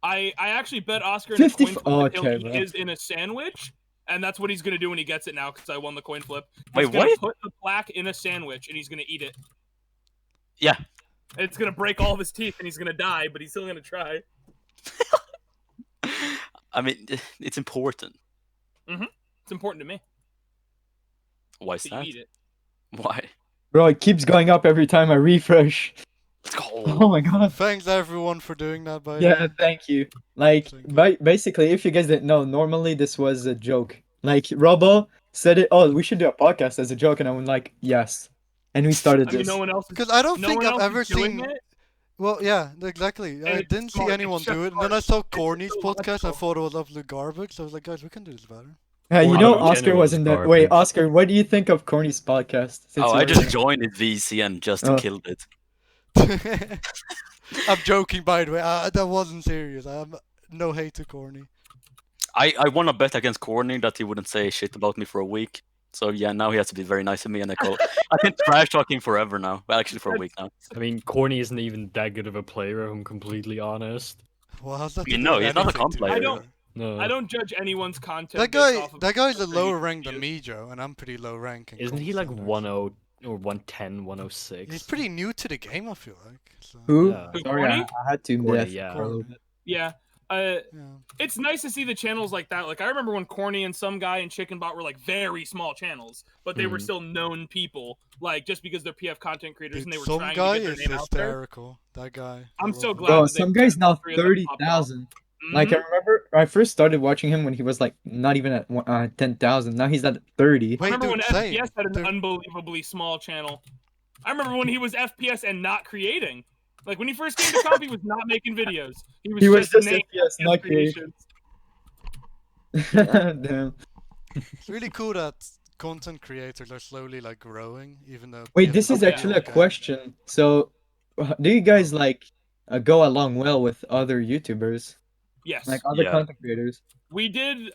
I actually bet Oscar in a 50 coin flip oh, that he'll okay, eat bro. his in a sandwich, and that's what he's gonna do when he gets it now because I won the coin flip. Wait, He's gonna what? put the plaque in a sandwich and he's gonna eat it. Yeah. It's gonna break all of his teeth and he's gonna die, but he's still gonna try. I mean, it's important. It's important to me Why is that you that? eat it. Why? Bro, it keeps going up every time I refresh. Let's go. Oh my god. Thanks everyone for doing that, by the Yeah, way. thank you. Thank you. Basically, if you guys didn't know, normally this was a joke. Robo said it, "Oh, we should do a podcast as a joke," and I was like, "Yes." And we started I mean, this. no one else. Because I don't no think one I've else ever is doing seen. it. Well, yeah, exactly. I it's didn't see smart, anyone it's just do it, and smart. then I saw It's Corny's so podcast. I logical. thought it was absolute garbage. So I was like, guys, we can do this better. You Or know, the Oscar general was in the. Wait, garbage. Oscar, what do you think of Corny's podcast? Since Oh, you I were just there? joined it VCN just to Oh. kill it. I'm joking, by the way. That wasn't serious. I'm no hate to Corny. I won a bet against Corny that he wouldn't say shit about me for a week. So yeah, now he has to be very nice to me, and I can trash talking forever now. Well, actually, for a week now. I mean, Corny isn't even that good of a player, if I'm completely honest. Well, how's that? I mean, to no, do he's not a anything comp to player. I you? don't- No. I don't judge anyone's content. That based guy, off of that guy's a their lower YouTube rank than videos. me, Joe, and I'm pretty low rank. in Isn't he comp like standards. 1-0 or 110, 106? He's pretty new to the game, I feel like. So, Who? Yeah. Who, Sorry, I Corny? had to Corny, death yeah. for a little bit. Yeah. yeah. It's nice to see the channels like that. I remember when Corny and some guy and Chickenbot were very small channels, but they were Mhm. still known people. Just because they're PF content creators Dude, and they were some trying guy to get their is name out there. hysterical. That guy. I I'm love so him. glad Bro, that they some guy's now three of them popped off. 30,000. Like, I Mhm. remember I first started watching him when he was not even at 10,000. Now he's at 30. I Wait, remember when dude, same. FPS had an Dude, unbelievably small channel. I remember when he was FPS and not creating. When he first came to comp, he was not making videos. He was just named FPS, not creations. Damn. it's really cool that content creators are slowly growing, even though. Wait, PF this is Okay. actually a question. So, do you guys go along well with other YouTubers, Yes. other Yeah. content creators? We did.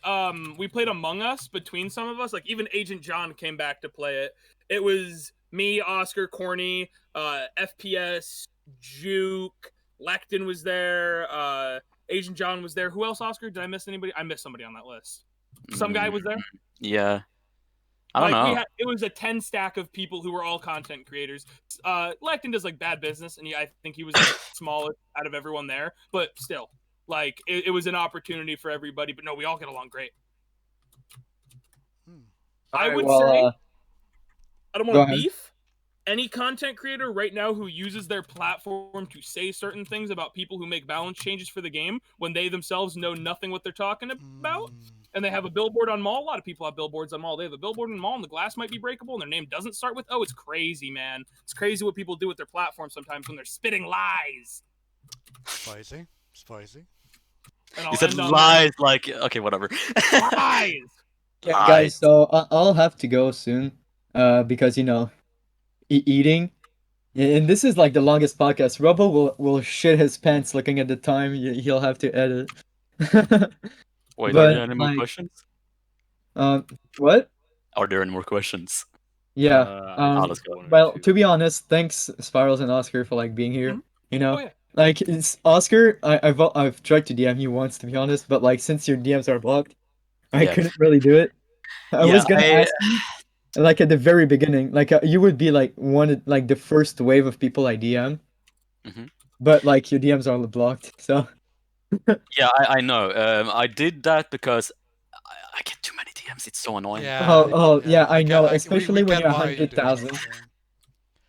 We played Among Us between some of us. Even Agent John came back to play it. It was Me, Oscar, Corny, FPS, Juke, Lecton was there, Asian John was there. Who else, Oscar? Did I miss anybody? I missed somebody on that list. Some guy was there. Yeah. I don't know. It was a 10 stack of people who were all content creators. Lecton does like bad business, and I think he was the smallest out of everyone there. But still, like it was an opportunity for everybody. But no, we all get along great. I would say I don't want to beef any content creator right now who uses their platform to say certain things about people who make balance changes for the game when they themselves know nothing what they're talking about. And they have a billboard on mall. A lot of people have billboards on mall. They have a billboard on mall, and the glass might be breakable, and their name doesn't start with O. It's crazy, man. It's crazy what people do with their platform sometimes when they're spitting lies. Spicy. You said lies, like, okay, whatever. Lies! Yeah, guys, so I'll have to go soon, because, you know, eating. And this is like the longest podcast. Robo will shit his pants looking at the time. He'll have to edit. Wait, But, are there any more like, questions? What? Are there any more questions? Yeah. let's go. Well, to be honest, thanks Spirals and Oscar for like being here. You know, Oh, yeah. like it's Oscar. I've tried to DM you once, to be honest, but like since your DMs are blocked, I Yeah. couldn't really do it. I Yeah, was gonna ask you, like at the very beginning, like you would be like like the first wave of people I DM, but like your DMs are blocked, so. Yeah, I know. I did that because I get too many DMs. It's so annoying. Yeah, I know, especially when get you're why you do that, 100,000.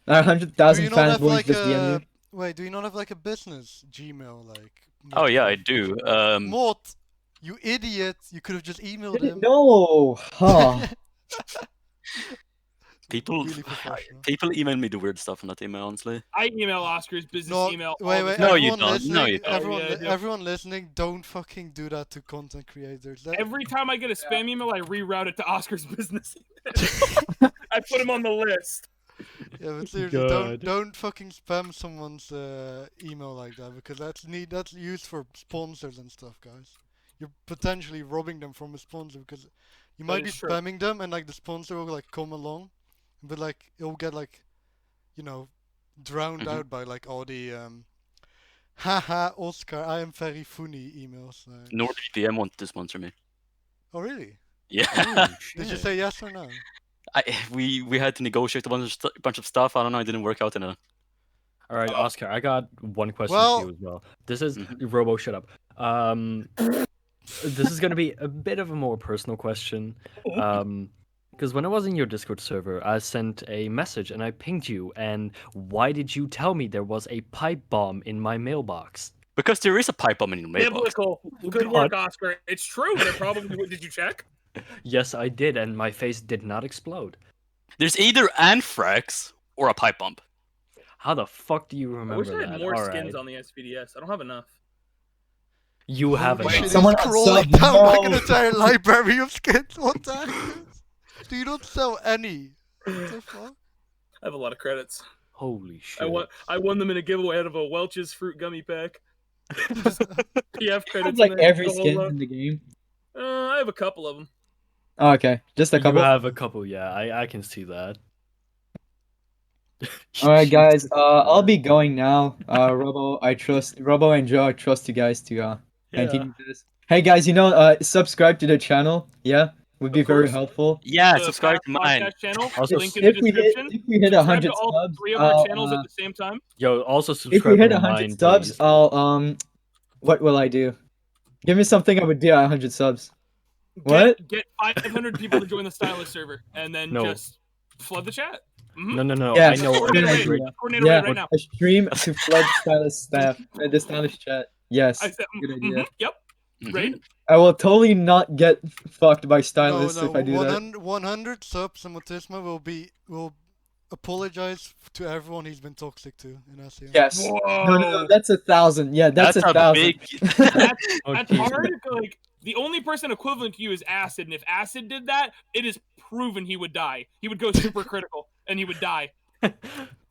yeah. 100,000 Do you not have fanboys like just DM you. Wait, do you not have like a business Gmail like? Oh yeah, I do. Mort, you idiot! You could have just emailed him. No, huh? People, Really professional. people email me the weird stuff on that email, honestly. I email Oscar's business email. Wait, all the No, time. you everyone don't. listening, No, you don't. everyone listening, don't fucking do that to content creators. Every time I get a spam email, I reroute it to Oscar's business email. I put him on the list. Yeah, but seriously, don't fucking spam someone's email like that, because that's used for sponsors and stuff, guys. You're potentially robbing them from a sponsor, because you might be is true. spamming them and like the sponsor will like come along, but like it'll get like, you know, drowned out by like all the haha Oscar, I am very funny emails. NordVPN wanted to sponsor me. Oh really? Yeah. Did you say yes or no? We had to negotiate a bunch of stuff. I don't know. It didn't work out in a. All right, Oscar, I got one question Well- for you as well. This is Robo. Shut up. This is gonna be a bit of a more personal question. Because when I was in your Discord server, I sent a message and I pinged you. And why did you tell me there was a pipe bomb in my mailbox? Because there is a pipe bomb in your mailbox. Biblical. Good work, Oscar. It's true. There probably. Did you check? Yes, I did, and my face did not explode. There's either anthrax or a pipe bomb. How the fuck do you I remember wish I that? had more All skins right. on the SVDS. I don't have enough. You have Holy enough. shit, Someone he's crawling sub- down like an no. entire library of skins. What the heck? Do you not sell any? What the fuck? I have a lot of credits. Holy shit. I won them in a giveaway out of a Welch's fruit gummy pack. Just PF credits. Like in there, every the whole skin lot. in the game. I have a couple of them. Oh, okay, just a couple. You have a couple, yeah. I can see that. All right, guys. I'll be going now. Robo and Joe, I trust you guys to continue this. Hey guys, you know, subscribe to the channel. Yeah, would be very course. helpful. Yeah, The subscribe to mine. podcast channel. Also, Link in the If we description. hit Subscribe 100 to all subs, 3 of our channels at the same time. Yo, also if subscribe we hit to 100 mine, subs, please. I'll what will I do? Give me something I would do at 100 subs. What? Get 500 people to join the stylist server, and then No. just flood the chat. No. Yeah, I know. Coordinate good it idea. right. Coordinate it Yeah, right now. a stream to flood stylist staff, the stylist chat. Yes, I said, good idea. Yep. Mhm. Right. I will totally not get fucked by stylists No, if I do that. 100 subs and Mutisma will apologize to everyone he's been toxic to in SEO. Yes. No, that's 1,000. Yeah, that's a 1,000. big. That's Jesus. hard. Like the only person equivalent to you is Acid, and if Acid did that, it is proven he would die. He would go super critical, and he would die.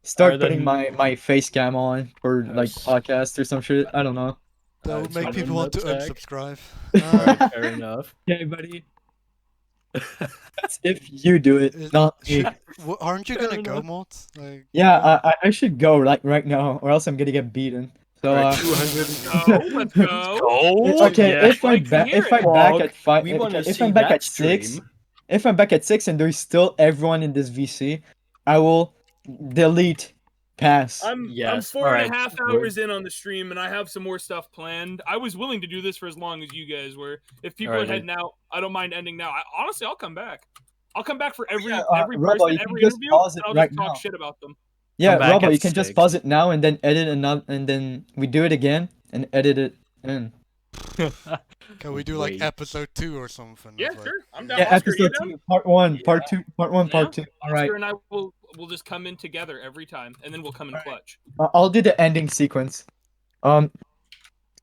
Start Alright, putting then- my face cam on for like Yes. podcast or some shit. I don't know. That would make Alright, people want to so in that unsubscribe. Alright, fair enough. Okay, buddy. That's if you do it, Is- not me. Aren't you gonna Fair go, enough. Mott? Like, Yeah, I should go right now, or else I'm gonna get beaten. So Alright, 200. Let's go. Oh, okay, yeah. if I'm Like to back, hear if it. I'm back Fog, at 5, we wanna if see I'm back that at 6, stream. if I'm back at 6 and there's still everyone in this VC, I will delete pass. I'm Yes, 4.5 alright, hours in on the stream, and I have some more stuff planned. I was willing to do this for as long as you guys were. If people Alright, are heading out, I don't mind ending now. Honestly, I'll come back. I'll come back for every Robo, person, you can every just interview, pause and it I'll right just talk now. shit about them. Yeah, back Robo, at you can just 6. pause it now and then edit another, and then we do it again and edit it in. can we do like Wait. episode 2 or something? Yeah, Of, like- sure. I'm down. Yeah, Oscar, you episode down? 2, part 1, Yeah. part 2, part 1, part 2. All right, Oscar and I will just come in together every time, and then we'll come in clutch. I'll do the ending sequence.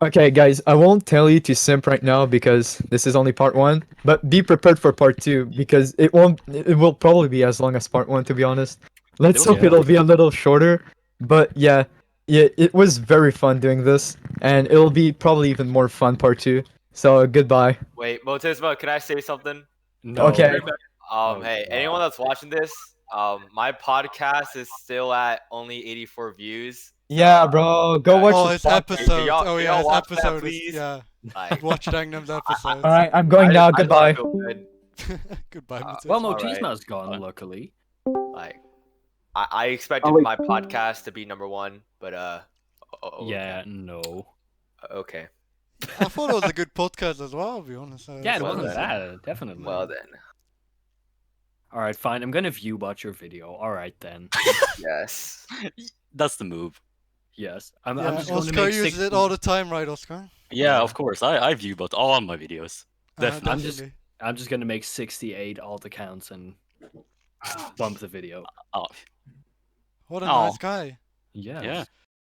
Okay, guys, I won't tell you to simp right now because this is only part 1, but be prepared for part 2 because it will probably be as long as part 1, to be honest. Let's hope Yeah. it'll be a little shorter, but yeah, it was very fun doing this, and it'll be probably even more fun part 2. So goodbye. Wait, Motisma, can I say something? No. Okay. Right back. Oh, Hey, God. anyone that's watching this, my podcast is still at only 84 views. Yeah, bro, go watch oh, the his podcast. episode. y'all- Oh can yeah, y'all his watch that, episode is please? yeah. Like, Watch Dagnum's episodes. All right, I'm going now. I just Goodbye. feel good. Goodbye, Matthias. Well, Alright. Motisma's gone, luckily. Like, I expected wait. my podcast to be number 1, but Yeah, no. okay. I thought it was a good podcast as well. I'll be honest. Yeah, it Well wasn't then. bad, definitely. Well then, Alright, fine. I'm gonna view watch your video. Alright then. yes. That's the move. Yes. I'm Yeah, just going to Oscar make uses 60... it all the time, right, Oscar? Yeah, of course. I view but all my videos. Definitely. I'm just- Definitely. I'm just gonna make 68 alt accounts and bump the video. Oh, What a Aw. nice guy. Yes. yeah.